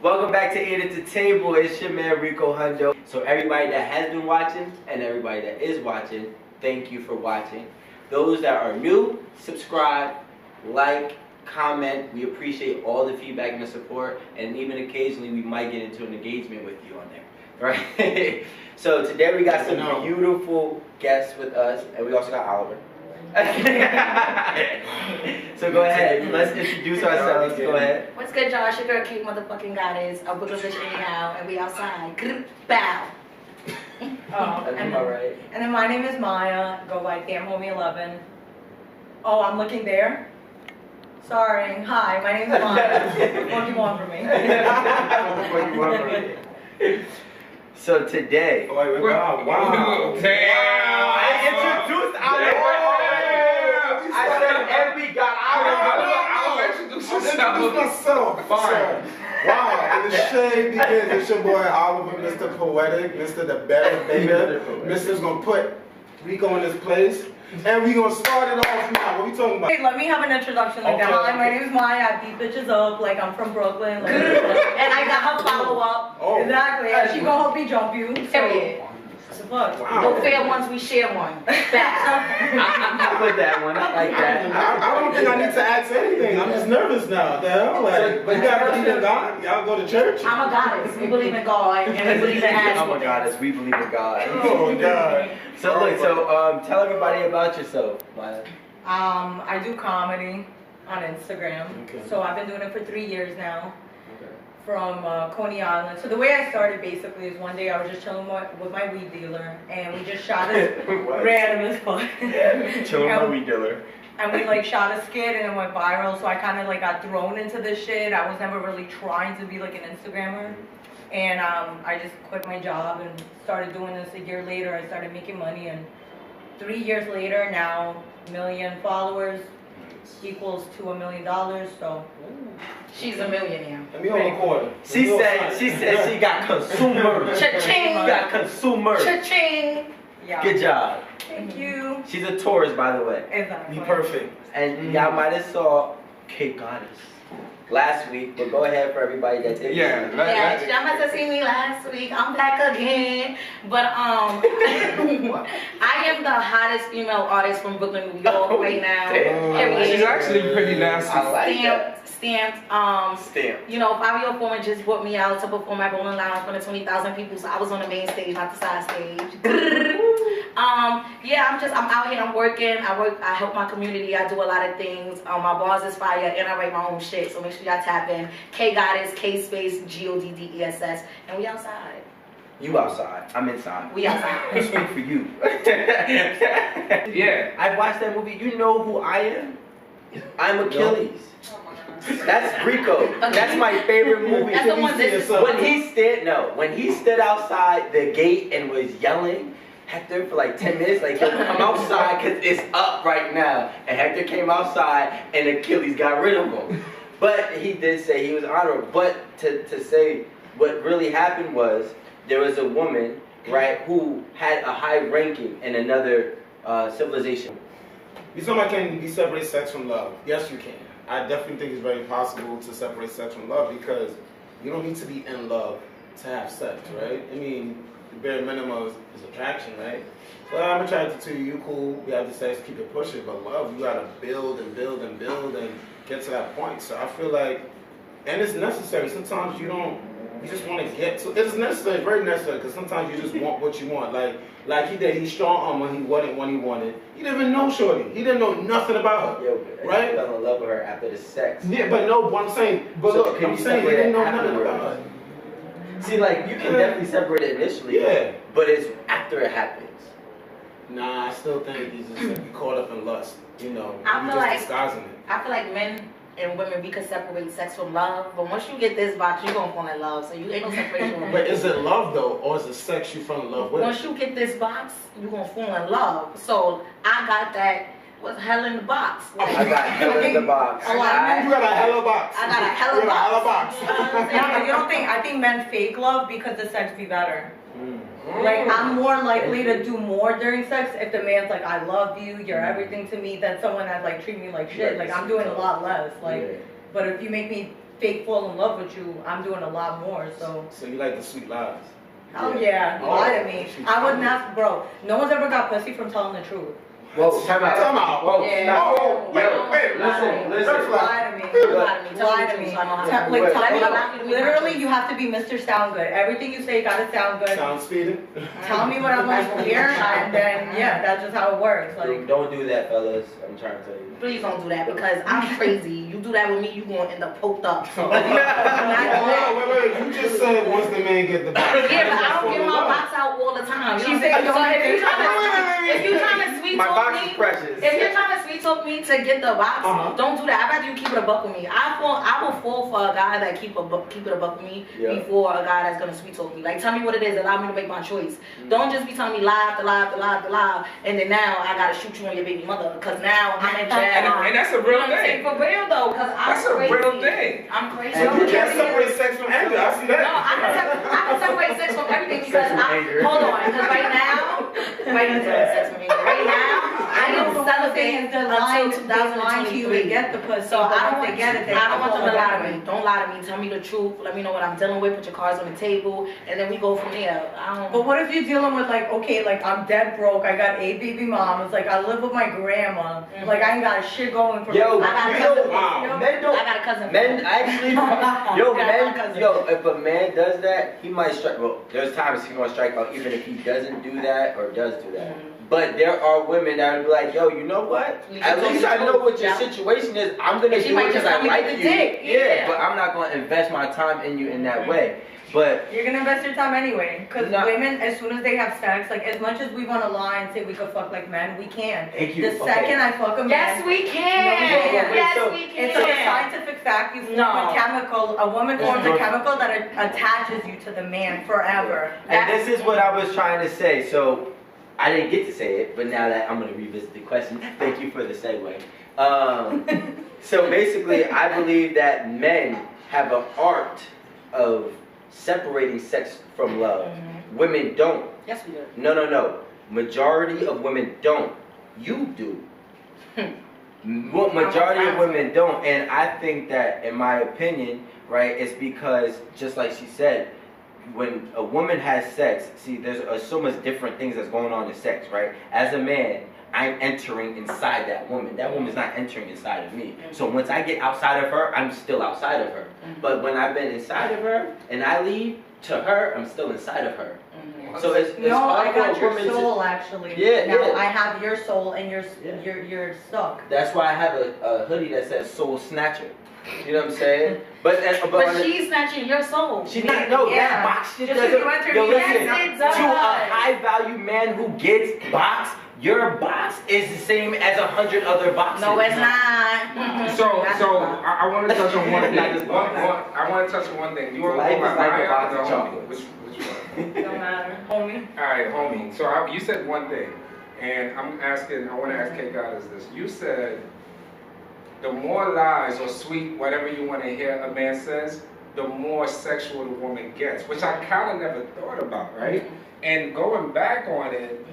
Welcome back to Eat at the Table. It's your man Rico Hundo. So everybody that has been watching and everybody that is watching, thank you for watching. Those that are new, subscribe, like, comment. We appreciate all the feedback and the support, and even occasionally we might get into an engagement with you on there. Right? So today we got some beautiful guests with us, and we also got Oliver. So go ahead, let's introduce ourselves. Go ahead. What's good, y'all? It's your girl, Kate motherfucking Goddess. I'm Brooklyn Fish anyhow, and we outside. Bow. Alright. And then my name is Maya. Go by Damn Homie 11. Oh, I'm looking there. Sorry. Hi, my name is Maya. What do you want from me? So today, Wow. Damn. I introduced Oliver. I said every guy. I'll introduce myself. Fine. Wow, and the shade begins. It's your boy Oliver, Mr. Poetic, Mr. The Better Beta. Mr's gonna put Rico in this place. And we gonna start it off now. What we talking about? Hey, let me have an introduction like that. Hi, my name is Maya. I beat bitches up like I'm from Brooklyn. Like, and I got her follow up. Oh. Exactly. And she gonna help me jump you. So, Period. what's the fuck? No fair ones, we share one. Bow. I put that one. I like that. I don't think I need to ask anything. I'm just nervous now. The hell? Like, you gotta believe in God? Y'all go to church? I'm a goddess. We believe in God, and we believe in ass. Oh my goddess, we believe in God. Oh, God. So look, tell everybody about yourself, Maya. I do comedy on Instagram. Okay. So I've been doing it for 3 years now. From Coney Island. So the way I started basically is one day I was just chilling with my weed dealer, and we just shot a random as fuck. Chilling with my weed dealer. And we like shot a skit and it went viral. So I kind of like got thrown into this shit. I was never really trying to be like an Instagrammer, and I just quit my job and started doing this. A year later, I started making money, and 3 years later, now 1 million followers equals to $1 million. So. She's a millionaire. Let me hold a quarter. She said she got consumers. Cha-ching. Got consumers. Cha-ching. Yeah. Good job. Thank you. She's a tourist, by the way. Exactly. Be perfect. And y'all might have saw Kate Goddess last week, but go ahead for everybody that did. Yeah. Yeah, y'all must have seen me last week. I'm back again. But I am the hottest female artist from Brooklyn, New York right now. Damn. She's actually pretty nasty. I like that. Stamped. You know, Fabio Foreman just brought me out to perform at Rolling Lounge in front of 20,000 people, so I was on the main stage, not the side stage. Yeah, I'm out here, I'm working. I help my community, I do a lot of things. My bars is fire, and I write my own shit, so make sure y'all tap in. K Goddess, K space, Goddess, and we outside. You outside. I'm inside. We outside. I speak for you. Yeah. I watched that movie. You know who I am? I'm Achilles. That's Rico. That's my favorite movie. That's the one that when he stood outside the gate and was yelling Hector for like 10 minutes, like, he'll come outside because it's up right now. And Hector came outside and Achilles got rid of him. But he did say he was honorable. But to say what really happened was there was a woman, right, who had a high ranking in another civilization. You talking about can you separate sex from love? Yes, you can. I definitely think it's very possible to separate sex from love because you don't need to be in love to have sex, right? I mean, the bare minimum is attraction, right? So I'm attracted to you, cool, we have the sex, keep it pushing, but love, you gotta build and build and build and get to that point. So I feel like, and it's necessary. Sometimes you just want to get to, it's necessary, it's very necessary, because sometimes you just want what you want. Like he did, he's strong when he wanted. He didn't even know Shorty. He didn't know nothing about her. Yo, right? He fell in love with her after the sex. Yeah, but no, what I'm saying, but So look, can I'm you saying he separate didn't know it nothing afterwards? about her. See, like, you can definitely separate it initially. Yeah. But it's after it happens. Nah, I still think he's just caught up in lust, you know, I you're feel just like- disguising it. I feel like men and women, we could separate sex from love, but once you get this box, you're gonna fall in love, so you ain't no separation. But is it love though, or is it sex you fell in love with? Once you get this box, you're gonna fall in love. So I got that, what's hell in the box? Like, I got hell in the box. A lot of men- You got a hella box. I got a hella You got a hella box. box. Yeah, but you don't think, I think men fake love because the sex be better. Like, I'm more likely to do more during sex if the man's like, I love you, you're everything to me, than someone that like treat me like shit. Like, I'm doing a lot less. Like, but if you make me fake fall in love with you, I'm doing a lot more. So you like the sweet lies. oh yeah, Oh, lie to me. she's I would honest. not, bro. No one's ever got pussy from telling the truth. Whoa, time out. Time out. Whoa, Yeah. stop. Oh, wait, Listen. Lie to me. Lie to me. Tell me, literally, you have to be Mr. Sound Good. Everything you say gotta sound good. Sound speeding. Tell me what I want to hear, and then yeah, that's just how it works. Like, Don't do that, fellas. I'm trying to tell you. Please don't do that because I'm crazy. You do that with me, you gonna end up poked up. So, Wait. You just said once the man get the box. yeah, but I don't get my box out all the time. You know what I'm saying? So if you trying to sweet My talk box is me, precious. if you're trying to sweet talk me to get the box, don't do that. I'd rather you keep it a buck with me. I will fall for a guy that keep it a buck with me before a guy that's gonna sweet talk me. Like tell me what it is, allow me to make my choice. Don't just be telling me lie after lie after lie after lie, and then now I gotta shoot you on your baby mother because now I'm in jail. And that's a You know real what I'm saying? thing. For real though, because I'm That's a crazy. real thing. I'm crazy. So you can't separate sex from anger. I see No, that. I can separate sex from everything because hold on, because right now, right now, I am celibate until lying to you to 2023. get the pussy. So I don't want to get it. I don't want them to lie to me. Don't lie to me. Tell me the truth. Let me know what I'm dealing with. Put your cards on the table, and then we go from there. I don't. But what if you're dealing with like, okay, like I'm dead broke. I got 8 baby mamas. Like I live with my grandma. Like I ain't got shit going for Yo, me. I got a cousin. Wow. Men don't. I got a cousin. Men actually, if a man does that, he might strike. Well, there's times he's gonna strike out even if he doesn't do that or does do that. But there are women that will be like, yo, you know what? At least I know what your situation is. I'm gonna do it because I like you. Yeah, but I'm not gonna invest my time in you in that way. But You're gonna invest your time anyway. Because women, as soon as they have sex, like as much as we want to lie and say we could fuck like men, we can. Thank you. The second I fuck a man, Yes, we can. Yes, we can. it's a scientific fact. You form a chemical. A woman forms a chemical that attaches you to the man forever. And this is what I was trying to say. So I didn't get to say it, but now that I'm going to revisit the question, thank you for the segue. So basically, I believe that men have an art of separating sex from love. Women don't. Yes, we do. No. Majority of women don't. You do. Majority of women don't. And I think that, in my opinion, right, it's because, just like she said, when a woman has sex, see, there's so much different things that's going on in sex, right? As a man, I'm entering inside that woman. That woman's not entering inside of me. So once I get outside of her, I'm still outside of her. But when I've been inside of her and I leave to her, I'm still inside of her. So it's no, hard I for a got your woman soul actually. Yeah, now yeah. I have your soul and you're stuck. That's why I have a hoodie that says Soul Snatcher. You know what I'm saying? But she's snatching your soul. She's not. No, that box shit doesn't. Yo, listen. Yes, it does. To a high value man who gets box, your box is the same as 100 other boxes. No, it's not. So I want to touch on one thing. I want to touch on one thing. You want to go by Maya or homie? Which one? No matter, homie. All right, homie. So you said one thing, and I want to ask K God is this. You said the more lies or sweet, whatever you want to hear a man says, the more sexual the woman gets, which I kind of never thought about, right? And going back on it,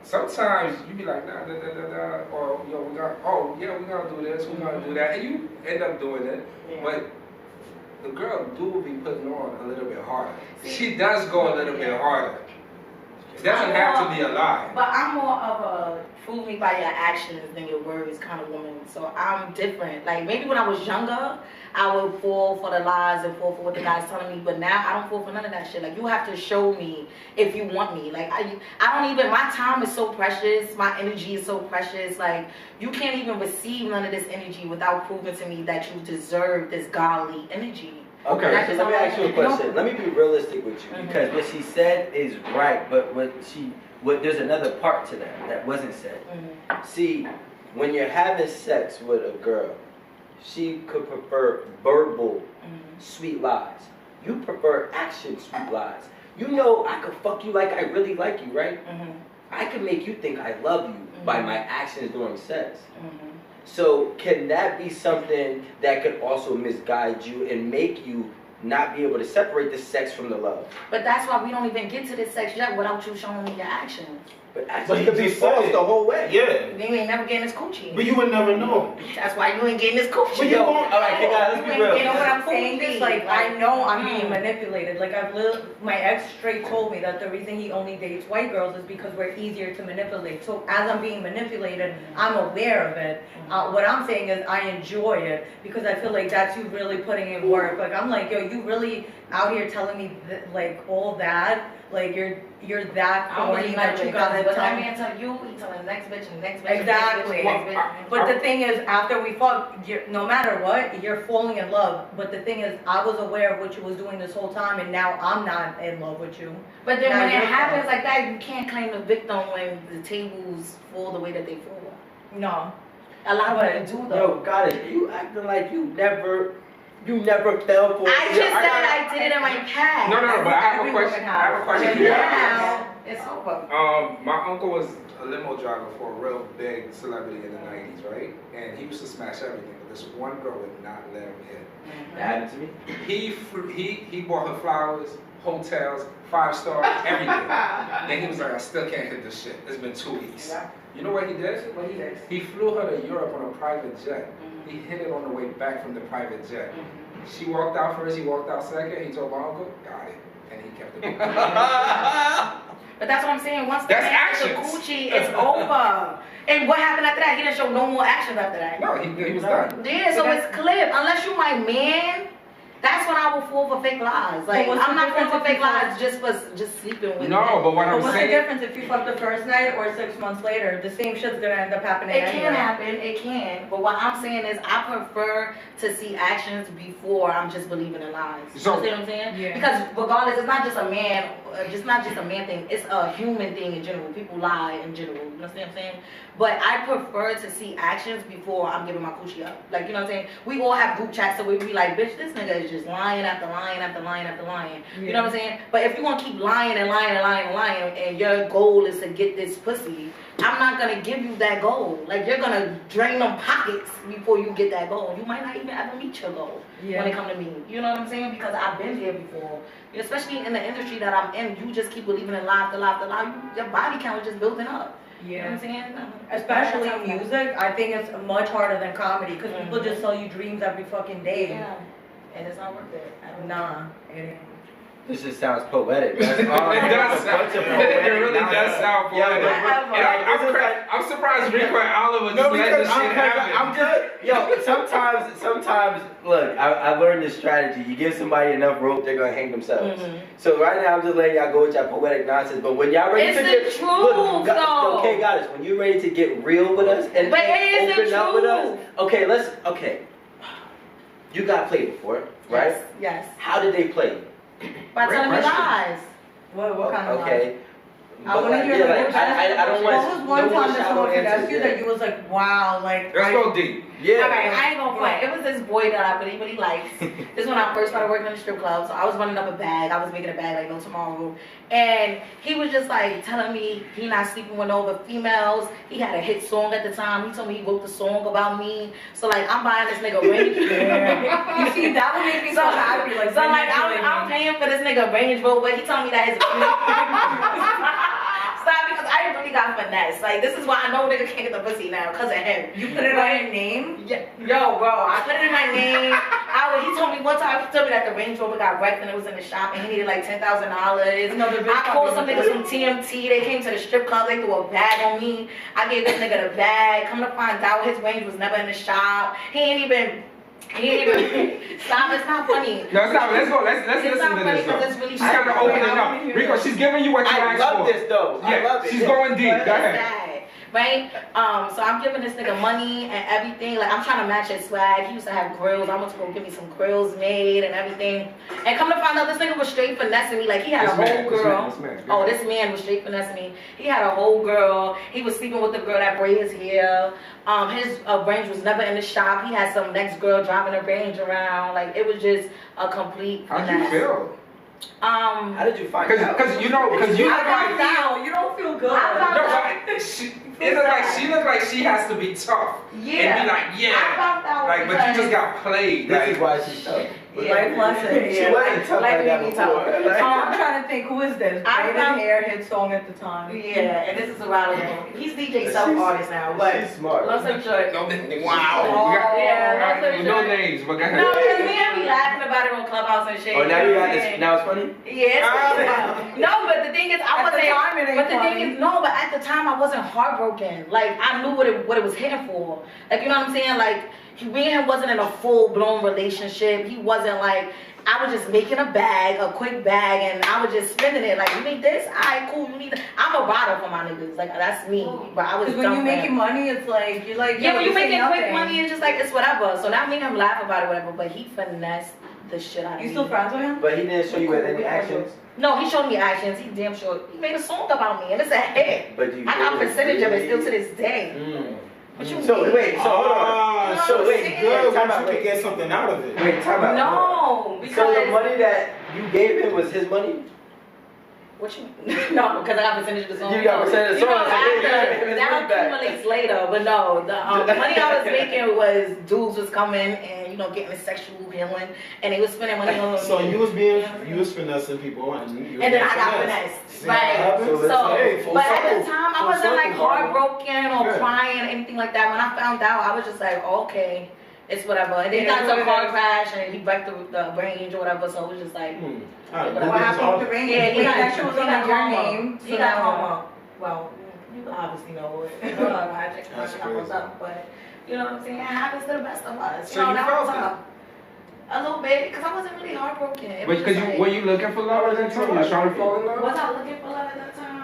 sometimes you be like, nah, or yo, we're gonna do this, we're gonna do that, and you end up doing it, but the girl do be putting on a little bit harder. She does go a little bit harder. It doesn't have to be a lie. But I'm more of a fool me by your actions than your words kind of woman. So I'm different. Like maybe when I was younger, I would fall for the lies and fall for what the guy's telling me. But now I don't fall for none of that shit. Like you have to show me if you want me. Like I don't even. My time is so precious. My energy is so precious. Like you can't even receive none of this energy without proving to me that you deserve this godly energy. Okay, so let me ask you a question. Let me be realistic with you because what she said is right, but there's another part to that wasn't said. See, when you're having sex with a girl, she could prefer verbal sweet lies. You prefer action sweet lies. You know I could fuck you like I really like you, right? I could make you think I love you by my actions during sex. So can that be something that could also misguide you and make you not be able to separate the sex from the love? But that's why we don't even get to this sex yet without you showing me your actions. But But actually, he it could be just said false it. the whole way. Yeah. Then you ain't never getting this coochie. But you would never know. That's why you ain't getting this coochie. But you Yo, won't. all right, hey guys, let's be real. You know what I'm saying? This, like, I know I'm being Mm. manipulated. Like, my ex straight told me that the reason he only dates white girls is because we're easier to manipulate. So as I'm being manipulated, I'm aware of it. What I'm saying is I enjoy it because I feel like that's you really putting in work. Like, I'm like, yo, you really out here telling me like all that? Like, you're that I don't corny believe that that you got to but tell that me. man tell you, he telling the next bitch and the next bitch. Exactly. And the next bitch, and the next bitch. But the thing is, after we fuck, no matter what, you're falling in love. But the thing is, I was aware of what you was doing this whole time, and now I'm not in love with you. But then Now when it you're happens fucked. like that, you can't claim the victim when the tables fall the way that they fall. No. A lot of But- people do though. Yo, goddess, you acting like you never fell for it. I just said I did it in my past. No, but I have a Every question. woman I have a question. And now it's over. My uncle was a limo driver for a real big celebrity in the 90s, right? And he used to smash everything, but this one girl would not let him hit. That happened to me. He bought her flowers, hotels, 5-star, everything. Then he was like, I still can't hit this shit. It's been 2 weeks. Yeah. You know what he did? What he did? He flew her to Europe on a private jet. He hit it on the way back from the private jet. She walked out first, he walked out second. He told my uncle, got it. And he kept it. But that's what I'm saying. Once the That's man gets the actions. Gucci, it's over. And what happened after that? He didn't show no more actions after that. No, he was done. Yeah, so it's clip. Unless you my man, that's when I will fall for fake lies. Like, what's I'm the not falling for difference fake if you lies just for just sleeping with No, men. but what But I'm what's the saying, difference if you fuck the first night or 6 months later? The same shit's gonna end up happening It anyway. can happen, it can. But what I'm saying is I prefer to see actions before I'm just believing in lies. So- you see what I'm saying? Yeah. Because regardless, it's not just a man, not just a man thing, it's a human thing in general. People lie in general, you understand what I'm saying? But I prefer to see actions before I'm giving my coochie up. Like, you know what I'm saying? We all have group chats so we be like, bitch, this nigga is just lying after lying after lying after lying. You know what I'm saying? But if you're gonna keep lying and lying and lying and lying and your goal is to get this pussy, I'm not gonna give you that goal. Like, you're gonna drain them pockets before you get that goal. You might not even ever meet your goal when it come to me. You know what I'm saying? Because I've been there before. Especially in the industry that I'm in, you just keep believing in lie after lie after lie. Your body count is just building up. You know what I'm saying? Especially music, I think it's much harder than comedy because people just sell you dreams every fucking day. Yeah. And it's not worth it. I don't know. Nah, it ain't. This just sounds poetic. That's all. it does sound, Bunch of it poetic really does sound Yo, poetic. but- And I'm surprised Rico and Oliver just let this shit happen. I'm good. Yo, sometimes, look, I learned this strategy. You give somebody enough rope, they're gonna hang themselves. So right now, I'm just letting y'all go with y'all poetic nonsense. But when y'all ready It's to the get, truth, though. okay, guys, when you're ready to get real with us and But it is the open up with us, truth. okay. You got played before, right? Yes. How did they play you? By telling me question. lies. What kind of lies? Okay. I want to hear like, I don't want What was one no more time that shallow someone finessed answers, you yeah. that you was like, wow, like. Let's go deep. Yeah. Alright, I ain't gonna front. It was this boy that I really liked. This is when I first started working in the strip club. So I was running up a bag. I was making a bag like no tomorrow. And he was just like telling me he not sleeping with no other females. He had a hit song at the time. He told me he wrote the song about me. So like I'm buying this nigga Range. You see, that would make me so happy. Like, So like I'm paying for this nigga Range Rover. He told me that his stop, because I really got finesse. Like, this is why I know nigga can't get the pussy now, because of him. You put it on your name? Yeah. Yo, bro, I put it in my name. He told me one time, he told me that the Range Rover got wrecked and it was in the shop and he needed like $10,000. I called some niggas from TMT. They came to the strip club. They threw a bag on me. I gave this nigga the bag. Come to find out, his Range was never in the shop. He ain't even stop, it's not funny. No, it's not. Let's go. Let's It's listen not to funny this though. 'cause it's really She's kind of short. opening up. Rico, she's giving you what you I asked love for. this though. I Yeah, love it. she's going deep. Go ahead. Sad, right? So I'm giving this nigga money and everything. Like, I'm trying to match his swag. He used to have grills. I went to go give me some grills made and everything. And come to find out, this nigga was straight finessing me. Like, he had a whole girl. This man was straight finessing me. He had a whole girl. He was sleeping with the girl that braided his hair. His Range was never in the shop. He had some next girl driving a Range around. Like, it was just a complete How'd you finesse. feel? How did you find out? Because you look like You don't feel good. I found no, out. but she look like she has to be tough Yeah. and be like, I yeah, found out like, but you because- just got played. This Like, is why she's tough. Life lessons. She wasn't tough Life like that made me before. tough. Like- I'm trying to think, who is this? I Braided found- hair hit song at the time. Yeah, and this is a while ago. He's DJ self-artist now, but She's smart. long story short. Wow. Oh, Yeah, We got, that's no what names, but go ahead. No, because me and me laughing about it on Clubhouse and shit. Oh, now you got this. Yeah. Now it's funny. Yes. No, but the thing is, I At the wasn't. time, it ain't But the funny. thing is, no, but at the time, I wasn't heartbroken. Like I knew what it was hitting for. Like you know what I'm saying? Like me and him wasn't in a full blown relationship. He wasn't like. I was just making a bag, a quick bag, and I was just spending it. Like, you need this? Alright, cool. You need that. I'm a rider for my niggas. Like, that's me. But I was Because when dumb you for making him. money, it's like, you're like, Yeah, when you this ain't making quick nothing. money, it's just like, it's whatever. So now me and him laugh about it, whatever. But he finessed the shit out of me. You still friends with him? But he didn't show you with any actions. No, he showed me actions. He damn sure. He made a song about me, and it's a hit. But do you I got a think it was percentage of it still to really- this day. Mm. What you So mean? wait, so hold on. Ah, So so wait, it's good time once out, you wait. can get something out of it. Wait, time out. No, because So the money that you gave him was his money? what you no, because I got percentage of the song. You got percentage of the You know, song, so you gotta after, give him his that money back. accumulates later, but no, the money I was making was dudes was coming and getting sexual healing, and they was spending money on me. So you was finessing people, and you And then I was got finessed. finessed, See what right? happens? So, Hey, full but at circle. the time, I Full wasn't like circle, Barbara. heartbroken or Good. crying or anything like that. When I found out, I was just like, okay, it's whatever. And then he got Yeah, into a car it is. crash and he wrecked the range or whatever. So it was just like, Alright, What this is happened all- with the ring? yeah, he got That was he got under your home name. up. He got home up. Well, you obviously know it. I checked That's my crazy. up, but you know what I'm saying? It happens to the best of us. So you that felt was it? tough. A little bit, because I wasn't really heartbroken. It But was because just you like, were you looking for love at that time? You was trying to fall in love? was I looking for love at that time?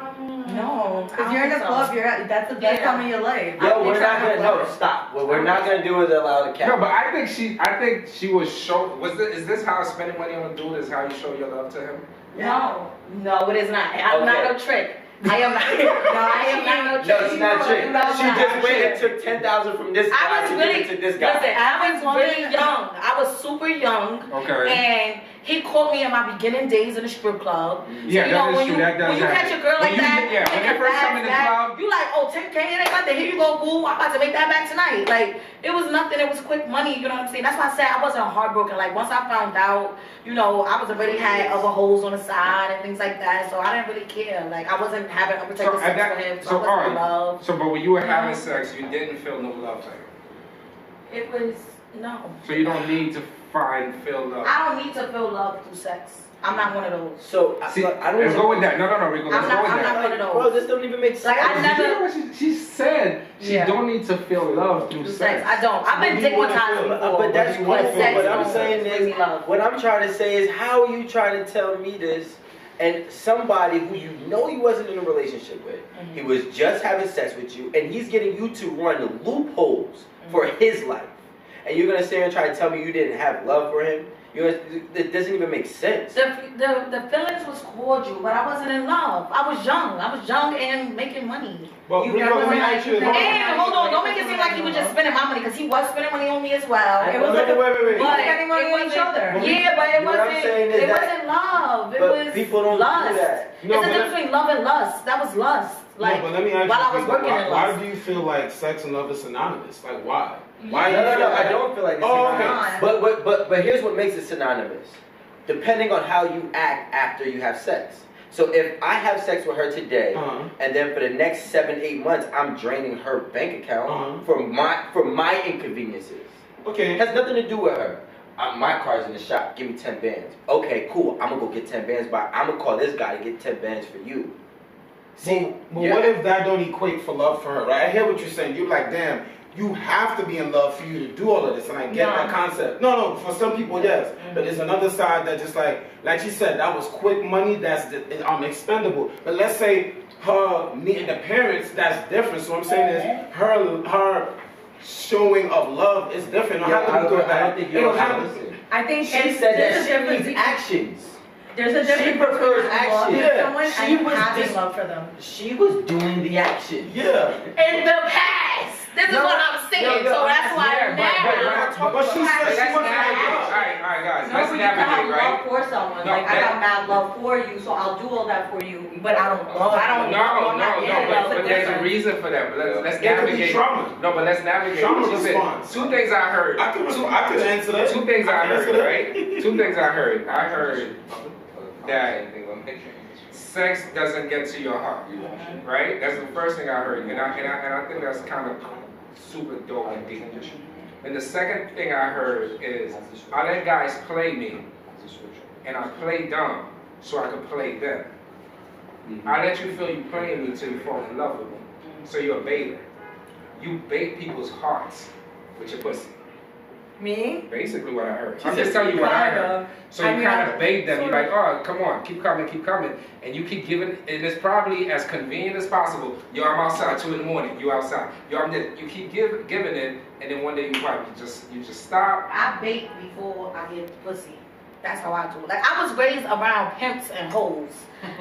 No, I because don't you're in a think club, so. that's the best Yeah. time of your life. Yo, we're think not so. gonna no stop. What we're not gonna do is allow the cat. No, but I think she was show. Is this how spending money on a dude is how you show your love to him? No, it is not. I'm Okay. not no trick. I am not. I am not no trick. No, it's not trick. She just went and took 10,000 from this guy I was to really, give it to this guy. listen, I was really young. I was super young. Okay. And he caught me in my beginning days in the strip club. Yeah, So, that is when true. you, That does when you happen. catch a girl When like you- that, yeah, when they first come in the club. you like, oh, 10K, it ain't nothing. Here you go, boo. I'm about to make that back tonight. Like, it was nothing. It was quick money. You know what I'm saying? That's why I said I wasn't heartbroken. Like, once I found out, I was already had other hoes on the side and things like that. So I didn't really care. Like, I wasn't having unprotected sex with him. So I wasn't in love. So, but when you were having sex, you didn't feel no love for him. It was, no. So you don't need to feel love. I don't need to feel love through sex. I'm not one of those. So See, I don't. let's go with that. No, Rico. Let's I'm go not- with I'm that. not one of those. Bro, this don't even make sense. Like, I Did you never- hear what she said? She Yeah. don't need to feel love through Through sex. sex. I don't. I've been What do you wanna dickmatized feel? before. But that's you cool. wanna feel? What I'm Sex saying brings me is, love. what I'm trying to say is, how are you trying to tell me this? And somebody who you know he wasn't in a relationship with, he was just having sex with you, and he's getting you to run loopholes for his life, and you're gonna sit here and try to tell me you didn't have love for him? It doesn't even make sense. The feelings was cordial, but I wasn't in love. I was young and making money. But You Rico, never let me realized ask you you. never- And hold on, don't make it seem like he was just spending my money, because he was spending money on me as well. It was like a- wait. But spending money it on each wasn't- other. Yeah, but it What I'm wasn't. saying is It that- wasn't love. It But was people don't lust. do that. No, It's but the difference between love and lust. That was lust. Like, but let me ask while you, I was Rico, working in why lust. do you feel like sex and love is synonymous? Like, why? Yeah. Why do you No, feel like I don't feel like it's Oh, okay. synonymous. But here's what makes it synonymous. Depending on how you act after you have sex. So if I have sex with her today, and then for the next 7-8 months, I'm draining her bank account for my inconveniences. Okay. It has nothing to do with her. My car's in the shop. Give me 10 bands. Okay, cool. I'm gonna go get 10 bands, but I'm gonna call this guy to get 10 bands for you. See, But what if that don't equate for love for her, right? I hear what you're saying. You're like, damn, you have to be in love for you to do all of this, and I get that concept. No, for some people, yes. But there's another side that just like she said, that was quick money, that's expendable. But let's say her meeting the parents, that's different. So what I'm saying is her showing of love is different. It don't have to be good. I don't think you It don't don't have to- listen. I think She there's said a that she difference needs actions. There's a difference She prefers between action. loving Yeah, someone she and was having just- love for them. She was doing the action. Yeah. In the past. This is what I'm saying. So that's why But she said Let's she wasn't navigate. like that. All right, guys. No, Let's but you can have navigate, right? love for someone. No, Like, I that- got mad love for you, so I'll do all that for you. But I don't love. I don't. No, I'm not getting love. but there's a reason for that. But let's It could be navigate. trauma. No, but let's navigate. Trauma She said, response. two things I heard. I could answer that. Two things I can answer heard, that. right? Two things I heard. I heard that sex doesn't get to your heart, right? That's the first thing I heard, and I think that's kind of super dope and deep. And the second thing I heard is I let guys play me, and I play dumb so I could play them. I let you feel you playing me till you fall in love with me. So you're a baiter. You bait people's hearts with your pussy. Me? Basically what I heard. I'm just telling you what I heard. So you kind of bait them. You're like, oh, come on, keep coming. And you keep giving, and it's probably as convenient as possible. Yo, I'm outside 2 in the morning. You outside. Yo, I'm this. You keep giving it, and then one day you probably just stop. I bait before I get pussy. That's how I do it. Like, I was raised around pimps and hoes.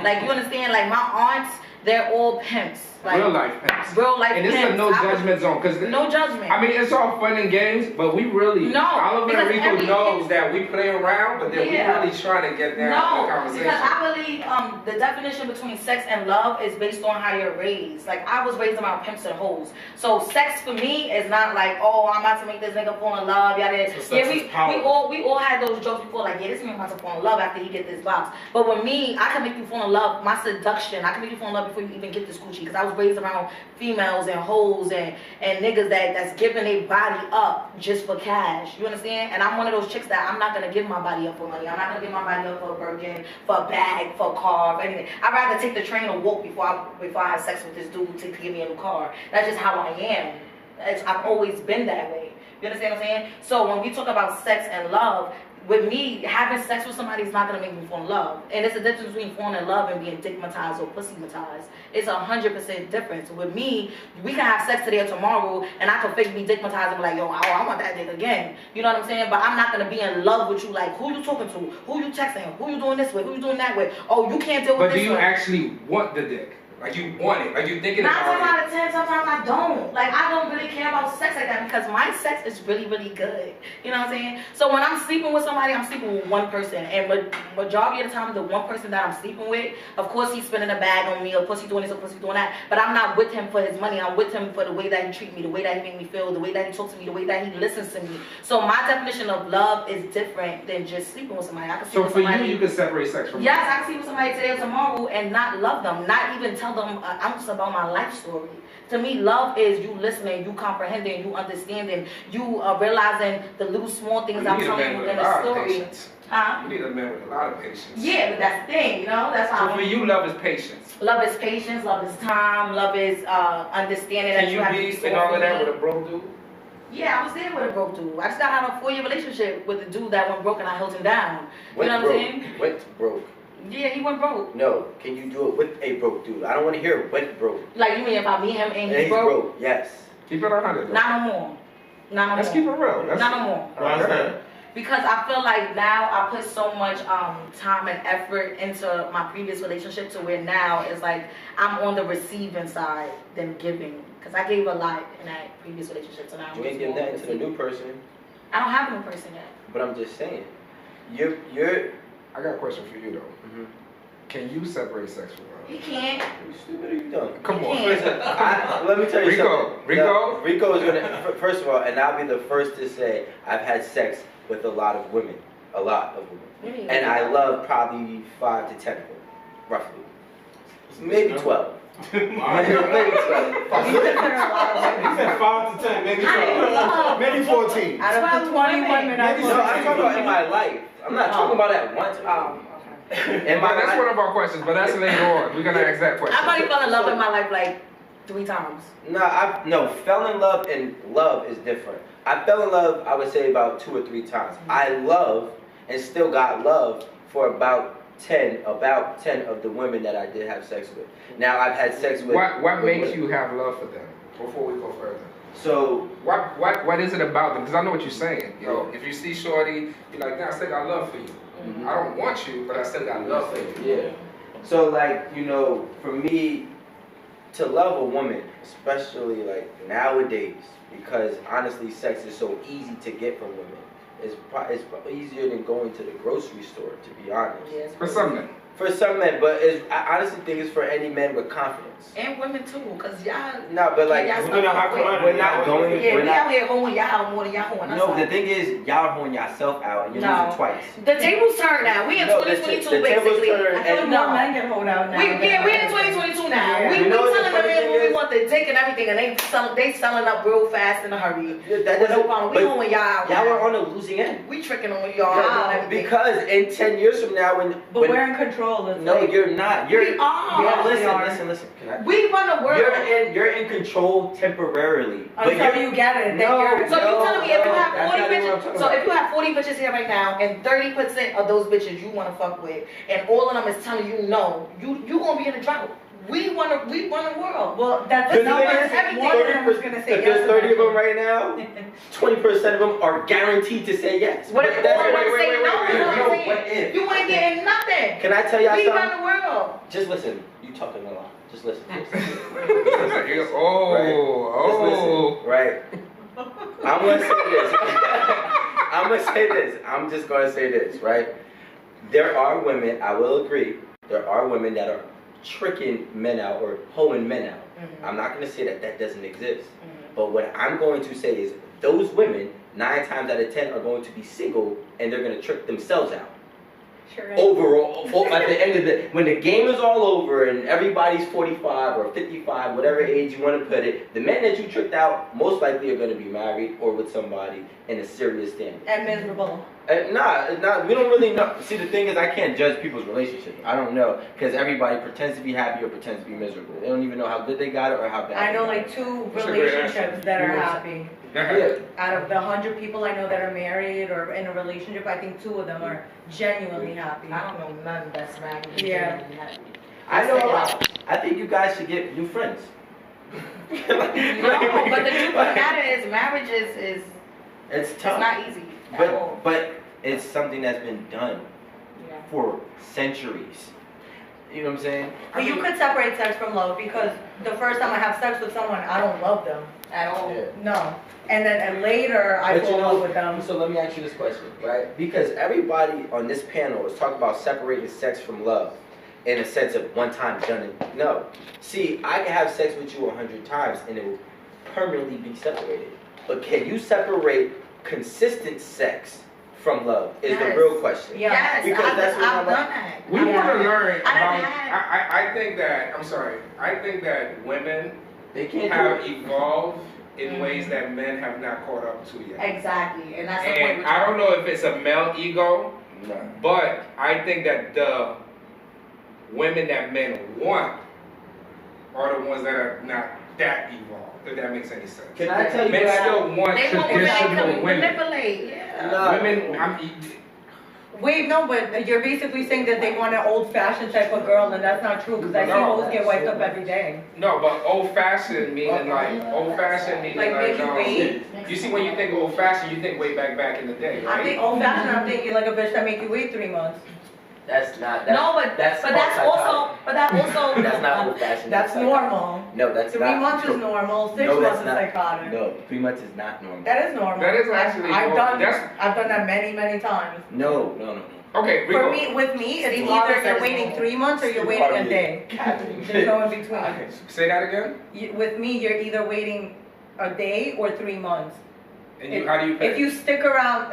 Like, you understand? Like, my aunts, they're all pimps. Like, Real life pimps. Real life And pimps. it's a no judgment zone. Cause no judgment. I mean, it's all fun and games, but we really, No, Oliver and because Rico knows that we play around, but then we really trying to get down to the conversation. Because I believe the definition between sex and love is based on how you're raised. Like, I was raised around pimps and hoes. So sex for me is not like, oh, I'm about to make this nigga fall in love. Yada. So Yeah, sex is power. we all had those jokes before, like, yeah, this nigga about to fall in love after he get this box. But with me, I can make you fall in love. My seduction, I can make you fall in love before you even get this Gucci. Because I was raised around females and hoes and niggas that's giving their body up just for cash. You understand? And I'm one of those chicks that I'm not gonna give my body up for money. I'm not gonna give my body up for a Birkin, for a bag, for a car, for anything. I'd rather take the train or walk before I have sex with this dude to give me a new car. That's just how I am. I've always been that way. You understand what I'm saying? So when we talk about sex and love, with me, having sex with somebody is not gonna make me fall in love. And it's a difference between falling in love and being dickmatized or pussymatized. It's 100% difference. With me, we can have sex today or tomorrow, and I can fake be dickmatized and be like, yo, I want that dick again. You know what I'm saying? But I'm not gonna be in love with you. Like, who you talking to? Who you texting? Who you doing this with? Who you doing that with? Oh, you can't deal with this. But do you one. actually want the dick? Like you want it? Like you thinking 9 about times it? out of 10, sometimes I don't. Like, I don't really care about sex like that because my sex is really, really good. You know what I'm saying? So when I'm sleeping with somebody, I'm sleeping with one person. And majority of the time, the one person that I'm sleeping with, of course he's spending a bag on me, of course he's doing this, of course he's doing that. But I'm not with him for his money. I'm with him for the way that he treats me, the way that he makes me feel, the way that he talks to me, the way that he listens to me. So my definition of love is different than just sleeping with somebody. I can sleep So with for somebody. you can separate sex from Yes, love. I can sleep with somebody today or tomorrow and not love them, not even tell them an ounce about my life story. To me, love is you listening, you comprehending, you understanding, you realizing the little small things I'm telling you in the story. You need a man with a lot of patience. Yeah, but that's the thing, you know. That's how. So for you, love is patience. Love is patience. Love is time. Love is understanding that Can you you have to be be in all of that soft. with a broke dude? Yeah, I was there with a broke dude. I just got out of a 4-year relationship with a dude that went broke and I held him down. You know what I'm saying? Went broke. Yeah, he went broke. No, can you do it with a broke dude? I don't want to hear went broke. Like, you mean if I meet him and he's He's broke? yes. Keep it 100. Not no more. Not no Let's more. keep it real. Not no more. Why is that? Because I feel like now I put so much time and effort into my previous relationship to where now it's like I'm on the receiving side than giving. Because I gave a lot in that previous relationship. So now I'm You ain't just giving more that to the receiving. new person. I don't have a new person yet. But I'm just saying. You're I got a question for you though. Mhm. Can you separate sex from love? He can't. How stupid are you done? Come on. Can't. Let me tell you Rico, something. Rico? Rico is gonna. First of all, and I'll be the first to say I've had sex with a lot of women, Really? and I love probably 5 to 10 of them, roughly, maybe 12. Maybe 12. You consider a lot of He women. said 5 to 10, maybe I 12. love Maybe 14. Out of the 20 women I've Maybe No, I'm talking about in my life. I'm not talking about at one time. In my That's life. one of our questions, but that's later on. We're gonna ask that question. I've only fell in love in my life like 3 times. No, fell in love and love is different. I fell in love, I would say about 2 or 3 times. I love and still got love for about 10 of the women that I did have sex with. Now I've had sex with. What with makes women. you have love for them? Before we go further. So What is it about them? Because I know what you're saying. Yo, if you see Shorty, you're like, nah, I still got love for you. Mm-hmm. I don't want you, but I still got love for you. yeah. So like, for me, to love a woman, especially like nowadays, because honestly, sex is so easy to get from women. It's easier than going to the grocery store, to be honest. Yes. For some men. For some men, but I honestly think it's for any man with confidence. And women too, cause y'all. No, but like y'all we're not we're not going. Yeah, we're we not, out here hoeing y'all more than y'all hoeing us. no, out. the thing is, y'all hoeing yourself out, and you're No. losing twice. The table's turned now. We in No, 2022 the table's basically. turned, I feel like and more men get hold out now. We're in 2022 now. Yeah. We You know what the telling the funny men thing when we is? want the dick and everything, and they selling up real fast in a hurry. That With no doesn't- problem. We but hoeing y'all out. Y'all now. are on the losing end. We tricking on y'all Yeah, and everything. because in 10 years from now, But when we're in control. It's no, like, you're not. You're We are. Yeah, We listen, are. listen. Can I? We run the world. You're in control temporarily. until you get it, then No. you're. So you telling me if you No, have that's 40 not even what I'm bitches, talking so about. if you have 40 bitches here right now, and 30% of those bitches you want to fuck with, and all of them is telling you no, you gonna be in a drought. We run the world. Well, that's The not thing what is, everything. One of them was gonna say if yes. there's 30 of them right now, 20% of them are guaranteed to say yes. What if But that's- all of them say no? wait, You know what I'm no, saying? what if? You ain't getting nothing. Can I tell y'all We something? run the world. Just listen. You talking a lot. Just listen. Oh. Right. I'm gonna say this. I'm gonna say this. I'm just gonna say this, right? There are women, I will agree, there are women that are tricking men out or hoeing men out. Mm-hmm. I'm not gonna say that doesn't exist. But what I'm going to say is those women, 9 times out of 10, are going to be single and they're gonna trick themselves out. Sure. Overall, at the end of when the game is all over and everybody's 45 or 55, whatever age you want to put it, the men that you tricked out most likely are going to be married or with somebody in a serious standing. And miserable. Nah, we don't really know. See, the thing is, I can't judge people's relationship. I don't know, because everybody pretends to be happy or pretends to be miserable. They don't even know how good they got it or how bad. I know they like got 2 That's a great relationships that are You know- happy. it. Out of the 100 people I know that are married or in a relationship, I think 2 of them are genuinely happy. I don't know none that's married. Yeah. I know a lot. I think you guys should get new friends. No, but the truth of the matter is, marriage is It's it's tough. not easy at all. But it's something that's been done Yeah. for centuries. You know what I'm saying? But you could separate sex from love because the first time I have sex with someone, I don't love them. At all. Yeah. No. And then and later I But fall in love with them. so let me ask you this question, right? Because everybody on this panel is talking about separating sex from love in a sense of one time done it. No. See, I can have sex with you 100 times and it will permanently be separated. But can you separate consistent sex from love is Yes. the real question. Yeah. Yes, Because that's what I've I'm done like- that. We Yeah. want to learn I done about. had- I think that. I'm sorry. I think that women They can't do have it. evolved in Mhm. ways that men have not caught up to yet. Exactly, and that's the point. And we're I don't trying- know if it's a male ego, No. but I think that the women that men want are the ones that are not that evolved. If that makes any sense. Can I tell you Men what I- still want They want women that traditional can women. manipulate. Yeah. No. Women, Wait, no, but you're basically saying that they want an old-fashioned type of girl, and that's not true because I see No. hoes get wiped up every day. no, but old-fashioned meaning like Like make you wait. You see, when you think old-fashioned, you think way back in the day, I right? think old-fashioned. I'm thinking like a bitch that make you wait 3 months. That's not. No, but that's but that's called also but that also That's not old fashioned. That's normal. No, that's 3 not. months is normal. 6 No, months that's is not. psychotic. No, 3 months is not normal. That is normal. That is actually I've normal. done. I've done that many times. No. Okay, Rico. For me, with me, it's Steve Harvey either said you're it's waiting normal. 3 months or you're Steve waiting a Harvey. day. There's no in between. Say that again. With me, you're either waiting a day or 3 months. And how do you pick? If you stick around,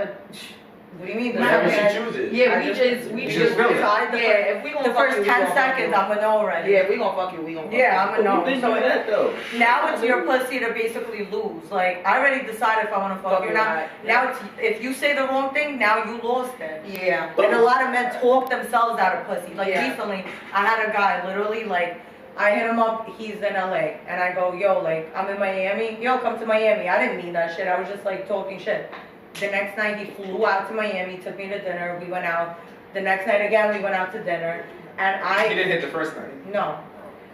what do you mean? Whatever The she chooses. Yeah, I we just- just you just feel it. decide yeah. If we gonna the fuck first you, we 10 gonna fuck seconds, you. I'm gonna know already. Yeah, we gonna fuck you. We gonna. Fuck Yeah, you. I'm a no. You've been So doing that though. now it's your pussy to basically lose. Like I already decided if I want to fuck you. Now, Right. now it's, if you say the wrong thing, now you lost it. Yeah. And a lot of men talk themselves out of pussy. Like Yeah. recently, I had a guy literally like, I hit him up, he's in LA, and I go, yo, like, I'm in Miami, yo, come to Miami. I didn't mean that shit, I was just like talking shit. The next night he flew out to Miami, took me to dinner, we went out. The next night again, we went out to dinner, and He didn't hit the first night. no.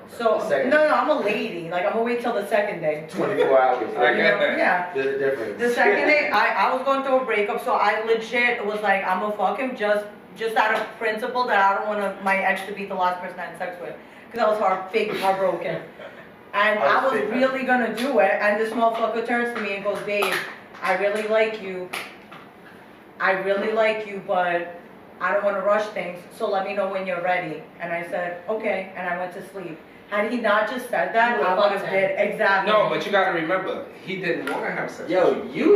So, The second. no, I'm a lady, like, I'm gonna wait till the second day. 24 hours. You know? Yeah. There's a difference. The second day, I was going through a breakup, so I legit was like, I'm gonna fuck him just out of principle that I don't want my ex to be the last person I had sex with. Because I was heartbroken. And I was Understand. really gonna do it, and this motherfucker turns to me and goes, babe, I really like you, but I don't wanna rush things, so let me know when you're ready. And I said, okay, and I went to sleep. Had he not just said that, I would have did exactly. No, but you gotta remember, he didn't want to have sex. Yo, with you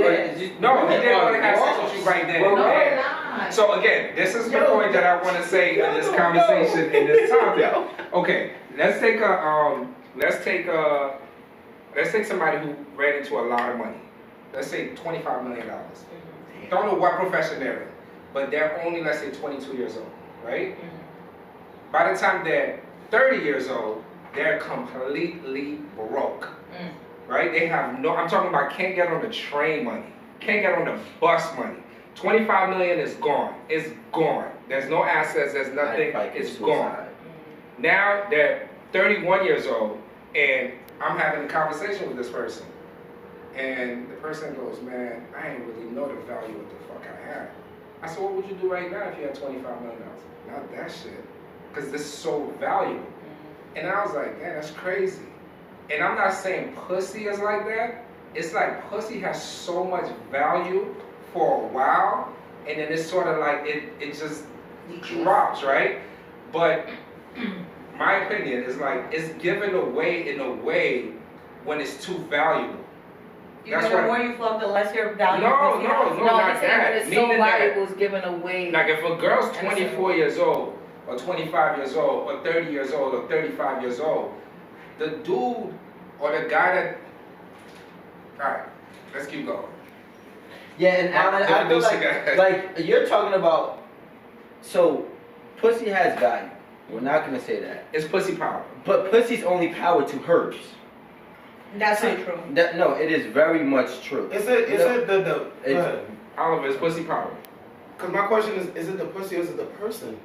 No, he didn't want to have sex with you right then and No, there. not. So again, this is the point that I want to say in this conversation, in this topic. Okay, let's take somebody who ran into a lot of money. Let's say $25 million. Don't know what profession they're in, but they're only, let's say, 22 years old, right? By the time they're 30 years old, they're completely broke, right? They have no, I'm talking about can't get on the train money, can't get on the bus money. 25 million is gone. It's gone. There's no assets, there's nothing, it's gone. Now they're 31 years old, and I'm having a conversation with this person. And the person goes, man, I ain't really know the value of the fuck I have. I said, what would you do right now if you had $25 million? Not that shit, because this is so valuable. And I was like, man, that's crazy. And I'm not saying pussy is like that. It's like pussy has so much value for a while, and then it's sort of like, it just drops, right? But my opinion is like, it's given away in a way when it's too valuable. The more you fuck, the less your value. No, No, not it's saying that. it's so Meaning that, valuable, it's given away. like if a girl's 24 years old, or 25 years old, or 30 years old, or 35 years old, the dude or the guy that, alright, let's keep going. Yeah, and I feel like you're talking about, so pussy has value. We're not gonna say that. It's pussy power. But pussy's only power to hers. That's not true. No, it is very much true. Is it the Oliver, it's pussy power. Because my question is it the pussy or is it the person?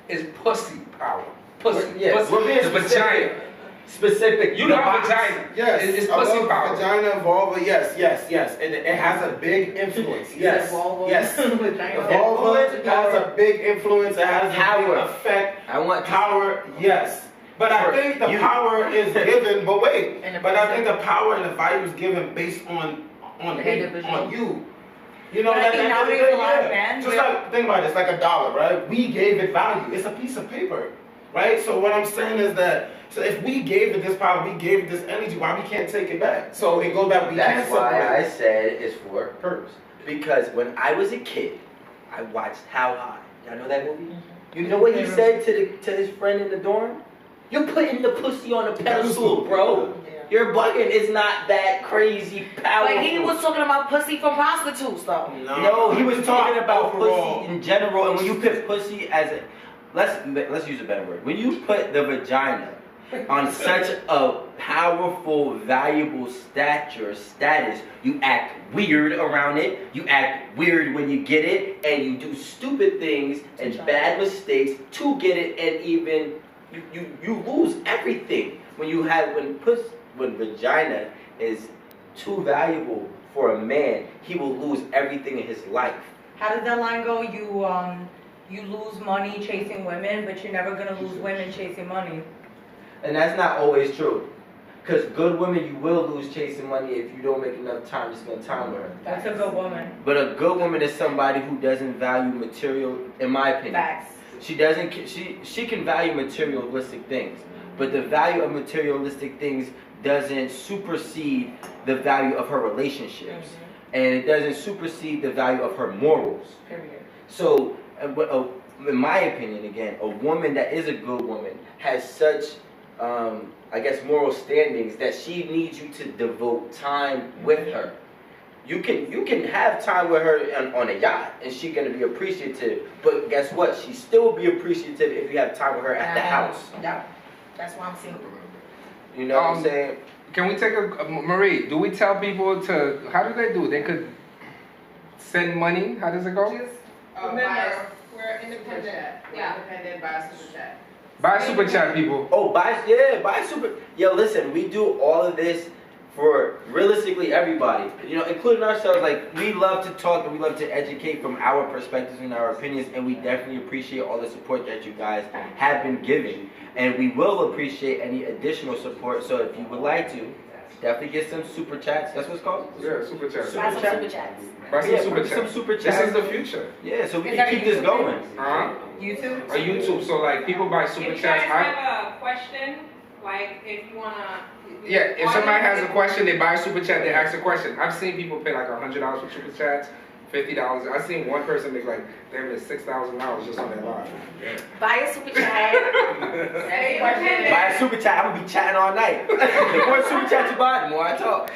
It's pussy power. Pussy. Yeah, Pussy. we're being It's vagina. Specific. You know vagina. Yes. It's pussy power. Vagina, vulva, yes. And it has a big influence. Yes. Yes. Vulva has a big influence. It has Power. a big effect. I want Power, yes. But I think the power is given, but wait. But I think the power and the value is given based on you. You know, But I think nowadays a lot of men just like, think about it, it's like $1, right? We gave it value. It's a piece of paper, right? So what I'm saying is that, so if we gave it this power, we gave it this energy, why we can't take it back? So it goes back, we can't That's why separate. I said it's for a purpose. Because when I was a kid, I watched How High. Y'all know that movie? You know what he said to his friend in the dorm? You're putting the pussy on a pedestal, bro. Your bugging is not that crazy powerful. But he was talking about pussy from prostitutes, though. No, he was talking about overall. pussy in general. And when you put pussy as a, let's use a better word. When you put the vagina on such a powerful, valuable status, you act weird around it. You act weird when you get it, and you do stupid things and bad mistakes to get it, and even you lose everything when vagina is too valuable for a man. He will lose everything in his life. How does that line go? You lose money chasing women, but you're never gonna lose women chasing money. And that's not always true. Because good women, you will lose chasing money if you don't make enough time to spend time with her. That's a good woman. But a good woman is somebody who doesn't value material, in my opinion. Facts. She doesn't. She can value materialistic things, but the value of materialistic things doesn't supersede the value of her relationships, and it doesn't supersede the value of her morals. Period. So, in my opinion, again, a woman that is a good woman has such, I guess, moral standings that she needs you to devote time with her. You can have time with her on a yacht, and she's gonna be appreciative. But guess what? She still be appreciative if you have time with her at the house. Yeah, that's why I'm single. You know what I'm saying? Can we take Marie, do we tell people how do they do? They could send money? How does it go? Just remember, we're independent. Yeah. Independent by super chat. Buy super chat, people. Oh, buy super. Yo, listen, we do all of this for realistically everybody, you know, including ourselves. Like, we love to talk and we love to educate from our perspectives and our opinions, and we definitely appreciate all the support that you guys have been giving, and we will appreciate any additional support. So if you would like to, definitely get some super chats. That's what it's called? Yeah, super chats. Buy some super chats. Buy some Yeah, super some chats. super chats. This is the future. Yeah, so we Is can that keep a this YouTube going. YouTube? A YouTube. So like people buy super If you chats. guys have a question, like if you wanna. Yeah, if somebody has a question, they buy a super chat, they ask a question. I've seen people pay like $100 for super chats, $50. I've seen one person make like, damn it, $6,000 just on their live. Yeah. Buy a super chat. Hey, independent. Buy a super chat, I'm gonna be chatting all night. The more super chats you buy, the more I talk.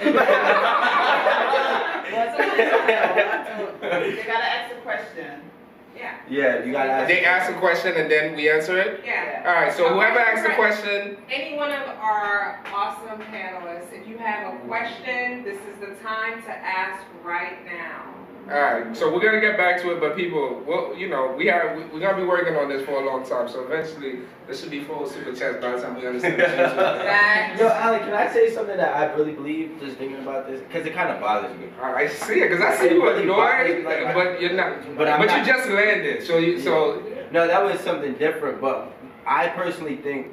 They gotta ask a question. Yeah. Yeah, you gotta ask. They ask a question and then we answer it? Yeah. All right, so whoever asks the question. Any one of our awesome panelists, if you have a question, this is the time to ask right now. All right, so we're gonna get back to it, but people, well, you know, we're gonna be working on this for a long time, so eventually this should be full of super chats by the time we understand the future. That- Yo, Alec, can I say something that I really believe just thinking about this? Because it kind of bothers me. I see it, because I see you annoyed, but you're not. But I'm you not. just landed, so you, so. No, that was something different, but I personally think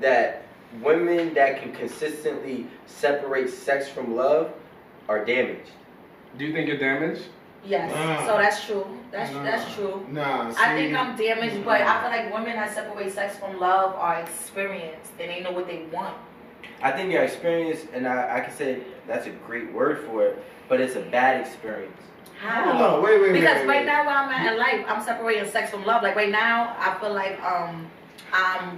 that women that can consistently separate sex from love are damaged. Do you think you're damaged? Yes, so that's true. That's true. Nah, see, I think I'm damaged, but I feel like women that separate sex from love are experienced and they know what they want. I think your experience, and I can say that's a great word for it, but it's a bad experience. How? Hold on, wait. Because right now where I'm at in life, I'm separating sex from love. Like right now, I feel like I'm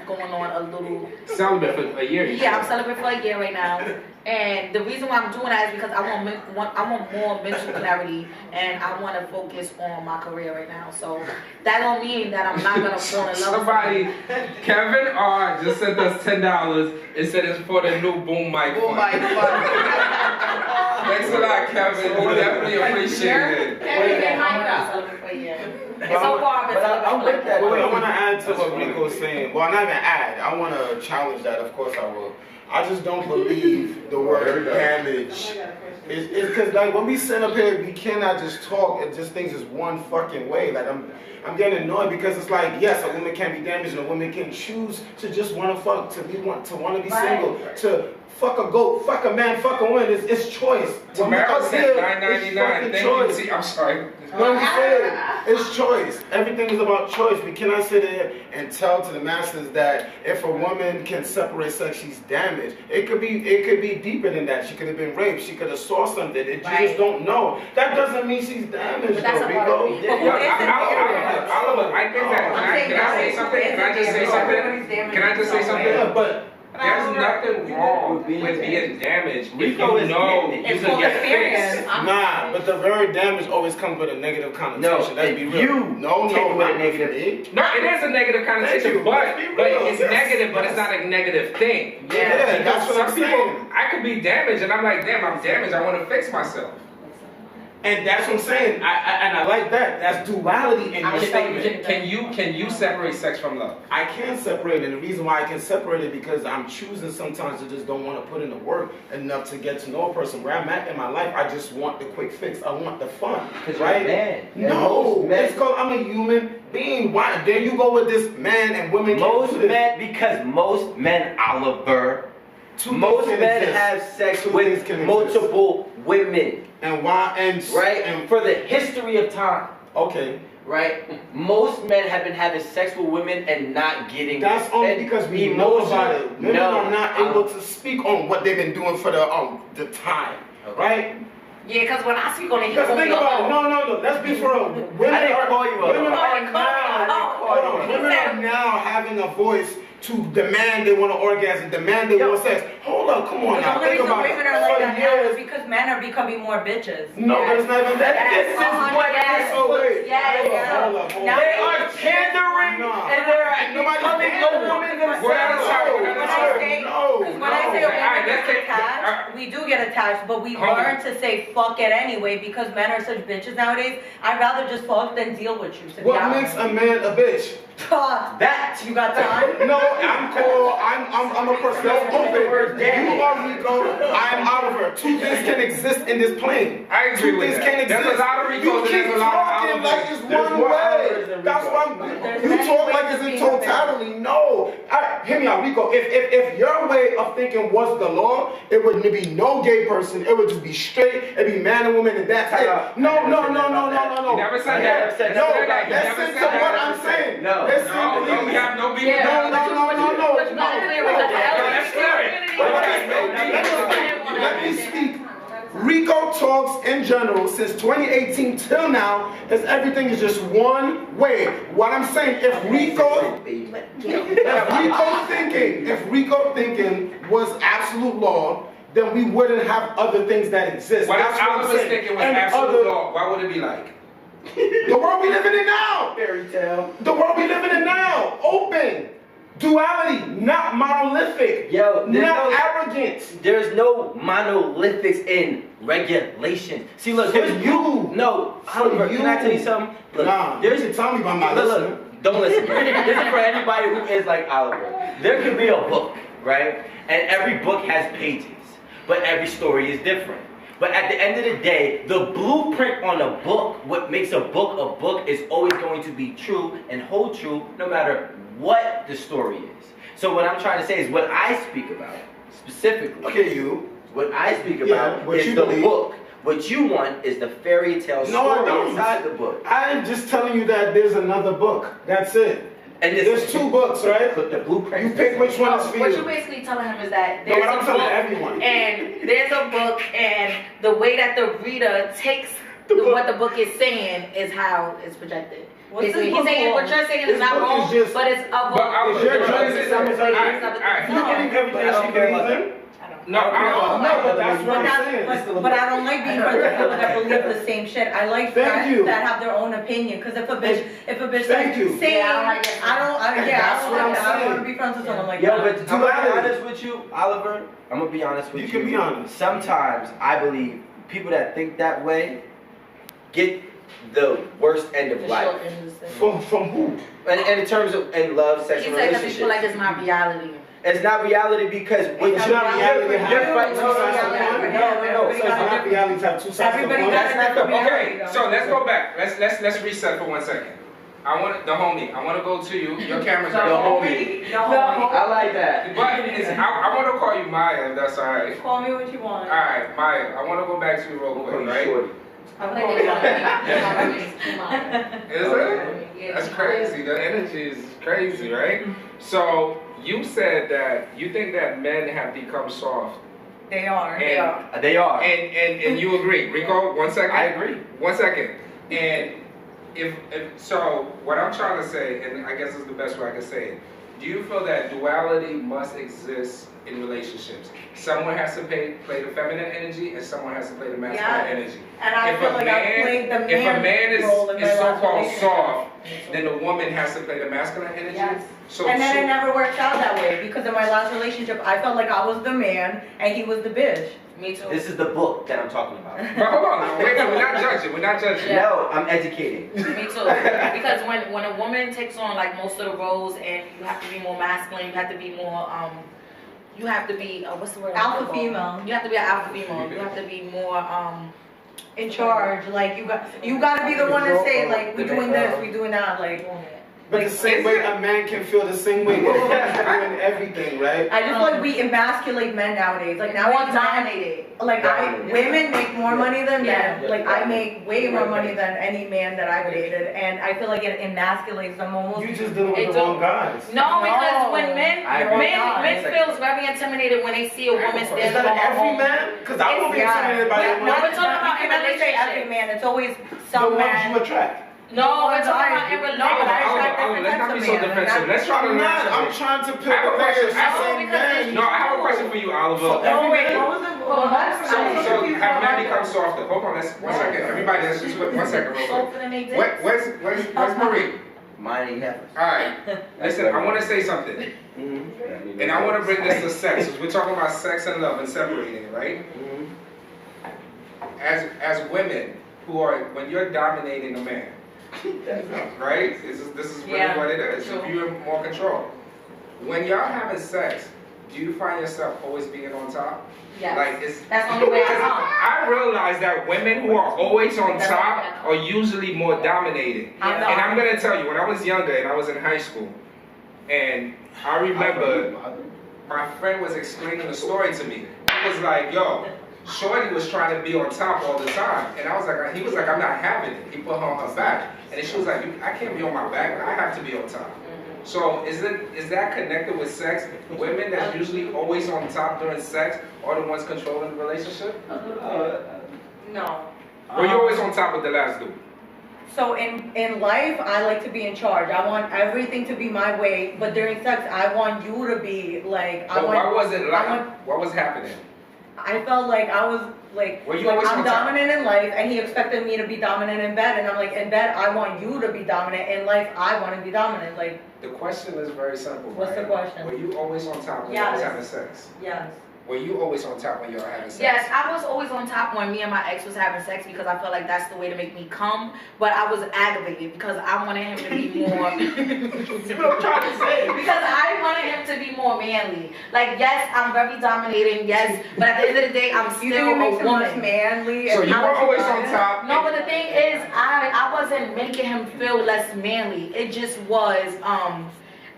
going on a little. Celibate for a year. Yeah, I'm celebrating for a year right now, and the reason why I'm doing that is because I want more mental clarity, and I want to focus on my career right now. So that don't mean that I'm not gonna fall in love. Somebody, Kevin R just sent us $10 and said it's for the new boom mic. Oh my God. Thanks a lot, Kevin. We definitely appreciate it. Kevin, get I'm mic'd gonna up. celebrate for a year. And so far, I've been I'm with that. Wait, I want to add to what Rico's saying. Well, not even add. I want to challenge that. Of course, I will. I just don't believe the word damage. It's because like when we sit up here, we cannot just talk and just things is one fucking way. Like I'm getting annoyed because it's like, yes, a woman can be damaged and a woman can choose to just want to fuck, to want to be single, to fuck a goat, fuck a man, fuck a woman. It's choice. Tamara said it's $9.99. fucking Thank choice. you. See, I'm sorry. No, I'm saying it's choice. Everything is about choice. We cannot sit there and tell to the masses that if a woman can separate sex, she's damaged. It could be deeper than that. She could have been raped. She could have saw something. You just don't know. That doesn't mean she's damaged, But that's though, a part of Rico. it. I think that. Can I say something? Can I just say something? Can I just say something? Yeah, but There's nothing wrong with being damaged. Rico if is you know damaged. you It's can full get experience. fixed. nah. But the word damage always comes with a negative connotation. Let's be real. You no, take away not the negative. me. No, it is a negative Thank you. connotation, but Let's be real. it's Yes. negative, but it's not a negative thing. Yeah, Because that's what I'm some people, saying. I could be damaged, and I'm like, damn, I'm damaged. I want to fix myself. And that's what I'm saying. I like that. That's duality in your statement. Can you separate sex from love? I can separate it, and the reason why I can separate it because I'm choosing sometimes to just don't want to put in the work enough to get to know a person. Where I'm at in my life, I just want the quick fix. I want the fun, right? Man. No, Men. it's called I'm a human being. Why? There you go with this man and women. Most can't do this. men, because most men, Oliver, Two most things men can have exist. sex Two with things can exist. multiple women, And why? And right? And For the history of time, okay, right? Most men have been having sex with women and not getting. that's only and because we know about it. Women No, are not able to speak on what they've been doing for the time, Okay. right? Yeah, because when I speak on it, Because think about it. No. Let's be for real. Women I didn't are, call you up. women I are didn't call you up. now. Hold on. Women are now having a voice to demand they want to orgasm, demand they want sex. Hold up, come on The now. only Think reason about it. women are like For that now is years. because men are becoming more bitches. No, but it's not even that. Yes, This is what yes, this. Oh wait. yes. Hold up. Now They they are pandering and they're Nobody's becoming a pandering. woman We're out of themselves. time. When I say, No, because when I say a Alright, woman get attached. We do get attached, but we learn to say fuck it anyway because men are such bitches nowadays. I'd rather just fuck than deal with you. What makes a man a bitch? That you got time? No, I'm a person that's open. You are Rico, I'm Oliver. Two things can exist in this plane. I agree with that. Can exist. There's a lot of Ricos you and keep there's a lot of talking like Olivers. it's one way. That's why you talk like it's in totality. No. Hear me out, Rico. If your way of thinking was the law, it wouldn't be no gay person. It would just be straight. It'd be man and woman, and that's it. No. You never said that. No, listen to what I'm saying. No. No, we have no beef. No. Let me speak. Rico talks in general since 2018 till now is everything is just one way. What I'm saying, if Rico thinking was absolute law, then we wouldn't have other things that exist. What That's what I I'm was saying. thinking was And absolute law. What would it be like? The world we living in now. Fairy tale. The world we living in now. Open. Duality, not monolithic. Yo, not arrogant. There's no monolithics in regulations. See, look, there's you. No, Oliver, can I tell you something? Look, Nah, you should tell me about my listening. Look, don't listen. This is for anybody who is like Oliver. There could be a book, right? And every book has pages, but every story is different. But at the end of the day, the blueprint on a book, what makes a book, is always going to be true and hold true no matter what the story is. So what I'm trying to say is what I speak about, specifically. Okay, you. What I speak about what is you the believe. book. What you want is the fairy tale story inside the book. I'm just telling you that there's another book. That's it. And there's two books, right? But the blueprint. You pick which one is for you. What you're basically telling him is that No, there's what I'm a telling book, everyone. and there's a book, and the way that the reader takes what the book is saying is how it's projected. Basically, he's saying what you're saying is not wrong, but it's a book. It's your choice. It's other ways, it's other things. You believe everything she believes in? No, but that's what I'm saying. But I don't like being friends with people that believe the same shit. I like friends that have their own opinion. Because if a bitch Thank you. saying, That's what I'm I don't saying. want to be friends with someone like Yo, that. but to be honest with you, Oliver, I'm gonna be honest with you. You can be honest. Sometimes I believe people that think that way get the worst end of life. From who? And in terms of love, sex, and He said that relationships. people like it's not reality. It's not reality because when It's not reality to you're have fighting. two sides of one. No. So it's not reality to have two sides of Everybody one. got That's not the Okay, so let's go back. Let's reset for 1 second. I want the homie. I want to go to you. Your camera's The on. homie. No. I like that. But I want to call you Maya, if that's all right. Call me what you want. All right, Maya. I want to go back to you real We'll call quick, you right? Shorty. I'm like, Is it? That's crazy. The energy is crazy, right? So you said that you think that men have become soft. They are. They are. And you agree. Rico, 1 second. I agree. 1 second. And if so, what I'm trying to say, and I guess is the best way I can say it, do you feel that duality must exist in relationships? Someone has to play the feminine energy, and someone has to play the masculine energy. And I feel like I played the man if a man role in my is so-called relationship. soft, then the woman has to play the masculine energy. Yes. So And then it never worked out that way because in my last relationship, I felt like I was the man and he was the bitch. Me too. This is the book that I'm talking about. But hold on, wait, we're not judging. We're not judging. No, I'm educating. Me too. Because when a woman takes on like most of the roles and you have to be more masculine, you have to be more you have to be what's the word? Alpha female. You have to be an alpha female. You have to be more In charge, like you got to be the one to say like we're doing this, we're doing that, like. But the same way a man can feel the same way women doing everything, right? I just feel like we emasculate men nowadays. Like now more it's dominated. Like women make more money than men. Yeah. Like I make way more money than any man that I've dated, and I feel like it emasculates them almost. You just dealing with the wrong guys. No, because when men I feels very intimidated when they see a woman Is standing that on her every own. man? Because I won't be intimidated by that No, one. we're talking about in You never say every relationships. man. It's always The some ones man. you attract. No, we're talking about in Let's not be so defensive. Let's try to learn I'm something. trying to pick I have a the question. players. I have Saying men. No, I have a question for you, Oliver. Oh wait, what was the? So have men become softer? Hold on, let's 1 second. Everybody, let's just wait 1 second real quick. Where's Marie? Mine ain't heifers. Alright, listen, I want to say something. Mm-hmm. And I want to bring this to sex. We're talking about sex and love and separating it, right? Mm-hmm. As women who are, when you're dominating a man, right? This is really Yeah, what it is. true. If you're in more control. When y'all having sex, do you find yourself always being on top? Yes. Like it's That's the only way I know. I realize that women who are always on top are usually more dominating. I'm And I'm gonna tell you, when I was younger and I was in high school, and I remember my friend was explaining the story to me. He was like, yo, Shorty was trying to be on top all the time. And I was like, he was like, I'm not having it. He put her on her back. And she was like, I can't be on my back, I have to be on top. So is that connected with sex? Women that's usually always on top during sex are the ones controlling the relationship? No. Or you always on top of the last dude? So in life, I like to be in charge. I want everything to be my way. But during sex, I want you to be like. But what was it like? What was happening? I felt like I was like, Were you always I'm on top? dominant in life, and he expected me to be dominant in bed, and I'm like, in bed, I want you to be dominant. In life, I want to be dominant. Like, The question is very simple. What's the right? question? Were you always on top when Yes. you was having sex? yes. Were you always on top when you were having sex? Yes, I was always on top when me and my ex was having sex because I felt like that's the way to make me come. But I was aggravated because I wanted him to be more. See what I'm trying to say? Because I wanted him to be more manly. Like, yes, I'm very dominating. Yes, but at the end of the day, I'm You still think it makes a him less woman. manly? So and you how were much always got on it? top. No, but the thing is, I wasn't making him feel less manly. It just was,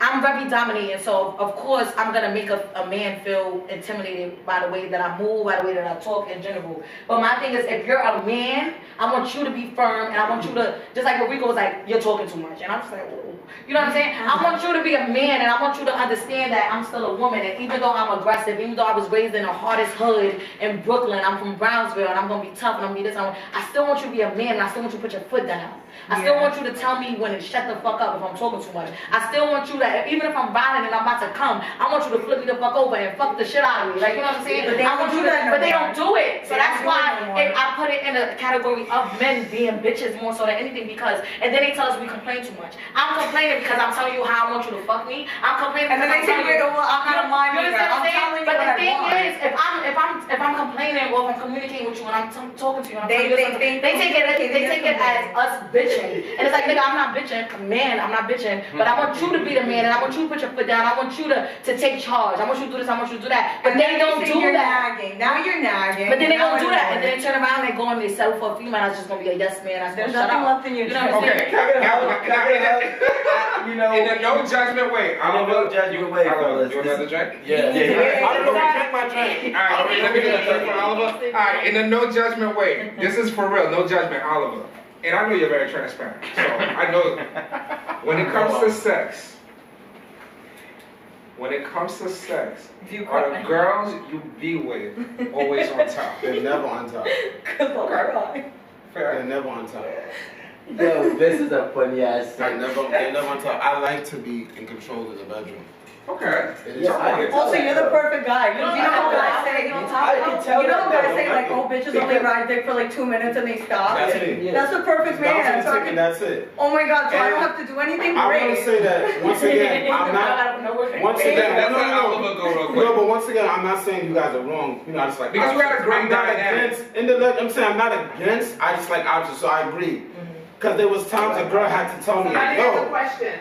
I'm very dominating, so of course I'm gonna make a man feel intimidated by the way that I move, by the way that I talk in general. But my thing is, if you're a man, I want you to be firm, and I want you to, just like what Rico was like, you're talking too much, and I'm just like, whoa. You know what I'm saying? I want you to be a man, and I want you to understand that I'm still a woman, and even though I'm aggressive, even though I was raised in the hardest hood in Brooklyn, I'm from Brownsville, and I'm gonna be tough, and I'm gonna be this, I still want you to be a man, and I still want you to put your foot down. I still want you to tell me when to shut the fuck up if I'm talking too much. I still want you to, even if I'm violent and I'm about to come, I want you to flip me the fuck over and fuck the shit out of me. Like, you know what I'm saying? But they I want don't you do to, that no but they more. don't do it. So They that's don't do why it no more. I put it in a category of men being bitches more so than anything because, and then they tell us we complain too much. I'm complaining because I'm telling you how I want you to fuck me. I'm complaining And then because they I'm take telling it you. over. I'm not a mind You reader. understand what I'm I'm saying? telling you But what the I thing want. is, if I'm complaining or if I'm communicating with you and I'm talking to you, and I'm They telling you something, think they take it as us bitching, and it's like, nigga, I'm not bitching, man, I'm not bitching, but I want you to be the man, and I want you to put your foot down, I want you to take charge, I want you to do this, I want you to do that, but they don't do you're that. Nagging. Now you're nagging. But then they Now don't do I'm that, and then annoyed. they turn around and they go and they settle for a female that's just gonna be a yes man, that's There's gonna shut nothing up. left in your You know what I'm Okay, saying? You know, in a no judgment way. No judgment way, fellas. You another drink? Yeah. I don't know, drink my drink. All right, let me get a drink for Oliver. All right, in a no judgment way. This is for real, no judgment, Oliver. And I know you're very transparent, so I know when it comes to sex, are the girls you be with always on top? They're never on top. Okay. They're Fair. never on top. Yo, this is a funny ass. They're never on top. I like to be in control of the bedroom. Okay. Yeah, I can tell Also, you're the perfect guy. You know how guys say, I can tell you know how that. guys say like, oh, bitches only ride dick for like 2 minutes and they stop. That's me. Yeah. That's the perfect man. Bounce So on I the tick and can, that's it. oh my god, so I don't And have to do anything I want great. to say that once again, I'm not. Once again, Let's no, let no, Oliver go real quick. no, but once again, I'm not saying you guys are wrong. You know, I just like Because we had a great I'm not dynamic. against. I'm saying I'm not against. I just like options, so I agree. Because there was times a girl had to tell me, Somebody has a yo, question.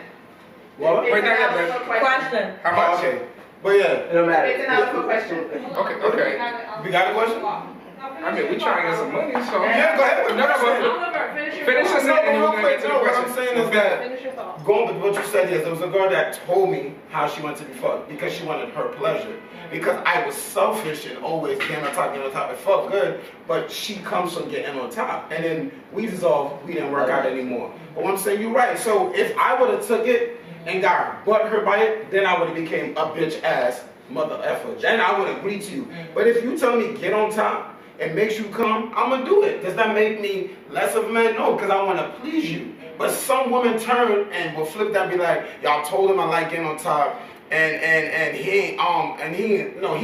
what? It's Wait, an not yet, Oliver question. Question. How Oh, much? okay, but yeah, It don't matter. It's an Oliver question. Okay. we got a question. I mean, we trying to get some money, so. Yeah, go ahead. No, Oliver, finish your Finish thought. your sentence and then we're gonna get to the What question. I'm saying is that Finish your thought. going with what you said is there was a girl that told me how she wanted to be fucked because she wanted her pleasure. Because I was selfish and always getting on top, It felt good, but she comes from getting on top. And then we dissolved, we didn't work out anymore. But what I'm saying, you're right. So if I would have took it and got butthurt by it, then I would have became a bitch ass mother effer. Then I would agree to you. But if you tell me get on top and makes you come, I'm gonna do it. Does that make me less of a man? No, because I want to please you. But some women turn and will flip that and be like, y'all told him I like getting on top, and he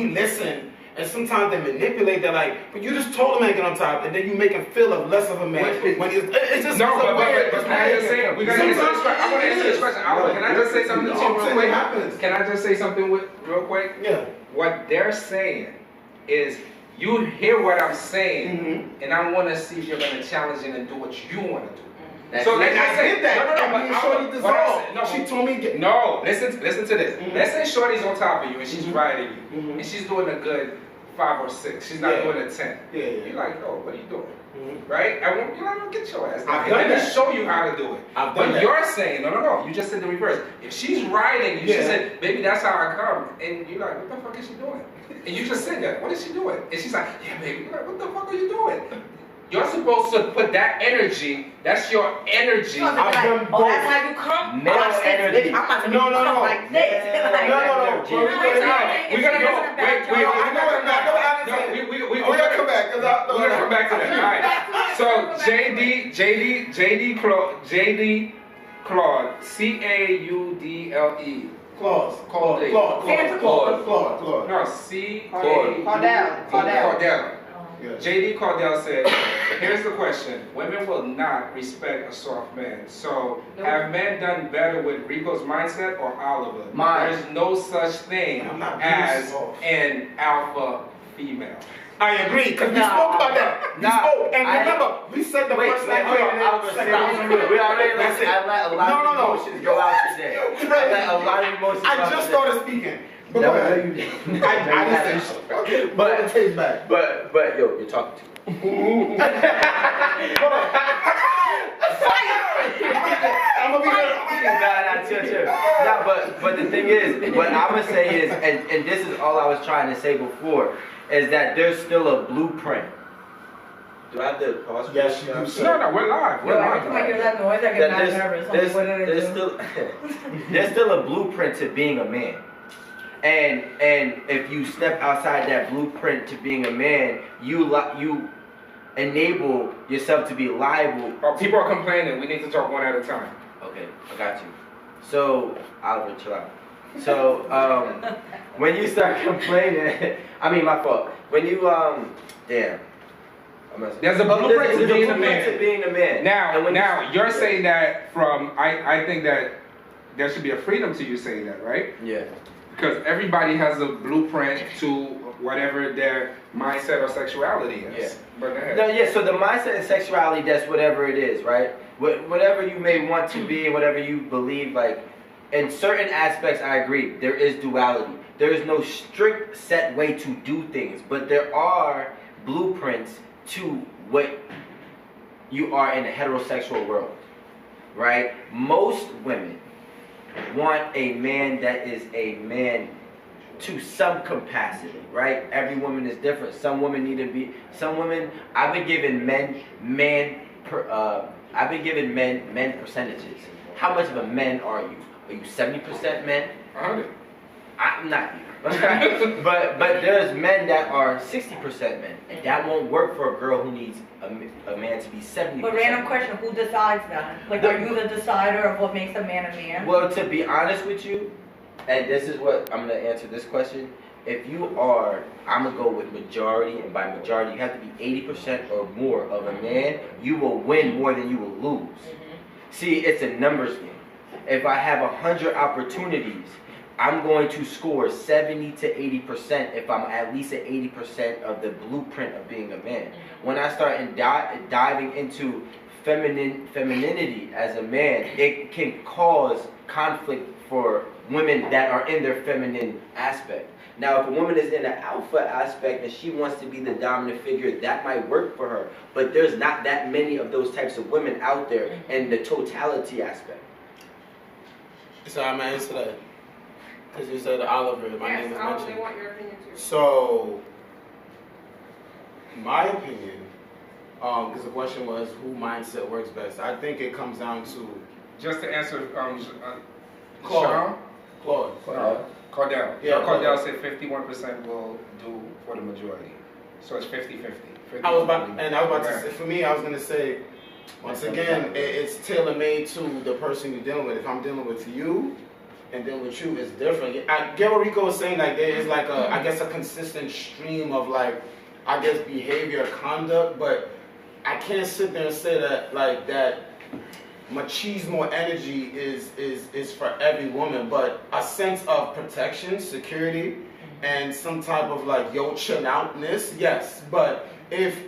listened And sometimes they manipulate that, like, but you just told a man get on top, and then you make him feel less of a man. When it's just No, but weird. can I just say, we gotta answer this question. I want to answer this question. Can I just say something to you real quick? Happens. Can I just say something real quick? Yeah. What they're saying is, you hear what I'm saying, and I want to see if you're gonna challenge it and do what you want to do. So let's just say she told me no. Listen to this. Let's say Shorty's on top of you and she's riding you, and she's doing a good 5 or 6. She's not doing a 10. You're like, oh, what are you doing? Right? You're like, oh, get your ass down. Let me show you how to do it. But you're saying, no. You just said the reverse. If she's riding you, she said, baby, that's how I come. And you're like, what the fuck is she doing? And you just said that. What is she doing? And she's like, yeah, baby. You're like, what the fuck are you doing? You're supposed to put that energy, that's your energy. Like, that's how you come? Male energy. I'm about to come like this. No. We're gonna go. We're gonna come back. We're gonna come back to that. All right. So JD Claude, CAUDLE. Claude. No, Cordell. JD Cordell said, here's the question. Women will not respect a soft man. So, have men done better with Rico's mindset or Oliver? There's no such thing as an alpha female. I agree, because we spoke about that. We spoke, and remember, we said the first time we already let a lot of emotions go out today. I let a lot of emotions go out I just started speaking. But no, go ahead. you didn't. I didn't say shit. Okay, but it takes back. But yo, you're talking to me. I'm gonna be chill. But the thing is, what I'm gonna say is, and this is all I was trying to say before, is that there's still a blueprint. Do I have to pause? Yes, you do. No, we're live. Yo, every time I hear that noise, I get mad nervous. There's still a blueprint to being a man. And if you step outside that blueprint to being a man, you enable yourself to be liable. Oh, people are complaining. We need to talk one at a time. Okay, I got you. So, Oliver, chill out. So, when you start complaining, I mean, my fault. When you, damn. There's a blueprint to being a man. Now, you're saying that from, I think that there should be a freedom to you saying that, right? Yeah. Because everybody has a blueprint to whatever their mindset or sexuality is. Yeah. But go ahead. No, yeah, so the mindset and sexuality, that's whatever it is, right? Whatever you may want to be, whatever you believe, like, in certain aspects, I agree. There is duality. There is no strict set way to do things, but there are blueprints to what you are in a heterosexual world, right? Most women want a man that is a man to some capacity, right? Every woman is different. Some women need to be. Some women. I've been given men percentages. How much of a man are you? Are you 70% men? 100. I'm not you. but there's men that are 60% men, and that won't work for a girl who needs a man to be 70%. But random question, who decides that? Like, are you the decider of what makes a man a man? Well, to be honest with you, and this is what I'm going to answer this question. If you are, I'm going to go with majority, and by majority, you have to be 80% or more of a man, you will win more than you will lose. See, it's a numbers game. If I have 100 opportunities, I'm going to score 70 to 80% if I'm at least at 80% of the blueprint of being a man. When I start diving into femininity as a man, it can cause conflict for women that are in their feminine aspect. Now, if a woman is in the alpha aspect and she wants to be the dominant figure, that might work for her. But there's not that many of those types of women out there in the totality aspect. So I'm going to answer that. Because you said Oliver, my name is Oliver, mentioned. they want your opinion too. So, my opinion, because the question was who mindset works best. I think it comes down to Just to answer, Claude. Cordell. Yeah, Cordell said 51% will do for the majority. So it's 50-50. I was about to say, for me, I was going to say, once again, it's tailor-made to the person you're dealing with. If I'm dealing with you, and then with you it's different. I get what Rico was saying, like there is like a, I guess a consistent stream of like, I guess behavior, conduct, but I can't sit there and say that like that machismo energy is for every woman, but a sense of protection, security, and some type of like yo chill outness, yes. But if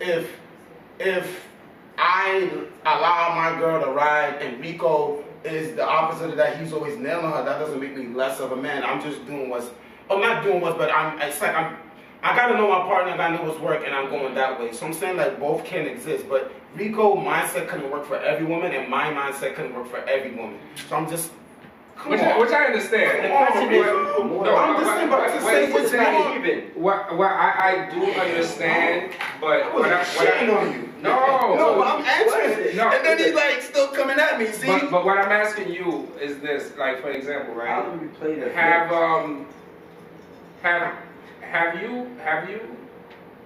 I allow my girl to ride and Rico is the opposite of that, he's always nailing her, that doesn't make me less of a man. I'm just doing what's, I'm not doing what's, but it's like I gotta know my partner, I gotta know what's work, and I'm going that way. So I'm saying like both can exist, but Rico mindset couldn't work for every woman, and my mindset couldn't work for every woman. So I'm just, which I understand. The question is, I'm just saying, but to say what's not even. Well, I do understand, but what shitting on you. No, but I'm answering it. No, and then he's like still coming at me. See, but what I'm asking you is this, like for example, right? How do we play that? Have you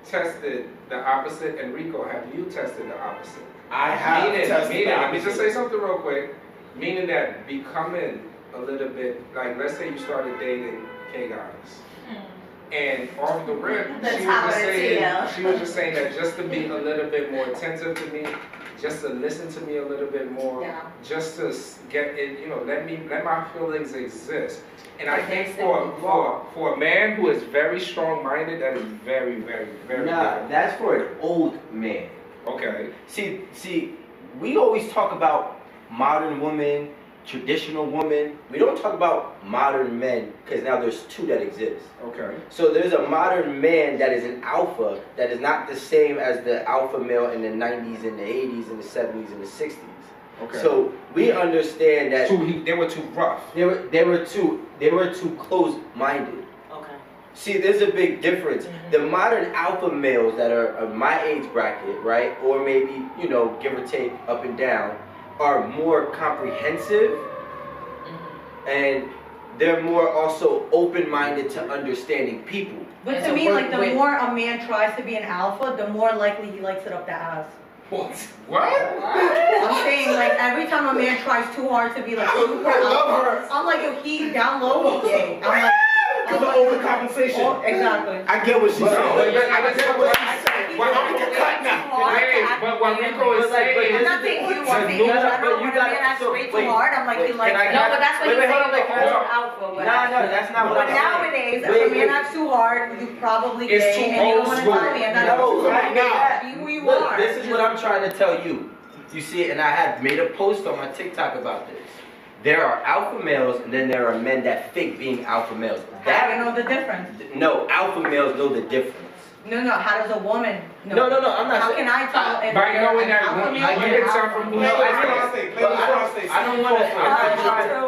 tested the opposite? And Rico, have you tested the opposite? I have tested the let me opposite. just say something real quick. Meaning that becoming a little bit, like let's say you started dating K-Guys. And off the rip, she was just saying that just to be a little bit more attentive to me, just to listen to me a little bit more, just to get it, let my feelings exist. And I think for a man who is very strong-minded, that is very, very, very difficult. That's for an old man. Okay. See, we always talk about modern women, traditional women. We don't talk about modern men, because now there's two that exist. Okay. So there's a modern man that is an alpha that is not the same as the alpha male in the 90s and the 80s and the 70s and the 60s. Okay. So we understand that they were too rough. They were too close-minded. Okay. See, there's a big difference. The modern alpha males that are of my age bracket, right, or maybe give or take up and down, are more comprehensive, and they're more also open-minded to understanding people. But And to me, work like the with. more a man tries to be an alpha, the more likely he likes it up the ass. What? I'm saying like every time a man tries too hard to be like super alpha, I'm like, yo, he down low, he gay. I'm like, because of overcompensation. Exactly. I get what she's saying. I get what she's saying. But what Rico is saying, I'm not saying you want to be, but you got to acts way too hard. I'm like, he likes it. No, but that's what you're saying. Alpha. No, that's not what But I'm saying. nowadays, if a man acts too hard, you probably gay, and you don't want to tell a man that. No, right now. Be who you Look, are. this is what I'm trying to tell you. You see, and I had made a post on my TikTok about this. There are alpha males, and then there are men that fake being alpha males. How do you know the difference? No, alpha males know the difference. No, how does a woman know? No, I'm not How saying. can I tell if by knowing an that alpha you male or get an some alpha from male? who I don't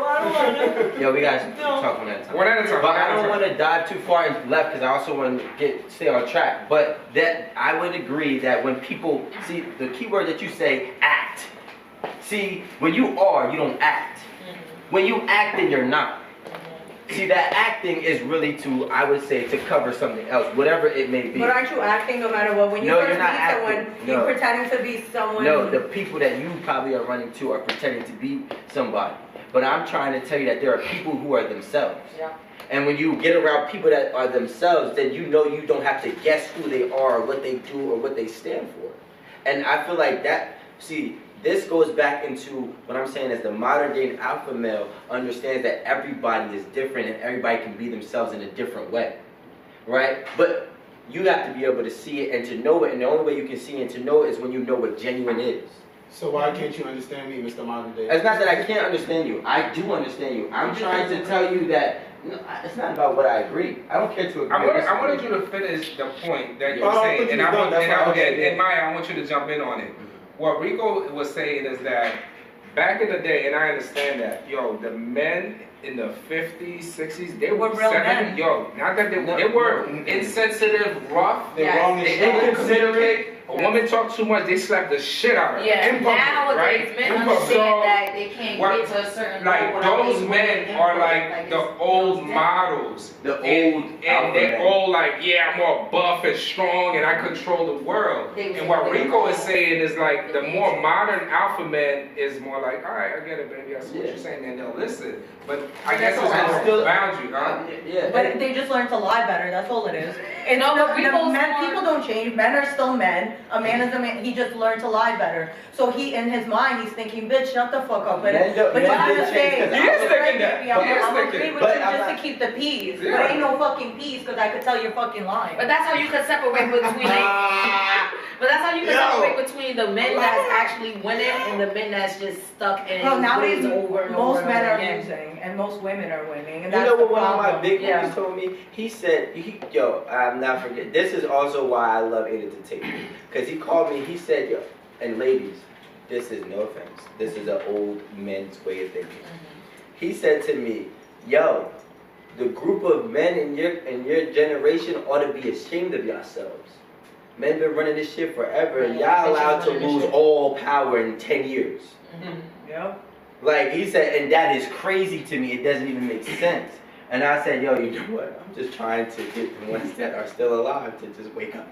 want to. Yo, we guys talk one at a time. One at a time. But I don't want to dive too far into left because I also want to stay on track. But that I would agree that when people see the key word that you say, act. See, when you are, you don't act. When you act, then you're not. See, that acting is really to, I would say, to cover something else, whatever it may be. But aren't you acting no matter what? When you No, first you're not meet someone, acting. you're No. pretending to be someone. No, the people that you probably are running to are pretending to be somebody. But I'm trying to tell you that there are people who are themselves. Yeah. And when you get around people that are themselves, then you know you don't have to guess who they are, or what they do, or what they stand for. And I feel like that, see, this goes back into what I'm saying is the modern day alpha male understands that everybody is different and everybody can be themselves in a different way, right? But you have to be able to see it and to know it, and the only way you can see it and to know it is when you know what genuine is. So why can't you understand me, Mr. Modern Day? It's not that I can't understand you. I do understand you. I'm trying to tell you that it's not about what I agree. I don't care to agree. I wanted you to finish the point that you were saying, and I want you to jump in on it. What Rico was saying is that back in the day, and I understand that, the men in the 50s, 60s, they were real men. not that they were insensitive, rough, They're wrong and inconsiderate, A woman talk too much, they slap the shit out of her. Yeah, In public, nowadays right? men In public. understand that they can't get to a certain Like level without those being men women are input. like the it's- old it's models. The and old alpha they're men. all like, yeah, I'm all buff and strong and I control the world. And what Rico is saying is like the more modern alpha man is more like, all right, I get it, baby, I see what you're saying, and they'll listen. But I guess it's I'm more still- boundary, huh? Yeah. But they just learn to lie better. That's all it is. And No, but Rico's men, more- people don't change. Men are still men. A man is a man. He just learned to lie better. So he, in his mind, he's thinking, "Bitch, shut the fuck up." But Men he's did gonna change say, because He is "I'm thinking that. baby, He is I'm thinking. agree with But you I'm just not- to keep the peace." Yeah. But ain't no fucking peace because I could tell you're fucking lying. But that's how you can separate between. But that's how you can separate between the men that's actually winning and the men that's just stuck in. Well, nowadays, ways over and most over men and are again. losing, and most women are winning, and You that's know the what one of my problem. big Yeah. homies told me? He said, yo, I'm not forgetting. This is also why I love Ada to Take. Because he called me, he said, yo, and ladies, this is no offense. This is an old men's way of thinking. He said to me, yo, the group of men in your generation ought to be ashamed of yourselves. Men been running this shit forever, and y'all allowed to lose all power in 10 years. Yeah. Like he said, and that is crazy to me. It doesn't even make sense. And I said, yo, you know what? I'm just trying to get the ones that are still alive to just wake up.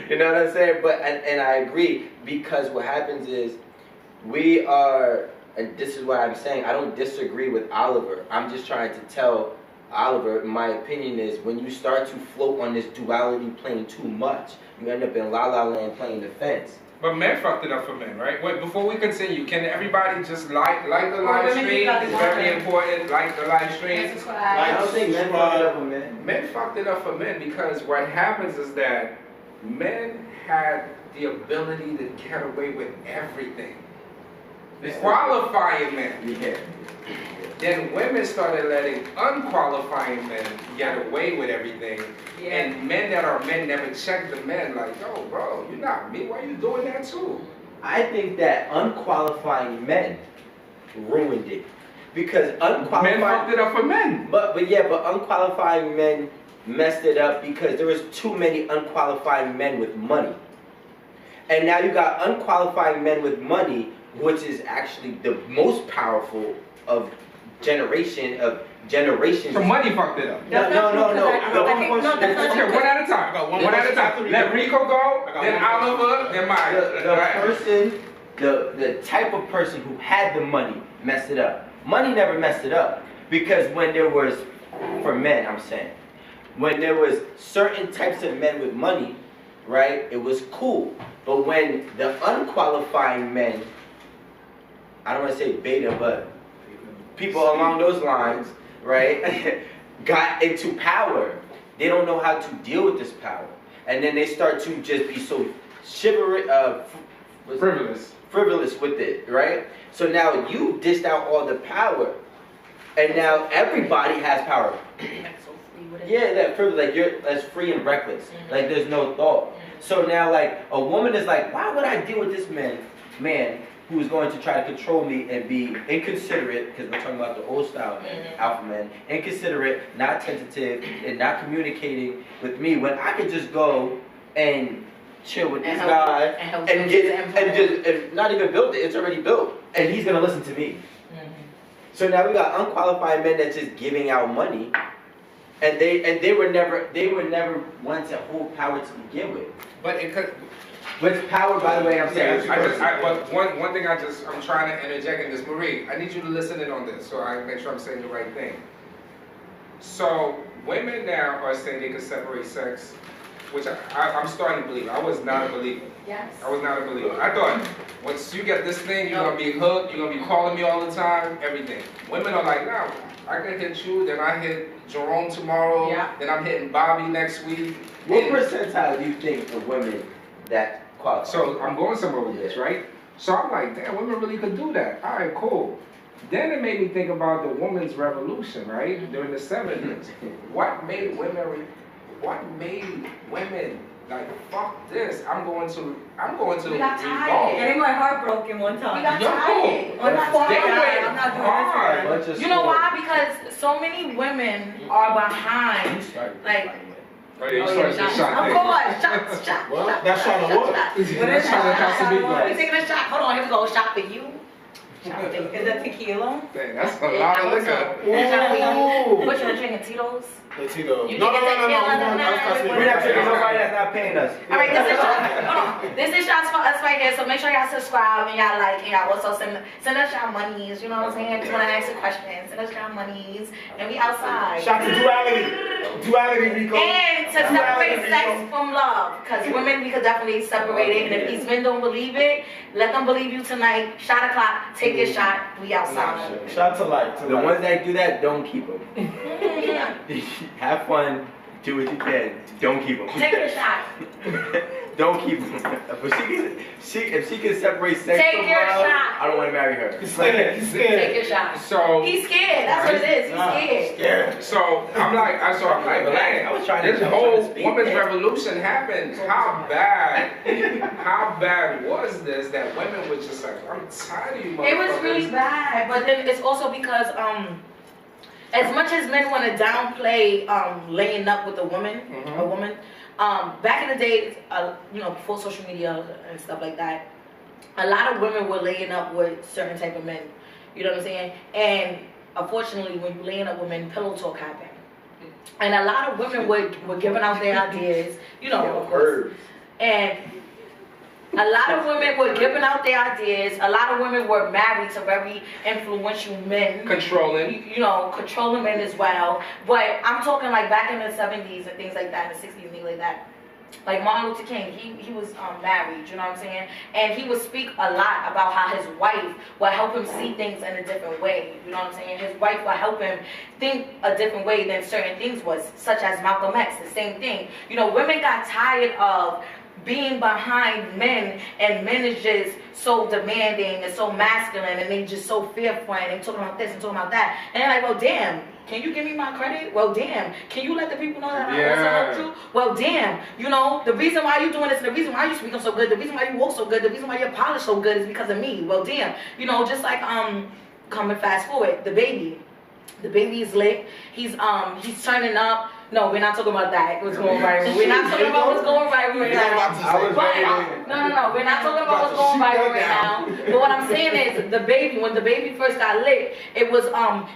You know what I'm saying? But and I agree, because what happens is we are, and this is what I'm saying, I don't disagree with Oliver. I'm just trying to tell Oliver, my opinion is, when you start to float on this duality plane too much, you end up in La La Land playing the fence. But men fucked it up for men, right? Wait, before we continue, can everybody just like the live women stream? got It's the very comment. important. Like the live stream. I don't think men fucked it up with men. Men fucked it up for men because what happens is that men had the ability to get away with everything. Qualifying men. Yeah. Then women started letting unqualifying men get away with everything. And men that are men never check the men like, yo, bro, you're not me. Why you doing that too? I think that unqualifying men ruined it. Because Men unqualified fucked it up for men. But unqualifying men messed it up because there was too many unqualified men with money. And now you got unqualified men with money, which is actually the most powerful of generations. So money fucked it up. No. I think, no, that's not Okay, true. one at a time. One at a time. Let Rico go, then Oliver, then Maya. The type of person who had the money messed it up. Money never messed it up, because when there was, for men I'm saying, when there was certain types of men with money, right, it was cool. But when the unqualifying men, I don't want to say beta, but people along those lines, right, got into power, they don't know how to deal with this power. And then they start to just be so frivolous with it, right? So now you dished out all the power, and now everybody has power. Yeah, that privilege, like you're as free and reckless, like there's no thought. So now, like, a woman is like, why would I deal with this man who is going to try to control me and be inconsiderate, because we're talking about the old style alpha man, inconsiderate, not tentative, and not communicating with me, when I could just go and chill with this guy and not even build it, it's already built, and he's gonna listen to me. So now we got unqualified men that's just giving out money, and they were never ones to hold power to begin with. But it could. But power, by the way, I'm saying. But one thing I'm trying to interject in this, Marie. I need you to listen in on this, so I make sure I'm saying the right thing. So women now are saying they can separate sex, which I'm starting to believe. I was not a believer. Yes. I was not a believer. I thought once you get this thing, you're gonna be hooked. You're gonna be calling me all the time. Everything. Women are like, nah, I can hit you, then I hit Jerome tomorrow, then I'm hitting Bobby next week. What percentile do you think of women that qualify? So I'm going somewhere with this, right? So I'm like, damn, women really could do that. All right, cool. Then it made me think about the women's revolution, right? During the 70s. What made women like, fuck this? I'm going to We got tired. revolt. Getting my heart broken one time. We got Yo, tired. I'm not they doing went I'm not hard. doing this. You know why? Because so many women are behind. Like, Oh, yeah, you Oh, started yeah, the shots. shot Of thing. course, shots. What? Shots, That shot of what? shots. What is Shot of Casamigos. We taking a shot. Hold on, here we go. Shot for you. Shot for you. Is that tequila? Dang, that's a Yeah, lot I of hope so. liquor. And a shot for you. Ooh. What you drinking, Tito's? Hey, Tito. You No, can get no, no, no, tequila, no. no, I was no, passing We're not it. taking nobody that's not paying us. All right, this is shots. Hold on. This is shots for us right here. So make sure y'all subscribe and y'all like and y'all also send us y'all monies. You know what I'm saying? If you wanna ask a question, send us y'all monies, and we outside. Shout to duality. Duality, Rico. And to separate sex from love, because women we could definitely separate it. And if these men don't believe it, let them believe you tonight. Shot o'clock. Take your shot. We outside. Shout to life. The ones that do that, don't keep them. Have fun, do what you can. Don't keep them. Take your shot. Don't keep them. But if she can separate sex Take from your love, shot. I don't want to marry her. He's scared. He's Take scared. your shot. So, He's scared. That's what it is. He's scared. so I'm like, man, I was trying to- this I was whole trying to speak. women's revolution happened. How bad was this that women was just like, I'm tired of you motherfuckers. It was really bad, but then it's also because as much as men want to downplay laying up with a woman, back in the day, you know, before social media and stuff like that, a lot of women were laying up with certain type of men. You know what I'm saying? And unfortunately, when you're laying up with men, pillow talk happened. And a lot of women were giving out their ideas, you know, of course. And a lot of women were giving out their ideas. A lot of women were married to very influential men. Controlling. You know, controlling men as well. But I'm talking like back in the 70s and things like that, in the 60s and things like that. Like Martin Luther King, he was married, you know what I'm saying? And he would speak a lot about how his wife would help him see things in a different way, you know what I'm saying? His wife would help him think a different way than certain things was, such as Malcolm X, the same thing. You know, women got tired of being behind men, and men is just so demanding and so masculine, and they just so fearful, and they talking about this and talking about that. And they're like, well, damn. Can you give me my credit? Well, damn. Can you let the people know that I also helped you? Well, damn. You know, the reason why you doing this, the reason why you speaking so good, the reason why you walk so good, the reason why you're polished so good is because of me. Well, damn. You know, just like coming fast forward, the baby. The baby is lit. He's turning up. No, we're not talking about that. What's going viral. We're not talking about what's going viral right now. No, we're not talking about what's going viral right now. But what I'm saying is, the baby, when the baby first got lit, it was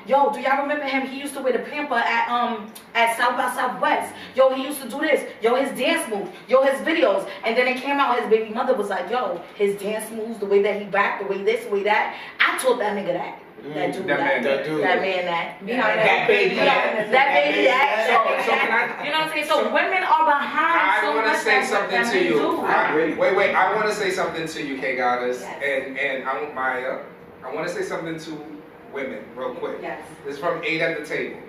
yo, do y'all remember him? He used to wear the pamper at South by Southwest. Yo, he used to do this. Yo, his dance moves. Yo, his videos. And then it came out, his baby mother was like, yo, his dance moves, the way that he backed, the way this, the way that. I taught that nigga that. That dude, that man, that baby, that. So can I, you know what I'm saying? So women are behind so much. I want to say something to you. Wait, I want to say something to you, K Goddess, and I want Maya. I want to say something to women real quick. Yes. This is from 8 at the table.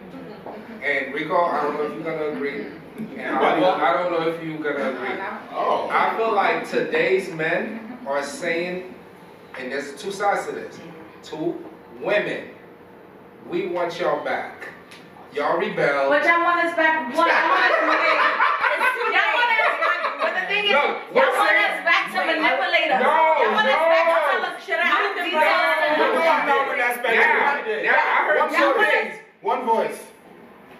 And Rico, I don't know if you're gonna agree. And I don't know if you're gonna agree. I feel like today's men are saying, and there's two sides to this. Two women, we want y'all back. Y'all rebel. But y'all want us back. Y'all want us back. But the thing is, y'all want us back to manipulate us. Y'all want us back to tell us shit out. I heard one voice.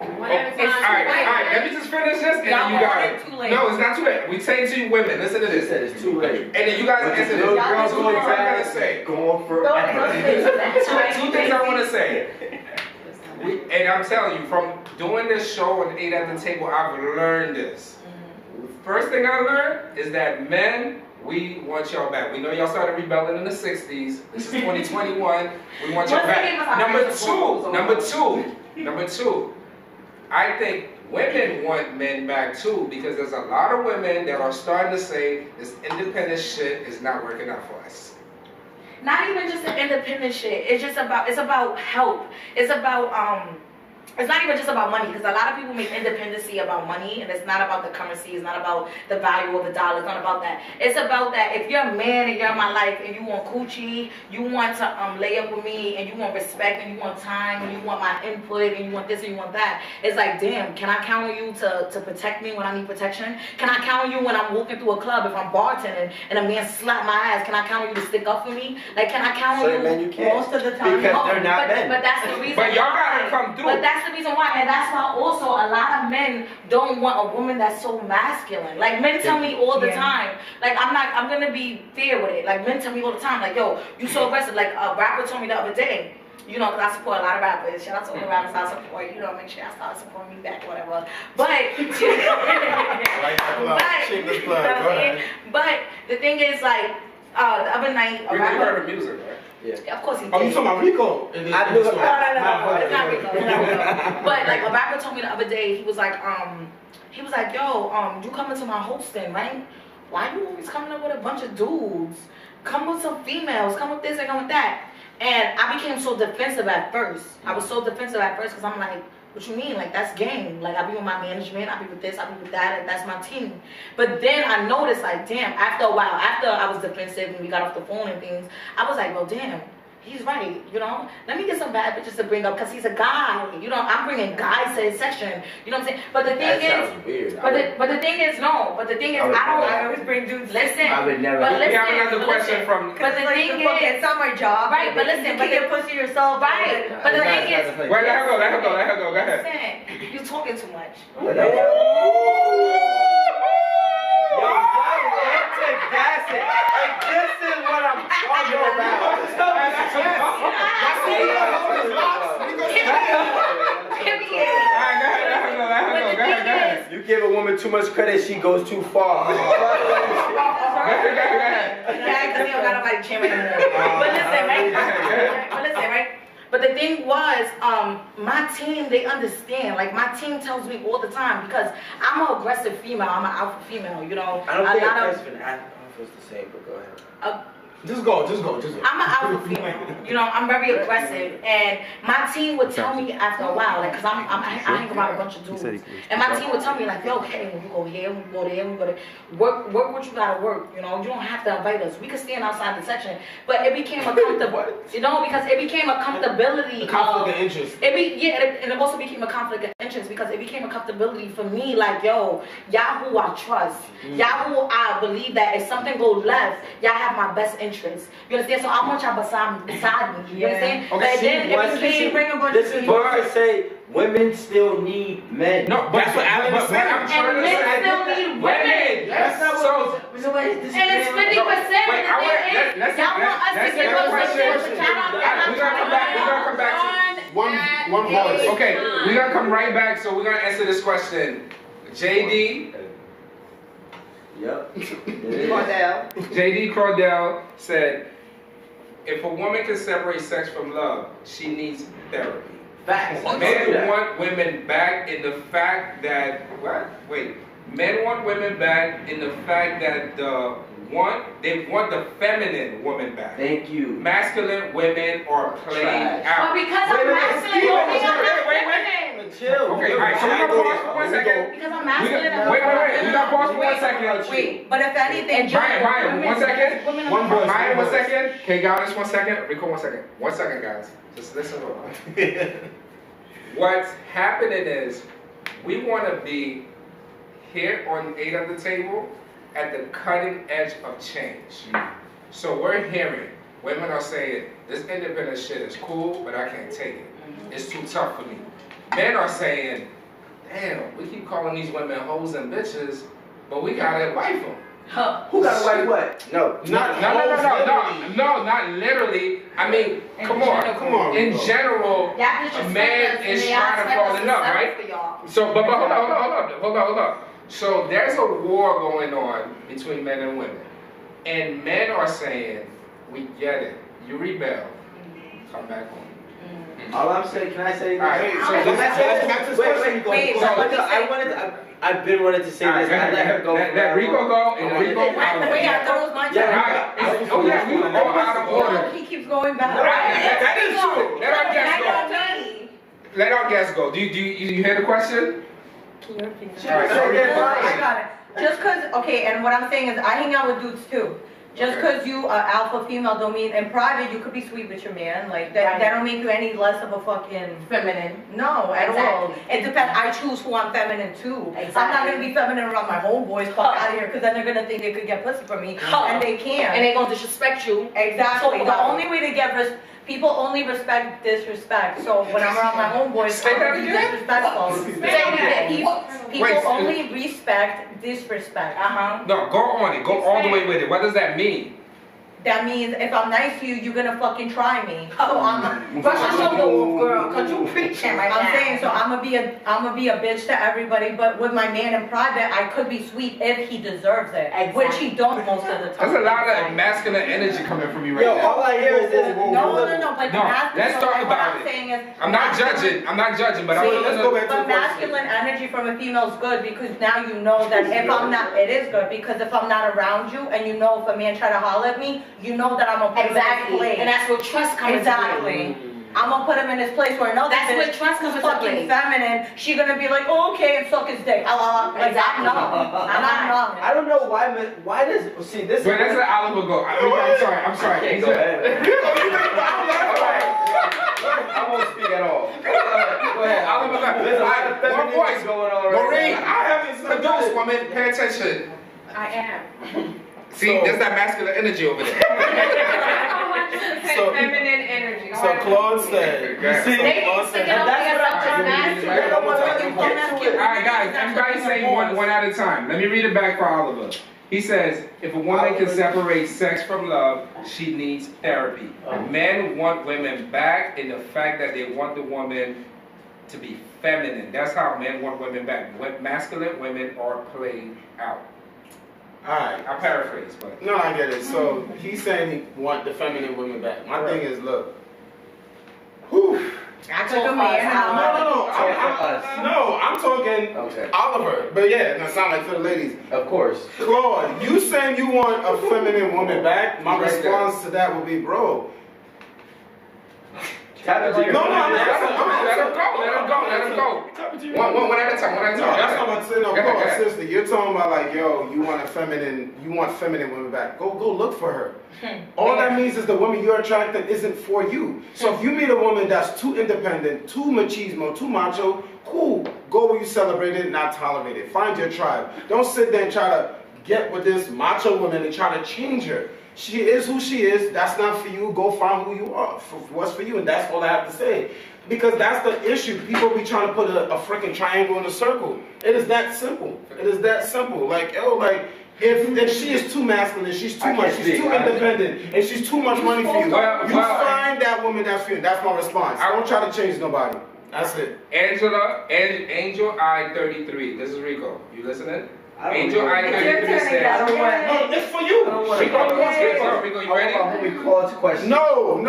Alright, let me just finish this and then you got it. No, it's not too late. We say to you women, listen to this. It's too late. And then you guys answer this. Two things I'm gonna say. Going for Two things I want to say. And I'm telling you, from doing this show on 8 at the table, I've learned this. First thing I learned is that men, we want y'all back. We know y'all started rebelling in the 60s. This is 2021. We want y'all back. Number two. I think women want men back too, because there's a lot of women that are starting to say this independent shit is not working out for us. Not even just the independent shit. It's about help. It's about it's not even just about money, because a lot of people make independency about money, and it's not about the currency, it's not about the value of the dollar, it's not about that. It's about that if you're a man and you're in my life and you want coochie, you want to lay up with me, and you want respect, and you want time, and you want my input, and you want this and you want that. It's like, damn, can I count on you to protect me when I need protection? Can I count on you when I'm walking through a club, if I'm bartending and a man slap my ass, can I count on you to stick up for me? Like, can I count on you? Men you can't. Most of the time. Because they're not men. But that's the reason. But y'all gotta come through. that's the reason why, and that's why also a lot of men don't want a woman that's so masculine. Like men tell me all the time, like I'm gonna be fair with it. Like men tell me all the time, like yo, you so aggressive. Like a rapper told me the other day, you know, because I support a lot of rappers. Shout out to all the rappers I support. You know, make sure I start supporting me back, whatever. But but the thing is, like the other night, a You rapper. heard the music, right? Yeah. Of course he did. Oh, you talking about Rico? I knew it. No, it's not Rico. It's not Rico. But like a rapper told me the other day, he was like, yo, you coming to my hosting, right? Why you always coming up with a bunch of dudes? Come with some females, come with this and come with that. And I became so defensive at first. I was so defensive at first because I'm like, what you mean? Like, that's game. Like, I be with my management, I be with this, I be with that, and that's my team. But then I noticed, like, damn, after a while, after I was defensive and we got off the phone and things, I was like, well, damn, he's right, you know? Let me get some bad bitches to bring up because he's a guy. You know, I'm bringing guys to his section. You know what I'm saying? But the thing Sounds weird. but the thing is, I always bring dudes. listen. I would never. But We listen, have another question from. But the thing is, it's not my job. right, but listen, you can pussy yourself. right, but the thing is, Wait, let her go. Go ahead. listen, you talking too much. This is what I'm talking about. You give a woman too much credit, she goes too far. But the thing was, my team, they understand. Like, my team tells me all the time because I'm an aggressive female. I'm an alpha female, you know. I don't think aggressive and alpha is the same, but go ahead. Just go. I'm an alpha female, you know, I'm very aggressive, and my team would tell me after a while, like, cause I hang around a bunch of dudes, and my team would tell me like, yo, hey, when you go here, when you go there, when you go there, work what you gotta work, you know, you don't have to invite us, we can stand outside the section, but it became a comfortable, you know, because it became a comfortability, conflict of interest. and it also became a conflict of interest because it became a comfortability for me, like, yo, y'all who I trust, y'all who I believe that if something goes left, y'all have my best interest. You understand? So I want y'all beside me. You understand? Okay, but then it became bring a bunch this of is people. what I say. Women still need men. No, but that's what I'm and trying to men say. still need women. That's not So, And it's 50%. Wait, let's Y'all want us to give us question. a shout out. We're gonna come back. One voice. Okay, we're gonna come right back. So we're gonna answer this question. JD. Yep. JD Cordell said, if a woman can separate sex from love, she needs therapy. Facts. Men want women back in the fact that men want women back in the fact that they want the feminine woman back. Thank you. Masculine women are played Trash. out. But because I'm masculine, Chill. Okay, alright, so we're gonna pause for 1 second. because I'm masculine. Wait. We gotta pause for 1 second. Wait, but if anything, Ryan, 1 second. One voice. Ryan, 1 second. Okay, guys, 1 second. Rico, 1 second. 1 second, guys. Just listen up. What's happening is we want to be here on 8 at the table at the cutting edge of change. So we're hearing women are saying this independent shit is cool, but I can't take it. It's too tough for me. Men are saying, damn, we keep calling these women hoes and bitches, but we gotta wife them. Who got like what? No. No, not literally. I mean, come on. In general, a man is trying to fall in love, right? So, but hold on. So there's a war going on between men and women. And men are saying, we get it. You rebel. Come back home. All I'm saying, can I say this? Alright, I've been wanting to say this. I let her go. Let Rico go. And Rico. wait, I thought it was my turn. Oh yeah, we were all out of order. He keeps going back. That is true. Let our guests go. Do you hear the question? I got it. Just because, okay, and what I'm saying is I hang out with dudes too. Just because you are alpha female don't mean in private you could be sweet with your man. Like that don't make you any less of a fucking feminine. No, at all. It depends. I choose who I'm feminine to. I'm not gonna be feminine around my homeboys. Fuck out of here, because then they're gonna think they could get pussy from me, and they can't. And they're gonna disrespect you. Exactly. The only way to get People only respect disrespect. So when I'm around my homeboys, Say that I'm again? disrespectful. People Wait, only respect disrespect. No, go on it. Go all the way with it. What does that mean? That means if I'm nice to you, you're gonna fucking try me. So I'm Brush your shoulder off, girl, cause you preaching right now. I'm saying, so I'm gonna be a bitch to everybody, but with my man in private, I could be sweet if he deserves it, which he don't most of the time. There's a lot of masculine energy coming from you right Yo, now. all I hear is this. No, but No, let's talk about what I'm saying is, I'm not judging, but I let's go back to but the question. masculine energy from a female is good because now you know that if I'm not, it is good because if I'm not around you and you know if a man try to holler at me, you know that I'm gonna put him in his Exactly, place. and that's where trust comes into play. Exactly. I'm gonna put him in his place where no, That's where trust comes into fucking play. feminine. She gonna be like, oh, okay, and suck his dick. Like, Exactly. I'm not. I don't know why does see this? Wait, let's let Oliver go. I'm sorry. Okay, go ahead. I won't speak at all. Go ahead, Oliver, There's a lot of one femininity voice. going on right Maureen, now. I haven't produced, woman. Pay attention. I am. See, there's that masculine energy over there. 100% So- feminine energy. So Claude said, Yeah. so They Claude need to said, get And that's what I'm trying to masculine. do. I don't want to get to it. All right, guys, everybody say one at a time. Let me read it back for Oliver. He says, if a woman can separate sex from love, she needs therapy. Men want women back in the fact that they want the woman to be feminine. That's how men want women back. Masculine women are played out. alright. I paraphrase, but No, I get it. So he's saying he want the feminine women back. My thing is, look. Whew. I took a man No, I'm talking Okay. Oliver. But yeah, that sound like for the ladies. Of course. Claude, you saying you want a feminine woman back? My Right there. response to that would be, bro. Tap into your No, I'm let asking. him go. One at a time. No, that's not what I'm saying. No, Go ahead, Claude, go ahead. seriously, you're talking about like, yo, you want feminine women back. Go look for her. All that means is the woman you're attracting isn't for you. So if you meet a woman that's too independent, too machismo, too macho, cool. Go where you celebrate it, not tolerate it. Find your tribe. Don't sit there and try to get with this macho woman and try to change her. She is who she is. That's not for you. Go find who you are. What's for you, and that's all I have to say. Because that's the issue. People be trying to put a freaking triangle in a circle. It is that simple. It is that simple. Like, yo, like, if she is too masculine, she's too much, she's too independent, and she's too much money for you, you find that woman that's for you. That's my response. I don't try to change nobody. That's it. Angel I 33. This is Rico. You listening? Angel I It's your 33 turn, says. I don't want No, it's for you. Rico, you ready? We called question. No,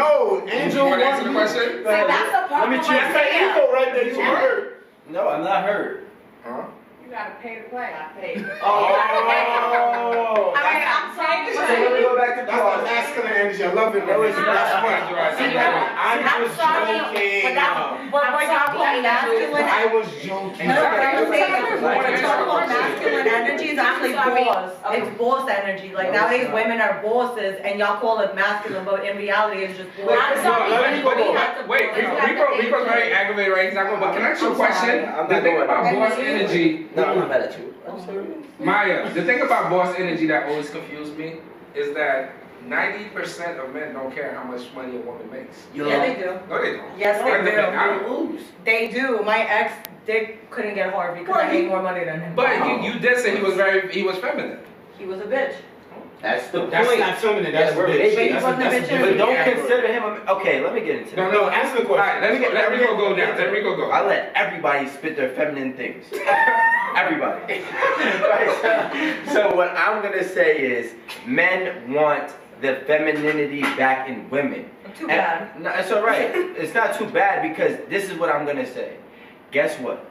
Angel You want to wants answer the you. question? That's the part Let me of check. my Say ego right there. You heard. No, I'm not hurt. Huh? You gotta pay to play. I paid. Oh. Alright, I'm sorry. So let me go back to That's the Claude. masculine energy. I love it. Bro. That's what. I'm just joking. But we're talking masculine. I was joking. No, masculine energy is actually boss. It's boss energy. Like nowadays, women are bosses, and y'all call it masculine, but in reality, it's just boss. I'm sorry. Wait, Rico's very aggravated right now. But can I ask you a question? I'm The not thing going about there. boss energy, No, I'm not mad at you. I'm sorry. Maya, the thing about boss energy that always confused me is that 90% of men don't care how much money a woman makes. Yeah, they do. No, they don't. Yes, they I do. lose. They do. My ex dick couldn't get hard because I made more money than him. But you did say he was feminine. He was a bitch. That's the point. That's not feminine. That's Yeah, we're bitch. bitches. That's a But different But don't category. consider him okay, let me get into No, it. No, answer the question. Alright, let Rico go now. Let Rico go. I let everybody spit their feminine things. Everybody. So what I'm gonna say is men want the femininity back in women. Too bad. No, it's alright. It's not too bad because this is what I'm gonna say. Guess what?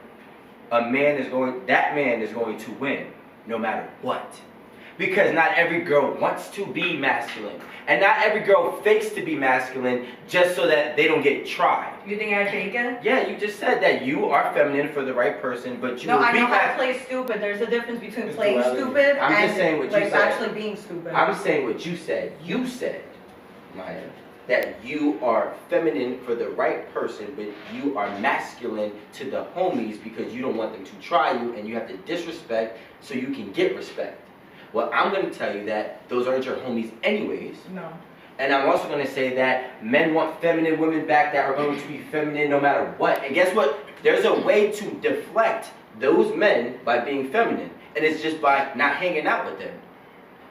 That man is going to win no matter what. Because not every girl wants to be masculine. And not every girl fakes to be masculine just so that they don't get tried. You think I fake it? Yeah, you just said that you are feminine for the right person, but you No, will I be know how to masculine. play stupid. There's a difference between It's playing duality. stupid I'm and just saying what you like said. actually being stupid. I'm saying what you said. You said, Maya, that you are feminine for the right person, but you are masculine to the homies because you don't want them to try you and you have to disrespect so you can get respect. Well, I'm going to tell you that those aren't your homies anyways. No. And I'm also going to say that men want feminine women back that are going to be feminine no matter what. And guess what? There's a way to deflect those men by being feminine. And it's just by not hanging out with them.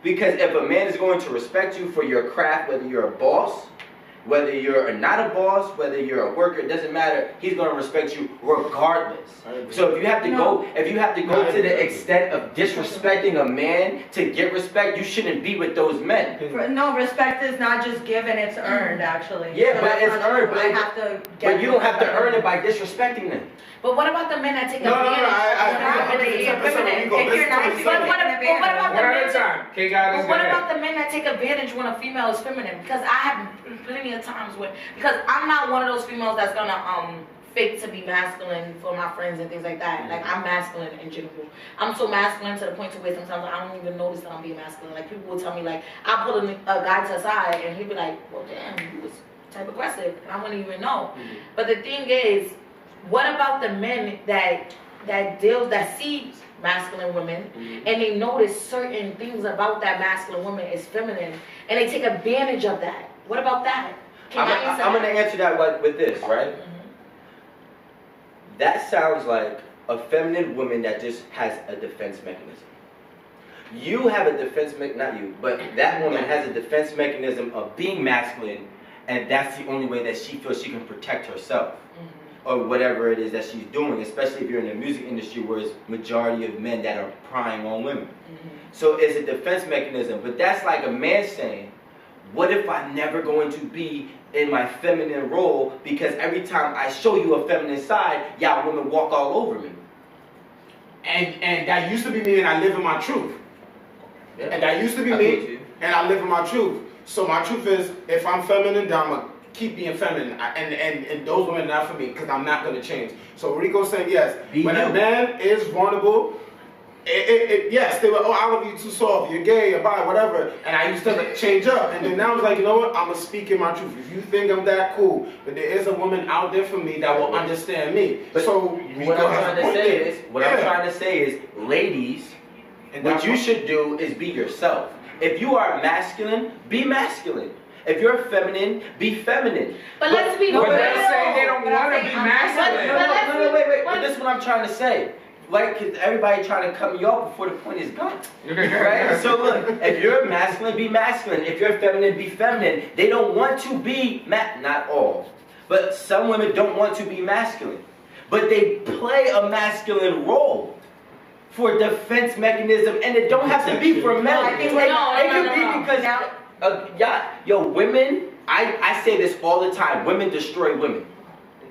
Because if a man is going to respect you for your craft, whether you're a boss, whether you're not a boss, whether you're a worker, it doesn't matter. He's going to respect you regardless. So if you have to go to the extent of disrespecting a man to get respect, you shouldn't be with those men. No, respect is not just given; it's earned, actually. Yeah, so but it's earned. I have to get But you don't have to earn it by disrespecting them. But what about the men that take No, advantage? If you're nice, But what about the One men? at a time. K-God is But what gonna- about the men that take advantage when a female is feminine? Because I have plenty of times where, because I'm not one of those females that's gonna fake to be masculine for my friends and things like that. Like, I'm masculine in general. I'm so masculine to the point to where sometimes I don't even notice that I'm being masculine. Like, people will tell me, like, I pull a guy to the side and he'll be like, well, damn, you was type aggressive. And I wouldn't even know. But the thing is, what about the men that see masculine women and they notice certain things about that masculine woman is feminine and they take advantage of that? What about that? I'm going to answer that with this, right? That sounds like a feminine woman that just has a defense mechanism. You have a defense not you, but that woman has a defense mechanism of being masculine, and that's the only way that she feels she can protect herself. Or whatever it is that she's doing, especially if you're in the music industry where it's majority of men that are prying on women. So it's a defense mechanism, but that's like a man saying, what if I'm never going to be in my feminine role because every time I show you a feminine side, y'all women walk all over me. And that used to be me, and I live in my truth. Yeah. And that used to be me, and I live in my truth. So my truth is, if I'm feminine, then I'm going to keep being feminine. And those women are not for me, because I'm not going to change. So Rico's saying, yes, when a man is vulnerable, yes, they were, oh, I love you too soft, you're gay, you're bi, whatever. And I used to change up. And then now I was like, you know what, I'm going to speak in my truth. If you think I'm that cool, but there is a woman out there for me that will understand me. But so what I'm trying to say is, ladies, and what you should do is be yourself. If you are masculine, be masculine. If you're feminine, be feminine. But let's be real. But they're saying they don't want to be masculine. No, wait. But this is what I'm trying to say. Like, cause everybody trying to cut me off before the point is gone. Right? So look, if you're masculine, be masculine. If you're feminine, be feminine. They don't want to be, not all, but some women don't want to be masculine. But they play a masculine role for defense mechanism, and it don't have to be for men. It could be because, women, I say this all the time, women destroy women.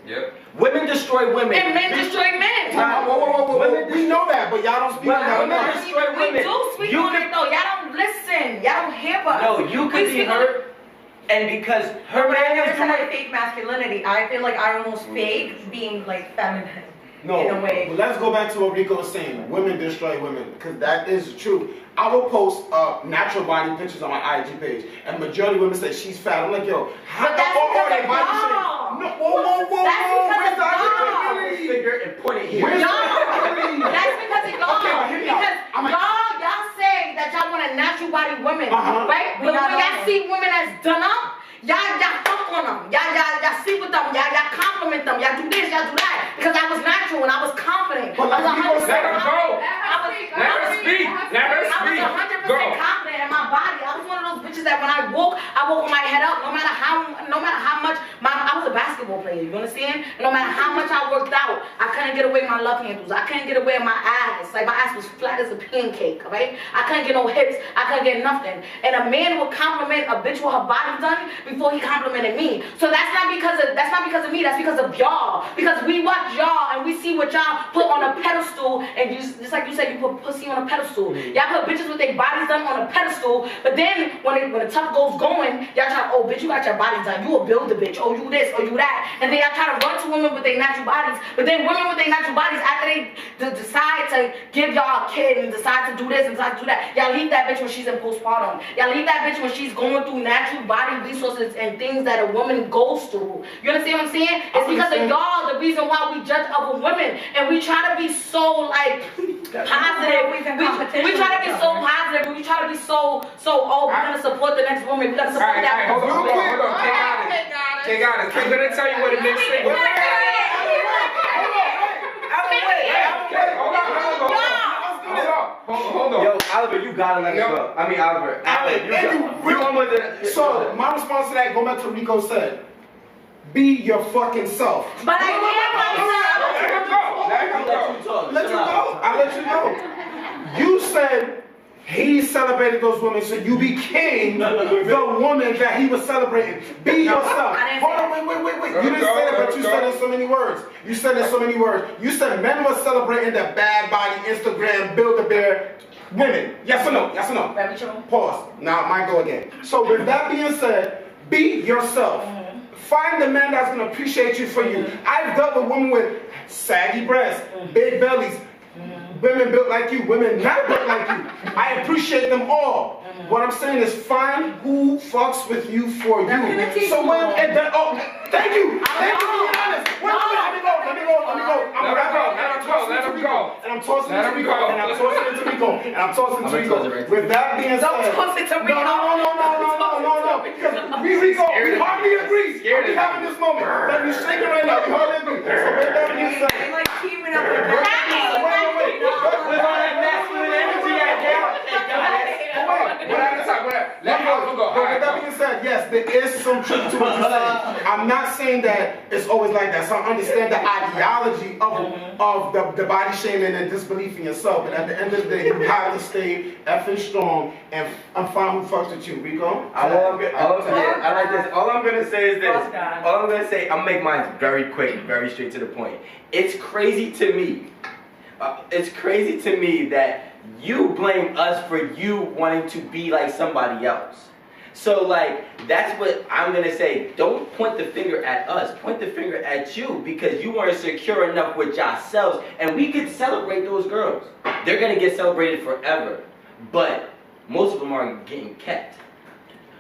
Yep. Women destroy women. And men destroy men. Whoa. We know that, but y'all don't speak about women that. destroy women. We do speak on it though. Y'all don't listen. Y'all don't hear us. No, you could be hurt, and because her man is When I fake masculinity, I feel like I almost fake being like feminine. No, in a way. But let's go back to what Rico was saying. Women destroy women, because that is true. I will post natural body pictures on my IG page, and majority of women say she's fat. I'm like, yo, how But that's because they of body y'all. shape? No, whoa. That's because of Where's the figure and point it here. Where's That's because of y'all. Okay, hear me out. Y'all say that y'all want a natural body women, right? But when y'all see women that's done up, y'all fuck on them. Y'all sleep with them. Y'all compliment them. Y'all do this, y'all do that. Because I was natural and I was confident. But I was 100% let her go. Let her speak. I was 100% confident in my body. I was one of those bitches that when I woke with my head up. No matter how much I was a basketball player. You understand? No matter how much I worked out, I couldn't get away with my love handles. I couldn't get away with my ass. Like my ass was flat as a pancake. Right? I couldn't get no hips. I couldn't get nothing. And a man would compliment a bitch with her body done before he complimented me. So that's not because of me. That's because of y'all. Because we watch y'all and we see what y'all put on a pedestal, and just like you said, you put pussy on a pedestal. Y'all put bitches with their bodies done on a pedestal, but then when the tough goes going, y'all try to, oh bitch, you got your body done. You will build the bitch. Oh, you this, or you that. And then y'all try to run to women with their natural bodies, but then women with their natural bodies, after they decide to give y'all a kid and decide to do this and decide to do that, y'all leave that bitch when she's in postpartum. Y'all leave that bitch when she's going through natural body resources and things that a woman goes through. You understand what I'm saying? It's because of y'all the reason why we judge other women, and we try to be so like positive. always in We competition try to with be each so other. positive. We try to be so. Oh, we're gonna support the next woman. We gotta support Alright, that. hold on. Take out it. I'm gonna tell you what it makes sense. Hold on. Yo, Oliver, you gotta let it go. I mean, Oliver, you almost did. So my response to that, go back to Rico said, be your fucking self. But I Let you go. I let you know. You said he celebrated those women, so you became the woman that he was celebrating. Be yourself. Hold on, wait. You didn't say that, but you said it in so many words. You said it in so many words. You said men were celebrating the bad body, Instagram, Build-A-Bear women. Yes or no? Yes or no? Very true. Pause. Now I might go again. So with that being said, be yourself. Find the man that's gonna appreciate you for you. I've dealt with women with saggy breasts, big bellies, women built like you, women not built like you. I appreciate them all. What I'm saying is find who fucks with you for you. So when thank you. Thank you for being honest. Wait, let me go. I'm Let him go. And I'm tossing it to Rico. And I'm tossing it to Rico. With that being said, Don't toss it to Rico. No. Because Rico, we hardly agree. We having this moment. Let me shake it right now. We hardly agree. So with that being said, They like teaming up with wait. With all that masculine energy I Let him go. With that being said, yes, there is some truth to what you say. I'm not saying that it's always like that. So I understand the ideology of the body shaming and disbelief in yourself. But at the end of the day, you have to stay effing strong and find who fucks with you, Rico. I like this. All I'm gonna say is this. All I'm gonna say, I'm gonna make mine very quick, very straight to the point. It's crazy to me. That you blame us for you wanting to be like somebody else. So like, that's what I'm gonna say. Don't point the finger at us, point the finger at you, because you weren't secure enough with yourselves. And we could celebrate those girls. They're gonna get celebrated forever. But most of them aren't getting kept.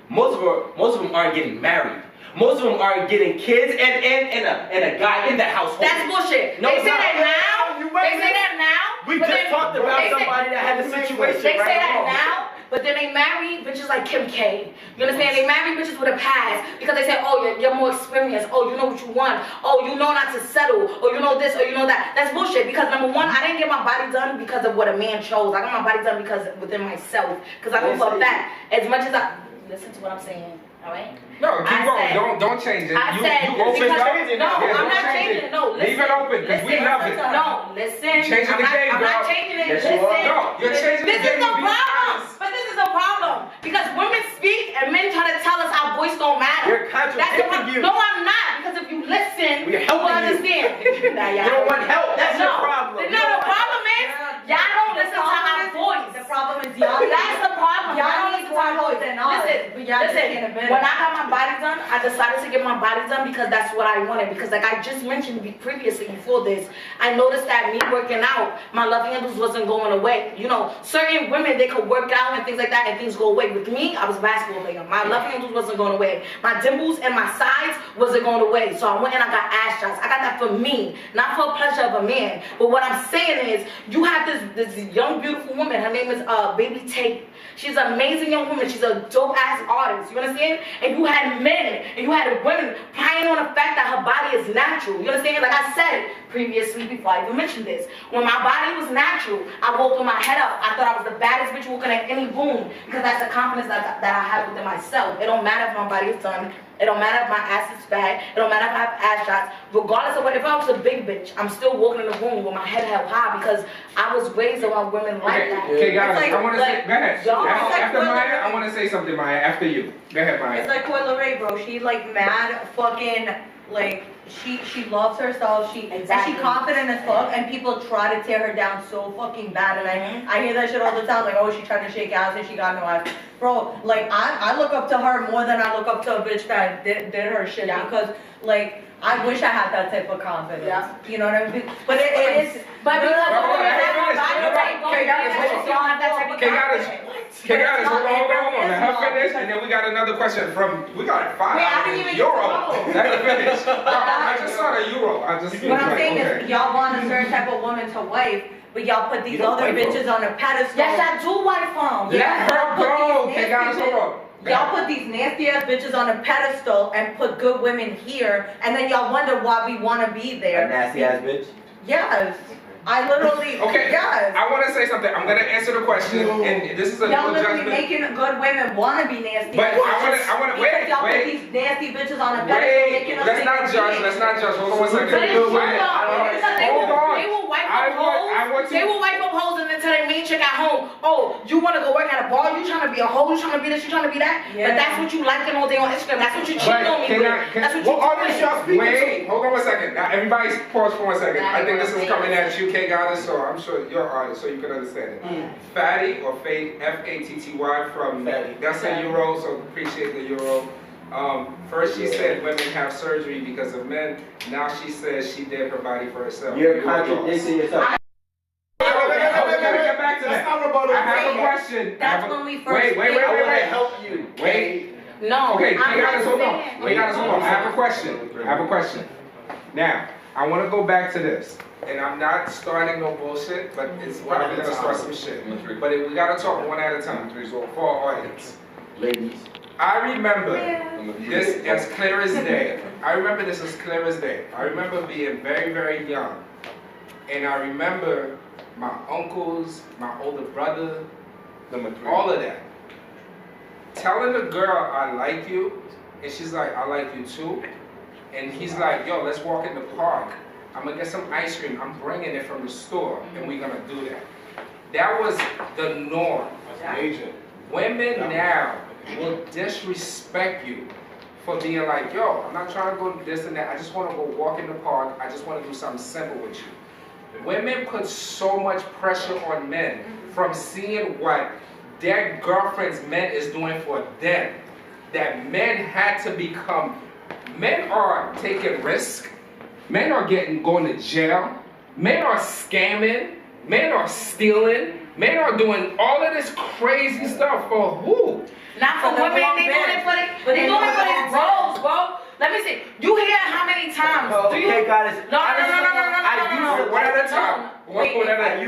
Most of them aren't getting married. Most of them aren't getting kids and a guy in the household. That's bullshit. No, they it's say not. that now. They say that now. We just talked about somebody that had a situation. They say right that now. now, but then they marry bitches like Kim K. You understand? They marry bitches with a past because they say, oh, you're more experienced. Oh, you know what you want. Oh, you know not to settle. Or you know this, or you know that. That's bullshit. Because number one, I didn't get my body done because of what a man chose. I got my body done because within myself. Because I know for a fact, as much as I listen to what I'm saying. All right? No, keep going. Don't change it. I said, you open because, it. no, Yeah, I'm not change changing it. No, listen. Leave it open, because we love it. No, listen. Changing the game, I'm not girl. changing it. Yes, you Listen. are. No, you're changing the This game. is the to be problem. honest. But this is the problem. Because women speak and men try to tell us our voice don't matter. You're contradicting you. No, I'm not. Because if you listen, We're you will helping you. understand. You don't want help. That's your problem. No, the problem is, y'all don't listen to our voice. The problem is y'all. That's the problem. Y'all Y'all need listen to our voice. Listen, when I got my body done, I decided to get my body done because that's what I wanted. Because like I just mentioned previously before this, I noticed that me working out, my love handles wasn't going away. You know, certain women, they could work out and things like that and things go away. With me, I was a basketball player. My love handles wasn't going away. My dimples and my sides wasn't going away. So I went and I got ass shots. I got that for me, not for pleasure of a man. But what I'm saying is, you have this young, beautiful woman. Her name is Baby Tate. She's an amazing young woman. She's a dope-ass artist. You understand? And you had men and you had women prying on the fact that her body is natural. You understand? Like I said previously before I even mentioned this. When my body was natural, I woke with my head up. I thought I was the baddest bitch walking at any room because that's the confidence that I have within myself. It don't matter if my body is done. It don't matter if my ass is fat. It don't matter if I have ass shots. Regardless of what, if I was a big bitch, I'm still walking in the room with my head held high because I was raised around women like that. Okay, guys, Like- I want to say, go ahead. y'all- After Maya, I want to say something, Maya, after you. Go ahead, Maya. It's like Coyle Ray, bro. She like mad fucking like she loves herself. Exactly. And she confident as fuck, and people try to tear her down so fucking bad. And I hear that shit all the time. Like, oh, she tried to shake ass and she got no ass. Bro, like I look up to her more than I look up to a bitch that did her shit because like. I wish I had that type of confidence. Yeah. You know what I mean? But it is. But because K-Goddess, hold on, let her finish. finish, and then we got another question from. We got 5 Wait, I didn't even euro. get to Let me finish. I just saw the euro. I just. What I'm saying okay. is, y'all want a certain type of woman to wife, but y'all put these You don't other wife bitches on a pedestal. Yes, I do wife them. Let her go. Okay, guys, hold on. Y'all put these nasty ass bitches on a pedestal and put good women here, and then y'all wonder why we want to be A there. nasty ass bitch. Yes. I literally, Okay, yes. I want to say something. I'm gonna answer the question, and this is a Y'all no literally judgment. making good women want to be nasty. But I wanna because y'all put wait. these nasty bitches on a pedestal, making us Let's think not we're judge. being- Let's not judge. Hold on one second. But it's true though. Hold on. They will wipe I up want hoes. to- They will wipe up hoes and then tell their main chick at home, oh, you want to go work at a bar? You trying to be a hoe? You trying to be this? You trying to be that? Yeah. But that's what you liking all day on Instagram. That's what you cheating on me can with. I- That's what you What artist y'all doing. speaking to? Wait, hold on one second. Now, everybody's pause for 1 second. I think this is coming at you, K Goddess, so I'm sure you're an artist, so you can understand it. Fatty or Fate, Fatty from, Fatty. that's a euro, so appreciate the euro. First she said women have surgery because of men. Now she says she did her body for herself. You're contradicting yourself. Okay, get back to That's that. not rebuttal. I have a question. That's when we first Wait. I want to help you. Wait. No. Okay, I'm K Goddess, hold on. saying- K Goddess, hold on. I have a question. Now, I want to go back to this. And I'm not starting no bullshit, but it's probably gonna start some shit. But we gotta talk one at a time for our audience. Ladies. I remember this as clear as day. I remember this as clear as day. I remember being very, very young. And I remember my uncles, my older brother, Number 3. all of that. Telling the girl, I like you, and she's like, I like you too. And he's like, yo, let's walk in the park. I'm gonna get some ice cream. I'm bringing it from the store, and we're gonna do that. That was the norm. Agent. Women now will disrespect you for being like, yo, I'm not trying to go this and that. I just want to go walk in the park. I just want to do something simple with you. Women put so much pressure on men from seeing what their girlfriend's men is doing for them, that men had to become, men are taking risks, men are going to jail, men are scamming, men are stealing, men are doing all of this crazy stuff for who? Not for For the women, wrong they doing bitch. it for the, But they they doing it for doing these it for roles, bro. Let me see. You hear how many times? Do you? K Goddess. No. One at a time. One at a time.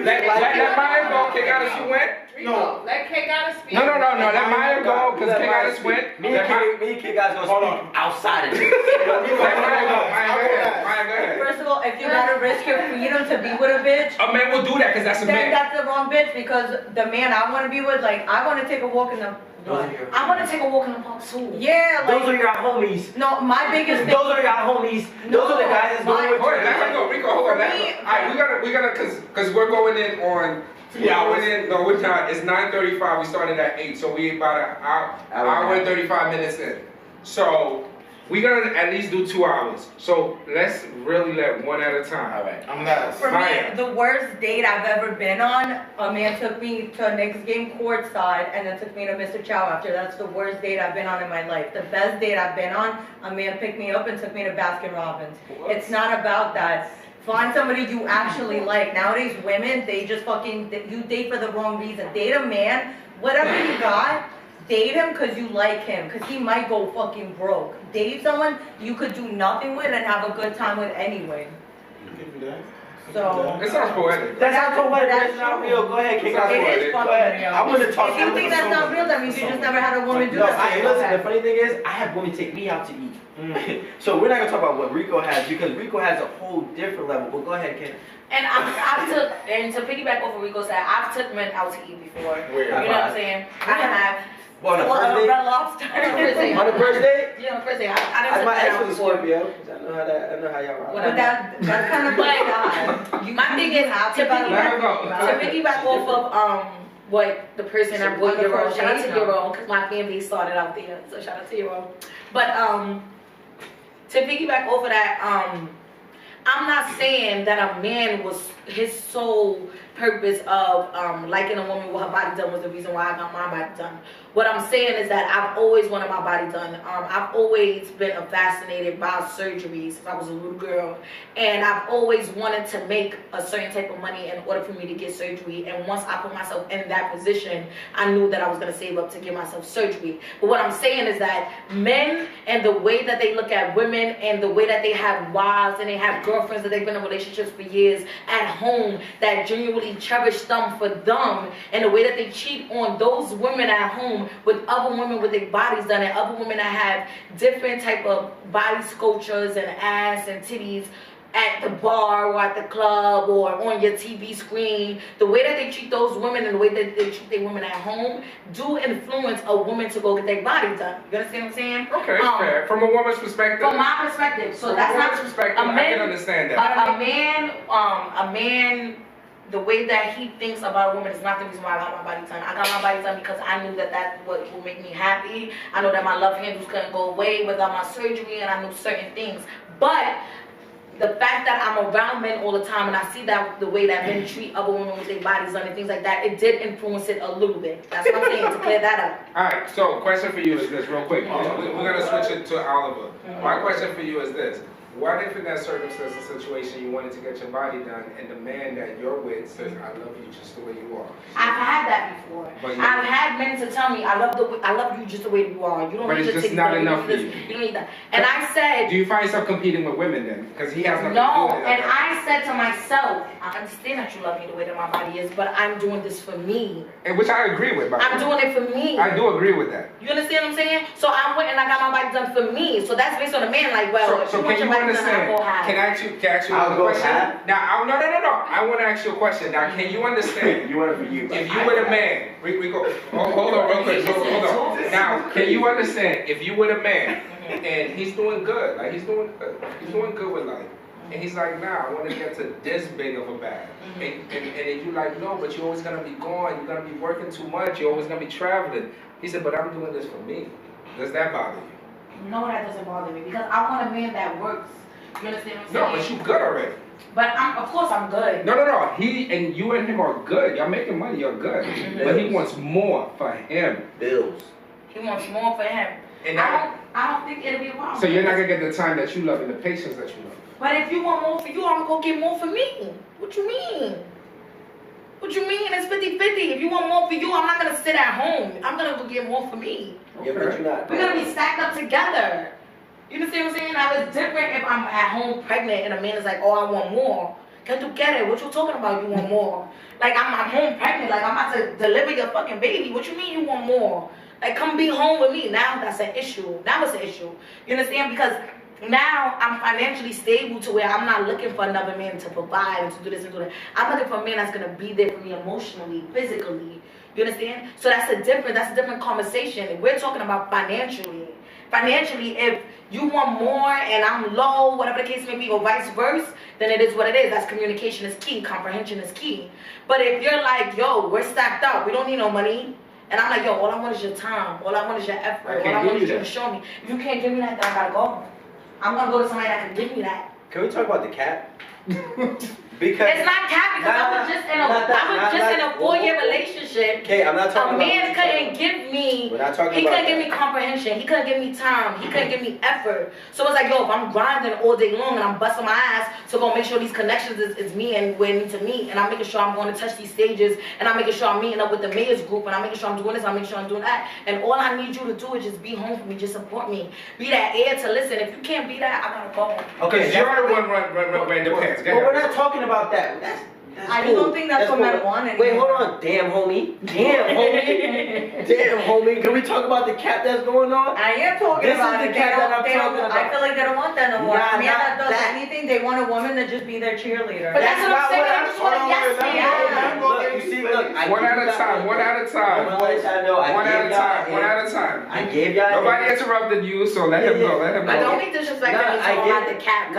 Let Maya go. K Goddess, you went? Rico, let K Goddess speak. No. Let Maya go, because K Goddess went. Me and K Goddess gonna Hold speak outside of this. Let Maya go. Maya, go ahead. First of all, if you gotta risk your freedom to be with a bitch, A man will do that because that's a then man. that's the wrong bitch, because the man I wanna be with, like, I wanna take a walk in the, I want to take a walk in the park too. yeah, Those are like, your homies. no, my biggest thing. Those are your homies. Those are the guys that's going with Hold on, let her you. go. Rico, hold on. Let her go. Alright, we gotta, cause we're going in on. No, we're not. It's 9:35. We started at 8, so we about an hour and 35 minutes in. So we gotta at least do 2 hours. So let's really let one at a time. All right. I'm last. For Maya. me, the worst date I've ever been on, a man took me to a Knicks game courtside and then took me to Mr. Chow after. That's the worst date I've been on in my life. The best date I've been on, a man picked me up and took me to Baskin Robbins. It's not about that. Find somebody you actually like. Nowadays, women, they just fucking, you date for the wrong reason. Date a man, whatever you got, date him because you like him, because he might go fucking broke. Date someone you could do nothing with and have a good time with anyway. You can do that. So, It sounds poetic. That's not poetic. That's That's not true. real. Go ahead, K Goddess. It is Go fucking ahead. real. I want to talk. If you think that's not real, that means you just never had a woman do No, that. listen, the funny thing is, I have women take me out to eat. So we're not going to talk about what Rico has, because Rico has a whole different level. But go ahead, Ken. And I've took, and to piggyback over Rico said, I've took men out to eat before. Where? You know what I'm saying? I have. Well, on the first date? Red Lobster. On the first date? Yeah, on the first day. I didn't My take ex men out was a before. Scorpio. I know how y'all rock. Whatever. But that's kind of like God. My thing is happy to about Let her piggyback go. off of what the person I'm with, On the Euro. first Shout out date, to no. Euro, because my family started out there. So shout out to Euro. But to piggyback off of that, I'm not saying that a man was his sole purpose of liking a woman with her body done was the reason why I got my body done. What I'm saying is that I've always wanted my body done. I've always been fascinated by surgery since I was a little girl. And I've always wanted to make a certain type of money in order for me to get surgery. And once I put myself in that position, I knew that I was going to save up to get myself surgery. But what I'm saying is that men and the way that they look at women and the way that they have wives and they have girlfriends that they've been in relationships for years at home that genuinely cherish them for them, and the way that they cheat on those women at home with other women with their bodies done and other women that have different type of body sculptures and ass and titties at the bar or at the club or on your TV screen, the way that they treat those women and the way that they treat their women at home do influence a woman to go get their body done. You understand what I'm saying? Okay, fair. From a woman's perspective. From my perspective. So that's not perspective. a man, I can understand that. A man, the way that he thinks about a woman is not the reason why I got my body done. I got my body done because I knew that that's what will make me happy. I know that my love handles couldn't go away without my surgery, and I knew certain things. But the fact that I'm around men all the time and I see that the way that men treat other women with their bodies done and things like that, it did influence it a little bit. That's what I'm saying, to clear that up. Alright, so question for you is this, real quick. We're going to switch it to Oliver. My question for you is this. What if in that circumstance or situation you wanted to get your body done and the man that you're with says, I love you just the way you are? I've had that before. I've had men to tell me, I love you just the way you are. You don't need to take. But it's just not enough for you. You don't need that. And I said, do you find yourself competing with women then? Because he has nothing no, to do with it. and I said to myself, I understand that you love me the way that my body is, but I'm doing this for me. And which I agree with, by the way. I'm doing it for me. I do agree with that. You understand what I'm saying? So I went and I got my body done for me. So that's based on a man, like, well, so if you want can your you body done, understand? I'll go high. Can I ask you another question? Now, no. I want to ask you a question. Now, can you understand? You want it for you. If you were a man, Rico, hold on real quick. Hold on. Now, can you understand? If you were a man and he's doing good, like he's doing good with life, and he's like, nah, I want to get to this big of a bag, and then you like, no, but you're always gonna be gone. You're gonna be working too much. You're always gonna be traveling. He said, but I'm doing this for me. Does that bother you? No, that doesn't bother me because I want a man that works. You understand what I'm saying? No, but you good already. But of course I'm good. No. He and you and him are good. Y'all making money. You're good. But he wants more for him. Bills. He wants more for him. And I don't think it'll be a problem. So you're not gonna get the time that you love and the patience that you love. But if you want more for you, I'm gonna get more for me. What you mean? What you mean? It's 50-50. If you want more for you, I'm not gonna sit at home. I'm gonna go get more for me. Yeah, but you're not. We're gonna be stacked up together. You understand what I'm saying? Now it's different if I'm at home pregnant and a man is like, oh, I want more. Can you get it? What you talking about? You want more? Like I'm home pregnant. Like I'm about to deliver your fucking baby. What you mean you want more? Like come be home with me. Now that's an issue. Now it's an issue. You understand? Because now I'm financially stable to where I'm not looking for another man to provide and to do this and do that. I'm looking for a man that's gonna be there for me emotionally, physically. You understand? So that's a different conversation. If we're talking about financially, if you want more and I'm low, whatever the case may be, or vice versa, then it is what it is. That's communication is key. Comprehension is key. But if you're like, yo, we're stacked up. We don't need no money. And I'm like, yo, all I want is your time. All I want is your effort. All I want is you to show me. If you can't give me that, then I gotta go. I'm gonna go to somebody that can give me that. Can we talk about the cap? Because it's not cap because I was just in a 4-year relationship. Okay, I'm not talking about. A man couldn't give me. We're not talking he about couldn't give me comprehension. He couldn't give me time. He couldn't give me effort. So it's like, yo, if I'm grinding all day long and I'm busting my ass to go make sure these connections is me and where I need to meet, and I'm making sure I'm going to touch these stages, and I'm making sure I'm meeting up with the mayor's group, and I'm making sure I'm doing this, I'm making sure I'm doing that, and all I need you to do is just be home for me, just support me, be that ear to listen. If you can't be that, I gotta go. Okay, you're the one run the pants. But we're not talking about that. That's I cool. don't think that's what men want anymore. Wait, hold on. Damn, homie. Damn, homie. Can we talk about the cap that's going on? I am talking about the cap that I'm talking about. I feel like they don't want that no more. Nah, A man that does anything, they want a woman to just be their cheerleader. But that's what I'm saying. I just want to yes man. Look, you see, look. One at a time. One at a time. I gave y'all. Nobody interrupted you, so let him go. Let him go. But don't be disrespecting me. I the cap.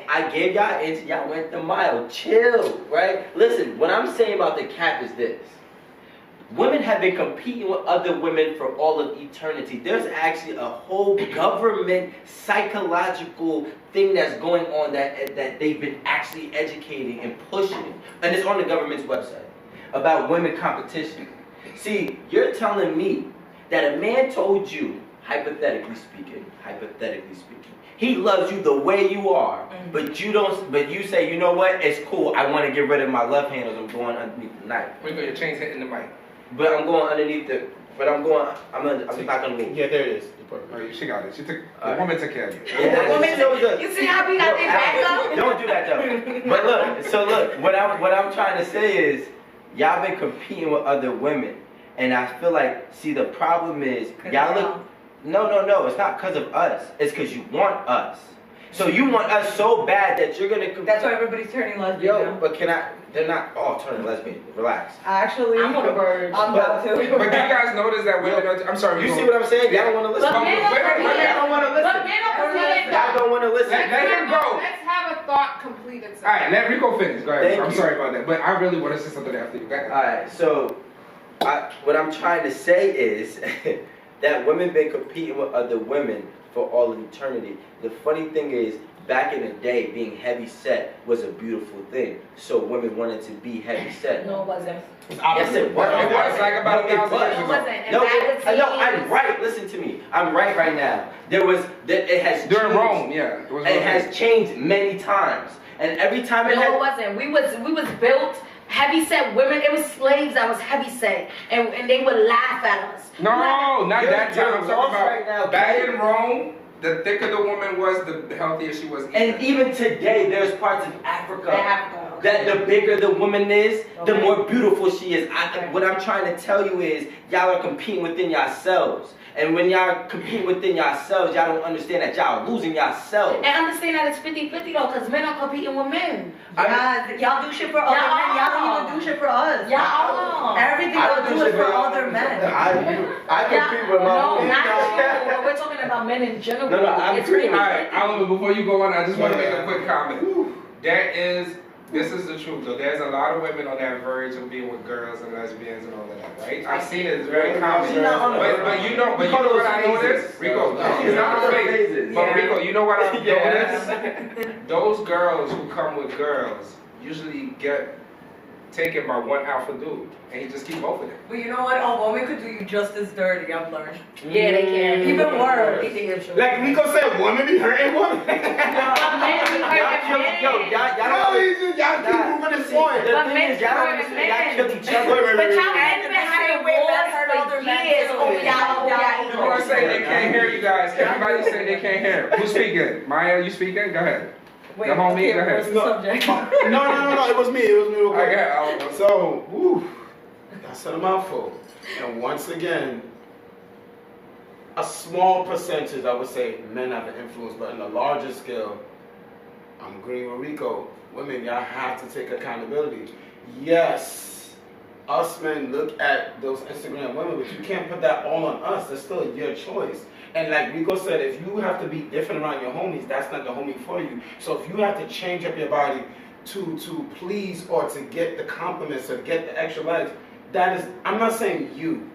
I gave y'all answer. Y'all went the mile. Chill, right? Listen, what I'm saying about the cap is this. Women have been competing with other women for all of eternity. There's actually a whole government psychological thing that's going on that they've been actually educating and pushing, and it's on the government's website, about women competition. See, you're telling me that a man told you, hypothetically speaking, he loves you the way you are, but you say, you know what, it's cool, I want to get rid of my love handles, I'm going underneath the knife. Rico, your chain's hitting the mic. But I'm going underneath the, I'm not going to move. Yeah, there it is. Oh, she got it. She took, the woman took care of you. You see how we got their back up? Don't do that though. But look, what I'm trying to say is, y'all been competing with other women. And I feel like, see, the problem is, y'all look, no, it's not because of us. It's because you want us. So you want us so bad that you're gonna. That's why everybody's turning lesbian. Yo, now. but they're not all turning lesbian. Relax. Actually, I'm on the verge. I'm about to. But do you guys notice that women are, I'm sorry. You see what I'm saying? Y'all don't want to listen. But men Y'all don't want to listen. Y'all don't want to listen. Let him go. Let's have a thought completed. All right, let Rico finish. Go ahead. Thank I'm you. sorry about that, but I really want to say something after you. Go ahead. Alright, so what I'm trying to say is that women been competing with other women for all of eternity. The funny thing is, back in the day, being heavy set was a beautiful thing. So women wanted to be heavy set. No, it wasn't. Yes, it was. It was like about 1,000 years It ago. wasn't. No, I'm right. Listen to me. I'm right now. It has During changed. Rome, yeah. It has changed many times. And every time No, it wasn't. We was built heavy set women. It was slaves that was heavy set, and they would laugh at us. No, not You're- that time. you're I'm talking lost about right now, back kid. in Rome. The thicker the woman was, the healthier she was. And even today, there's parts of Africa Africa. that the bigger the woman is, the Okay. more beautiful she is. Okay. What I'm trying to tell you is, y'all are competing within yourselves. And when y'all compete within yourselves, y'all don't understand that y'all are losing yourselves. And understand that it's 50-50 though, because men are competing with men. Y'all do shit for other men. Y'all don't even do shit for us. Y'all. Everything I y'all don't do do is shit for for y'all. other men. I compete with my No, woman. not you. We're talking about men in general. No, I'm It's agreeing. All right, Oliver, before you go on, I just want to make a quick comment. This is the truth, though. There's a lot of women on that verge of being with girls and lesbians and all of that, right? I've seen it. It's very common. But you know what I noticed? Rico, it's not a phase. But Rico, you know what I've noticed? Those girls who come with girls usually get taken by one alpha dude, and he just keep both of them. But you know what? A woman could do you just as dirty, I've learned. Yeah, they can. Even worse. Like Rico said, women be hurting women. But men be hurting men. Y'all keep moving this point. The But thing men is, y'all don't hurt understand, y'all men. kill each other. But y'all And men been the having same way men wars hurt other for men years too. over y'all. People say they can't hear you guys. Everybody say they can't hear. Who's speaking? Maya, you speaking? Go ahead. Wait, The homie, go ahead. what's the subject? No, it was me real quick. Okay, So, I said a mouthful. And once again, a small percentage, I would say, men have an influence, but in a larger scale, I'm agreeing with Rico. Women, y'all have to take accountability. Yes, us men look at those Instagram women, but you can't put that all on us. It's still your choice. And like Rico said, if you have to be different around your homies, that's not the homie for you. So if you have to change up your body to please or to get the compliments or get the extra likes, that is, I'm not saying you.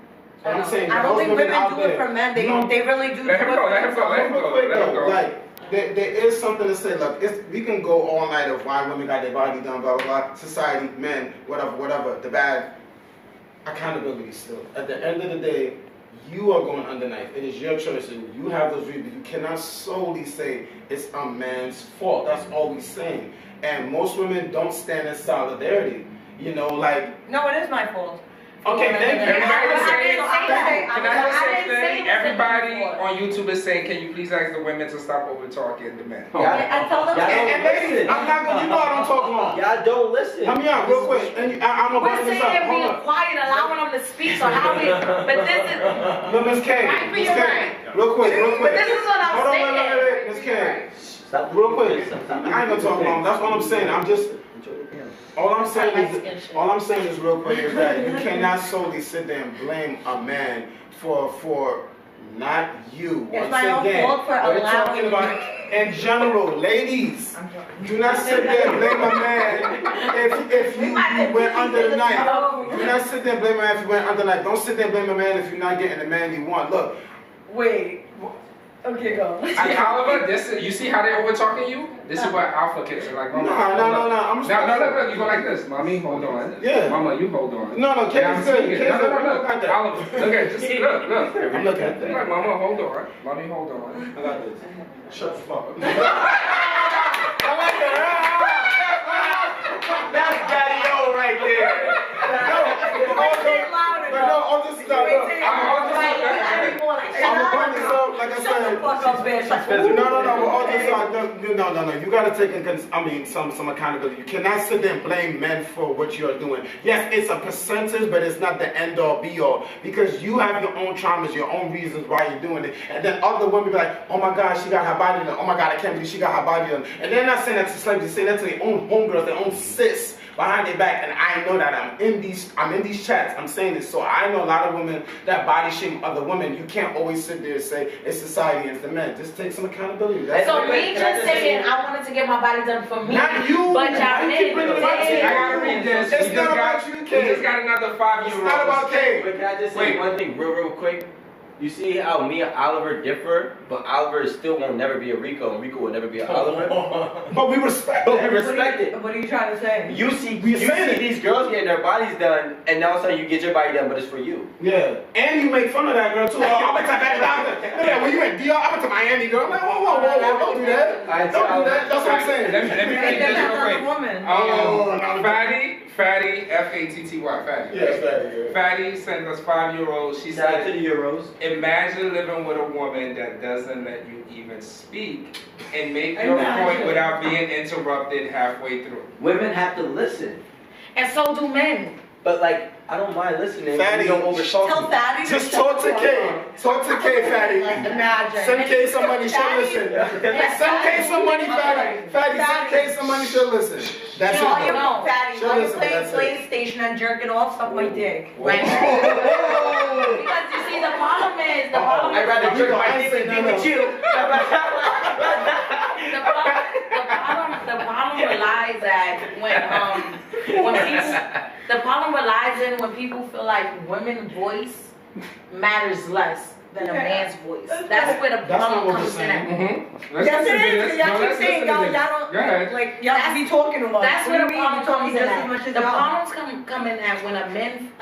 But I'm saying I don't those think women women out do there, it for men. They really do. Let him go, let him go, let him go, let him go. Like, there is something to say. Look, we can go all night of why women got their body done, blah, blah, blah. Society, men, whatever. The bad accountability still. At the end of the day, you are going under knife. It is your choice. And you have those views. You cannot solely say it's a man's fault. That's all we're saying. And most women don't stand in solidarity. You know, like... No, it is my fault. Okay, thank you. Everybody on YouTube is saying, can you please ask the women to stop over talking the men? I told them. And ladies, I'm not gonna, you know I don't talk long. Y'all don't listen. Help me out real quick. And I'm gonna We're bring this saying up. Hold being on. quiet, allowing them to speak. So how we? But this is. No, Miss K. Right for Miss your K. right. Real quick. But this is what I'm Hold on, saying. wait. Miss K. Real quick. I ain't gonna talk long. That's all I'm saying. All I'm saying is real quick is that you cannot solely sit there and blame a man for Not you. It's Once my own again, fault for we're allowing talking about in general, ladies. I'm joking. Do not sit there and blame a man if you went under the knife. Do not sit there and blame a man if you went under the knife. Don't sit there and blame a man if you're not getting the man you want. Look. Wait. Okay, go. And Oliver, you see how they over talking you? This is what alpha kids are like. Mama, No. I'm no. You go like this. Mommy, hold on. Yeah. Mama, you hold on. No, Kate's good. Kate's No. Look at that. Oliver, look at just look. I'm looking at that. Like, Mama, hold on. Mommy, hold on. I got this. Shut the fuck up. I like that. That's Daddy O right there. All this stuff. I'm going to so, like I said. No. All this stuff. No. You got to take some accountability. You cannot sit there and blame men for what you are doing. Yes, it's a percentage, but it's not the end all be all, because you have your own traumas, your own reasons why you're doing it. And then other women be like, oh my God, she got her body done. Oh my God, I can't believe she got her body done. And they're not saying that to slaves. They're saying that to their own homegirls, their own sis behind their back. And I know that I'm in these chats. I'm saying this, so I know a lot of women that body shame other women. You can't always sit there and say it's society and it's the men. Just take some accountability. That's so me just saying I wanted to get my body done for me. Not you. But y'all keep bringing it up to you. I gotta read this. It's not about you, kid. We just got another 5-year-old. It's not about Kate. But can I just say one thing real quick? You see how me and Oliver differ, but Oliver still won't never be a Rico, and Rico will never be an Oliver. But we respect it. What are you trying to say? You see these girls getting their bodies done, and now suddenly you get your body done, but it's for you. Yeah. And you make fun of that girl too. I went to that. When you went DR, I went to Miami, girl. I'm like, whoa, don't do that. Don't do that. That's what I'm saying. Let me read this real quick. Fatty, F-A-T-T-Y, Fatty. Yes, Fatty. Fatty sent us 5-year-old. She Shout out said, to the Euros. imagine living with a woman that doesn't let you even speak and make your point without being interrupted halfway through. Women have to listen. And so do men. But like, I don't mind listening. Fatty, you don't overtalk Tell me. Fatty. Just talk to Kay. Talk to Kay, Fatty. Imagine. Send Kay some money, she'll listen. Send Kay some money, Fatty. Fatty, send Kay some money, she'll listen. That's it. Fatty, She'll while you're listen, playing that's it. PlayStation and jerking off, suck my dick. Right. Because you see, the problem is I'd rather drink my dick than be with you. The problem relies at when people. The problem relies in when people feel like women's voice matters less than a man's voice. That's where the problem comes in at. Yes, it is. Y'all keep saying y'all don't like y'all be talking too much. That's where the problem comes in just as at. much as The y'all. problems come in at when a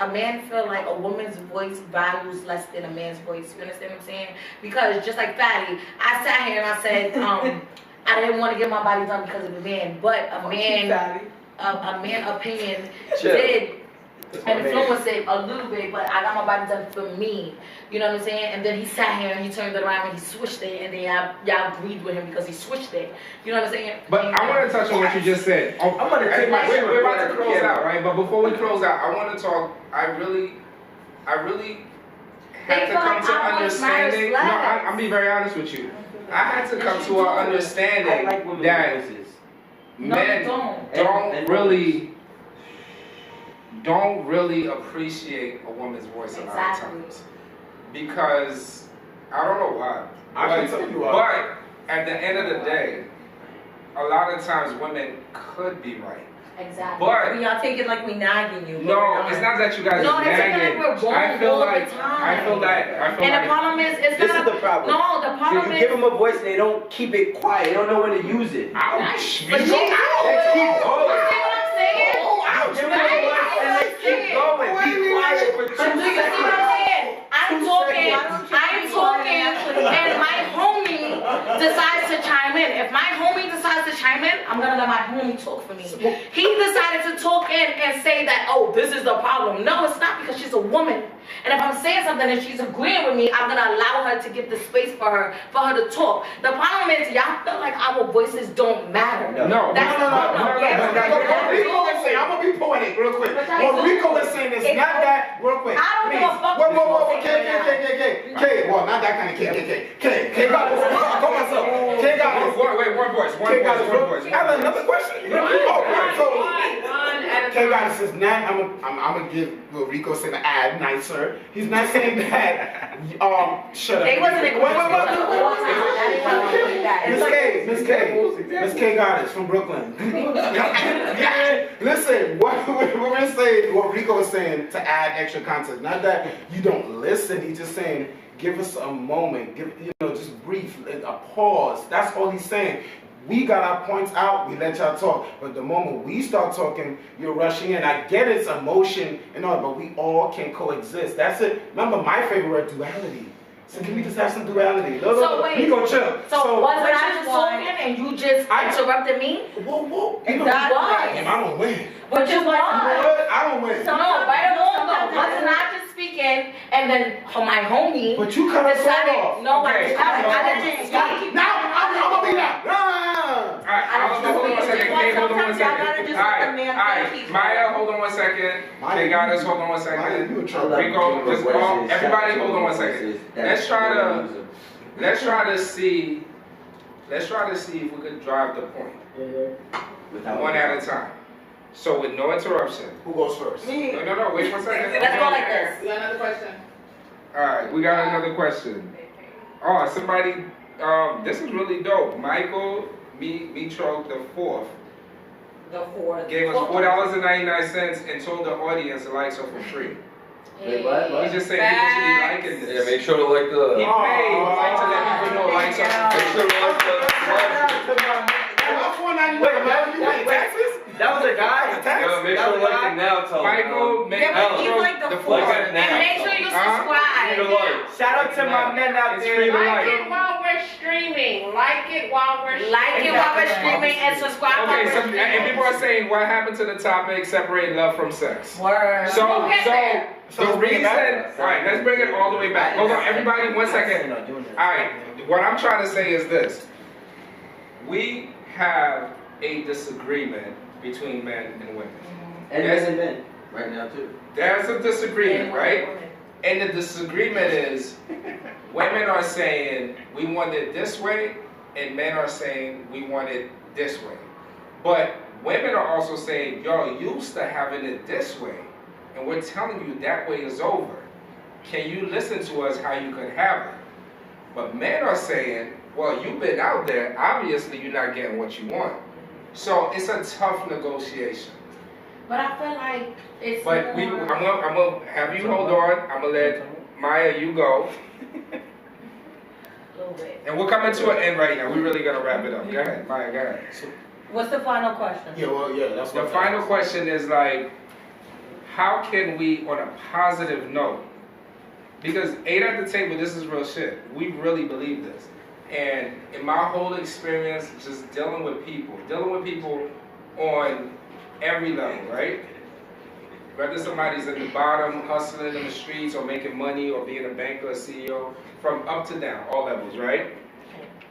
man feel like a woman's voice values less than a man's voice. You understand what I'm saying? Because just like Fatty, I sat here and I said, I didn't want to get my body done because of a man, but a man opinion did influence it a little bit, but I got my body done for me. You know what I'm saying? And then he sat here and he turned it around and he switched it, and then y'all agreed with him because he switched it. You know what I'm saying? But I want to touch on what you just said. I'm gonna take my we're about to close out, right? But before we close out, I want to talk. I really had to come to understanding. No, I'm being very honest with you. I had to come to an understanding that men don't really appreciate a woman's voice a lot of times, because I don't know why. I can tell you why. But at the end of the day, a lot of times women could be right. Exactly. But y'all take it like we nagging you. No, it's not that you guys are nagging. I feel like. And the problem is, it's this not. This is the problem. No, the problem is. You give them a voice and they don't keep it quiet. They don't know when to use it. Ouch! But keep going. You see what I'm saying? Ouch! Give them a voice and they keep going. Be quiet for 2 seconds. Do you see what I'm saying? I'm talking, and my homie decides to chime in. If my homie decides to chime in, I'm gonna let my homie talk for me. He decided to talk in and say that, oh, this is the problem. No, it's not, because she's a woman. And if I'm saying something and she's agreeing with me, I'm gonna allow her to give the space for her to talk. The problem is, y'all feel like our voices don't matter. No. That's the problem. I'm gonna be poetic real quick. What Rico is saying is not that real quick. I don't give a fuck. Whoa, K. Well, not that kind of K. K got this. Call myself. K got One voice. I have another question. One at a K time. God says, "Nat, I'm gonna give Rico saying the ad nicer. He's not saying that. Shut up. They wasn't in Miss K Goddess from Brooklyn. Listen, what we're saying, what Rico is saying to add extra context. Not that you don't listen. He's just saying, give us a moment. Just brief, a pause. That's all he's saying. We got our points out, we let y'all talk. But the moment we start talking, you're rushing in. I get it's emotion and all, but we all can coexist. That's it. Remember, my favorite word, duality. So can we just have some duality? So wait. We gonna chill. So wasn't I just talking and you just interrupted me? Whoa. Exactly. I don't win. But you won. I don't win. So no, right or wrong though. Wasn't I just speaking and then my homie But you cut us decided, off. no, Okay. I didn't speak. Now I'm gonna be that. Alright, hold on one second. Kay, hold on one second. Alright, Maya, hold on one second. Kay Goddess, hold on one second. Rico, just everybody hold on one second. Let's try to see if we could drive the point. One at a time. So with no interruption. Who goes first? No, wait 1 second. Let's go like this. You got another question? Alright, we got another question. Oh, somebody, this is really dope. Michael Mitro the fourth gave us $4.99 and told the audience to like so for free. Wait, what? He's just saying people should be liking this. Yeah, make sure to like He the. paid like to let people know like so. Make sure to like the. That was a guy? Yeah, make sure to like it now, tell Michael, make He's like the fourth. Like it now. And make sure you subscribe. Shout out to my men out It's there. free to Like like. it while we're streaming. Like it while we're streaming. Like it while we're streaming and subscribe while Okay, we're so streaming. and people are saying what happened to the topic separate love from sex. Word. So So the let's bring it reason, back. alright, let's bring it all the way back. Hold on, everybody, 1 second. Alright, what I'm trying to say is this. We have a disagreement between men and women. And men right now too. There's a disagreement, right? And the disagreement is women are saying we want it this way, and men are saying we want it this way. But women are also saying, y'all used to having it this way, and we're telling you that way is over. Can you listen to us how you can have it? But men are saying, well, you've been out there, obviously you're not getting what you want. So it's a tough negotiation. But I feel like it's But I'm gonna have you hold on. I'm gonna let Maya, you go. a little bit. And we're coming to an end right now. We're really gonna wrap it up. Go ahead, Maya, go ahead. What's the final question? That's The final question is like, how can we, on a positive note, because 8 at the table, this is real shit. We really believe this. And in my whole experience, just dealing with people on every level, right? Whether somebody's at the bottom, hustling in the streets, or making money, or being a banker, a CEO, from up to down, all levels, right?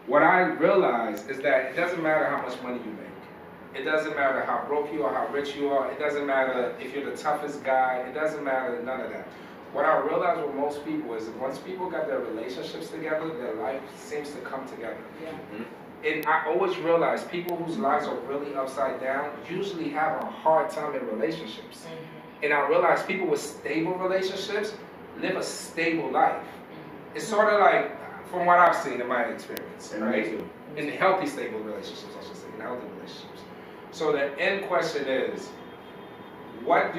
What I realize is that it doesn't matter how much money you make. It doesn't matter how broke you are, how rich you are. It doesn't matter if you're the toughest guy. It doesn't matter, none of that. What I realize with most people is once people got their relationships together, their life seems to come together. Yeah. And I always realize people whose lives are really upside down usually have a hard time in relationships. And I realize people with stable relationships live a stable life. It's sort of like, from what I've seen in my experience, right? In healthy, stable relationships, I should say, in healthy relationships. So the end question is, what's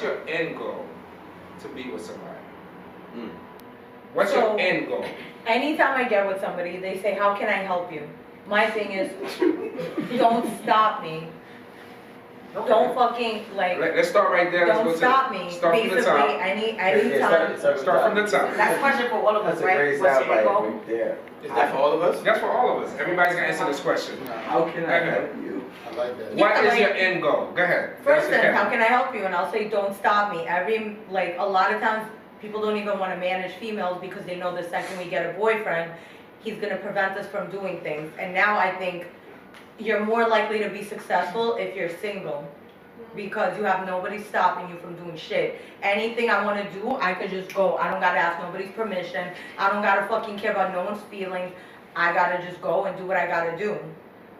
your end goal to be with somebody? What's your end goal? Anytime I get with somebody, they say, how can I help you? My thing is, don't stop me. Don't fucking, like, Let's start right there. don't stop me. Start from the Basically, top. I need time. Start from the top. That's a question for all of us, That's a right? great What's your soundbite goal? right there. Is that for all of us? That's for all of us. Everybody's gonna answer this question. How can I help you? I like that. What is like- your end goal? Go ahead. First That's then, okay. how can I help you? And I'll say, don't stop me. A lot of times, people don't even want to manage females because they know the second we get a boyfriend, he's going to prevent us from doing things. And now I think you're more likely to be successful if you're single because you have nobody stopping you from doing shit. Anything I want to do, I could just go. I don't got to ask nobody's permission. I don't got to fucking care about no one's feelings. I gotta just go and do what I gotta do.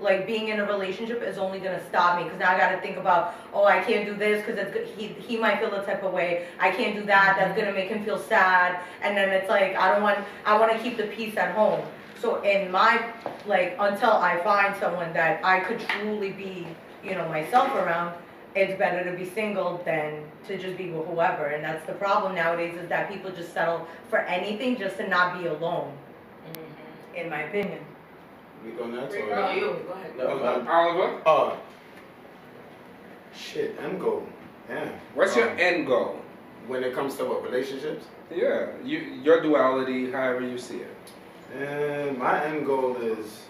Like, being in a relationship is only gonna stop me, because now I gotta think about, oh, I can't do this because he might feel a type of way. I can't do that, that's gonna make him feel sad. And then it's like, I want to keep the peace at home. So in my, like, until I find someone that I could truly be, you know, myself around, it's better to be single than to just be with whoever. And that's the problem nowadays, is that people just settle for anything just to not be alone, in my opinion. Rico next? Rico. No, you. Go ahead. No, Oliver, Shit, end goal. Yeah. what's your end goal? When it comes to what, relationships? Yeah, your duality, however you see it. And my end goal is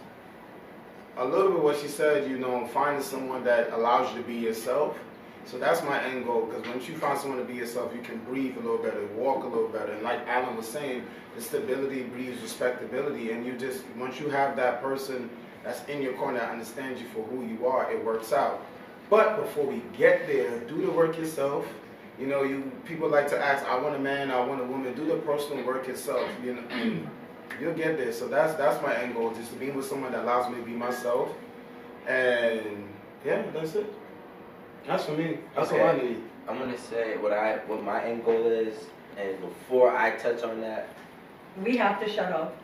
a little bit what she said, you know, finding someone that allows you to be yourself. So that's my end goal, because once you find someone to be yourself, you can breathe a little better, walk a little better. And like Alan was saying, the stability breeds respectability. And you just, once you have that person that's in your corner that understands you for who you are, it works out. But before we get there, do the work yourself. You know, people like to ask, I want a man, I want a woman. Do the personal work yourself, you know, and you'll get there. So that's my end goal, just to be with someone that allows me to be myself. And yeah, that's it. That's for me. That's Okay. all I need. I'm gonna say what my end goal is, and before I touch on that, We have to shut up.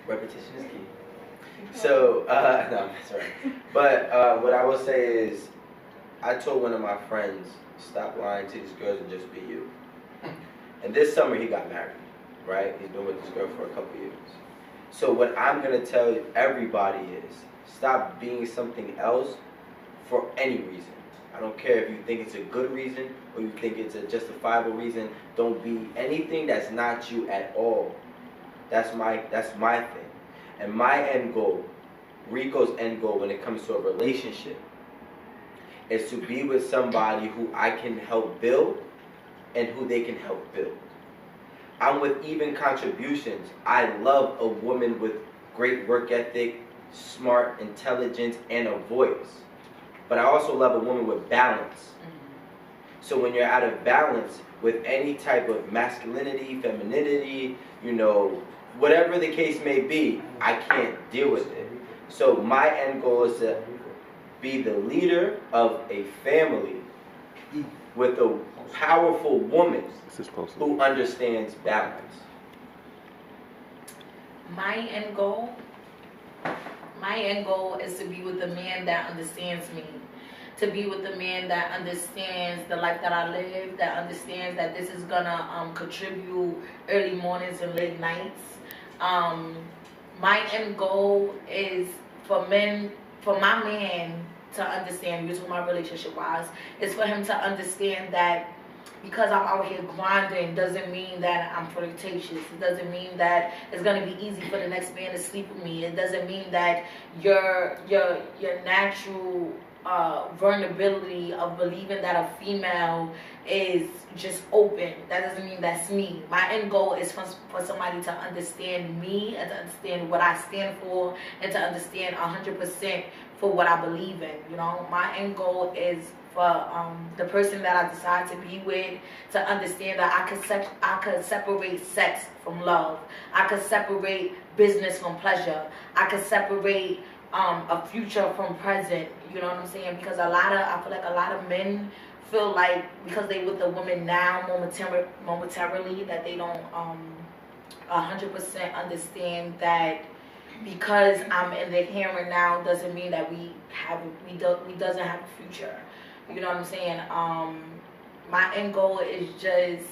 repetition is key. So, no, sorry. But what I will say is, I told one of my friends, stop lying to these girls and just be you. And this summer he got married, right? He's been with this girl for a couple years. So what I'm gonna tell everybody is, stop being something else for any reason. I don't care if you think it's a good reason or you think it's a justifiable reason. Don't be anything that's not you at all. That's my thing. And my end goal, Rico's end goal when it comes to a relationship, is to be with somebody who I can help build and who they can help build. I'm with even contributions. I love a woman with great work ethic, smart, intelligence, and a voice. But I also love a woman with balance. So when you're out of balance with any type of masculinity, femininity, you know, whatever the case may be, I can't deal with it. So my end goal is to be the leader of a family with a powerful woman who understands balance. My end goal is to be with a man that understands me. To be with a man that understands the life that I live, that understands that this is gonna contribute early mornings and late nights. My end goal is for my man to understand, you're talking about relationship wise, is for him to understand that because I'm out here grinding doesn't mean that I'm flirtatious. It doesn't mean that it's gonna be easy for the next man to sleep with me. It doesn't mean that your natural vulnerability of believing that a female is just open. That doesn't mean that's me. My end goal is for somebody to understand me and to understand what I stand for and to understand 100% for what I believe in. You know, my end goal is for the person that I decide to be with to understand that I could separate sex from love. I could separate business from pleasure. I could separate a future from present. You know what I'm saying? Because I feel like a lot of men feel like because they with the woman now momentarily that they don't 100% understand that because I'm in the here and now doesn't mean that we doesn't have a future. You know what I'm saying? My end goal is just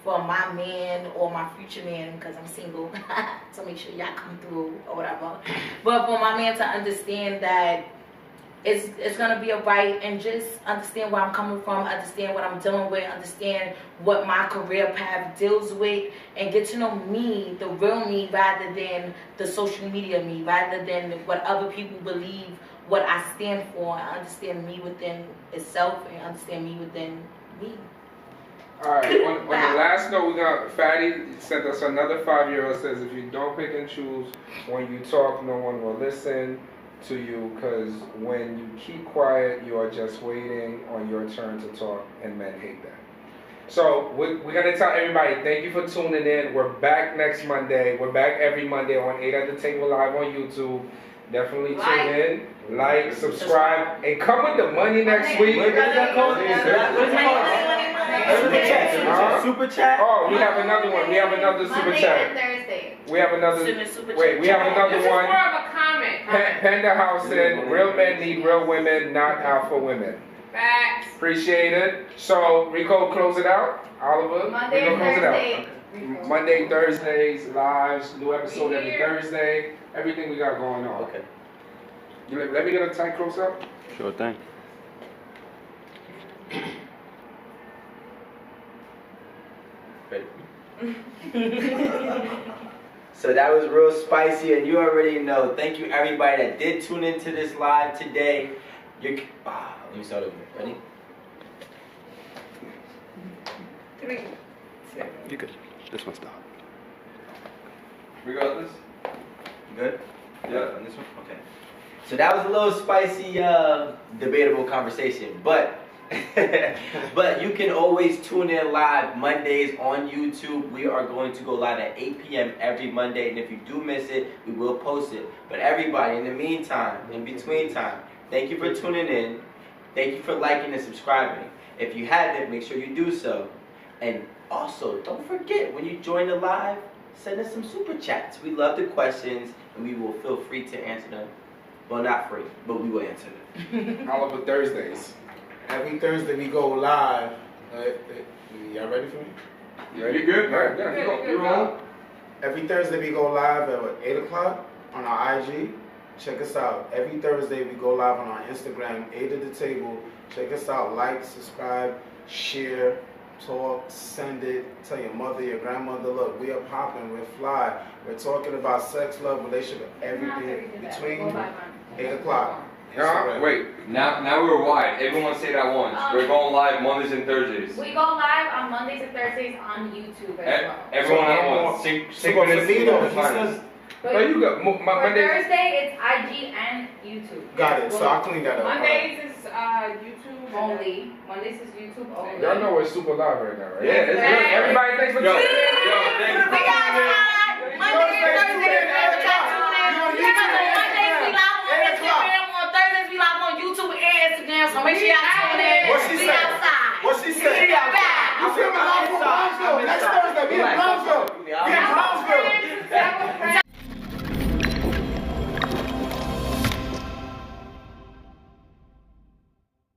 for my man or my future man, because I'm single, to make sure y'all come through or whatever. But for my man to understand that it's gonna be alright, and just understand where I'm coming from, understand what I'm dealing with, understand what my career path deals with, and get to know me, the real me, rather than the social media me, rather than what other people believe what I stand for. I understand me within itself and understand me within me. Alright, on the last note, we got Fatty sent us another 5-year-old, says if you don't pick and choose when you talk, no one will listen to you, because when you keep quiet, you are just waiting on your turn to talk, and men hate that. So we're gonna tell everybody thank you for tuning in. We're back next Monday. We're back every Monday on 8 at the Table Live on YouTube. Definitely tune in, like, subscribe, and come with the money next week. What is that called? Super chat? Oh, we have another one. We have another super Monday chat. and Thursday. We have another. Wait, we have This another is more one. of a comment. Panda House said, real men need real women, not alpha women. Facts. Appreciate it. So, Rico, close it out. Oliver, Monday Rico, and close it out. Thursday. Monday, Thursdays, lives, new episode every Thursday. Everything we got going on. Okay. Let me get a tight close up. Sure thing. Ready? So that was real spicy, and you already know. Thank you everybody that did tune into this live today. Let me start over. Ready? 3. You good. This one's done. Regardless? Good? Yeah. On this one? Okay. So that was a little spicy, debatable conversation, but but you can always tune in live Mondays on YouTube. We are going to go live at 8 p.m. every Monday, and if you do miss it, we will post it. But everybody, in the meantime, in between time, thank you for tuning in. Thank you for liking and subscribing. If you haven't, make sure you do so. And also, don't forget, when you join the live, send us some super chats. We love the questions, and we will feel free to answer them. Well, not free, but we will answer them. Oliver Thursdays. Every Thursday we go live. Y'all ready for me? You good? Yeah, you on? Every Thursday we go live at 8 o'clock on our IG. Check us out. Every Thursday we go live on our Instagram, 8 at the Table. Check us out. Like, subscribe, share, talk, send it. Tell your mother, your grandmother, look, we are popping, we're fly. We're talking about sex, love, relationship, everything between 8 o'clock. Wait. Now we're wide. Everyone say that once. We're going live Mondays and Thursdays. We go live on Mondays and Thursdays on YouTube as well. Everyone at So, once. Sync So minutes. Filipino, he says, No, you got For Monday. Thursday, it's IG and YouTube. got it. So I'll clean that up. Mondays is YouTube Only. Mondays is YouTube only. Y'all know we're super live right now, right? Yeah, it's good. Everybody, thanks for tuning in. thanks We got live Monday and Thursday. Mondays we live on Instagram. On Thursdays we live on YouTube and Instagram. So make sure y'all tune in. What she We said? outside. What she said? We outside. You feel me live from Brownsville next Thursday? We in Brownsville. We in Brownsville.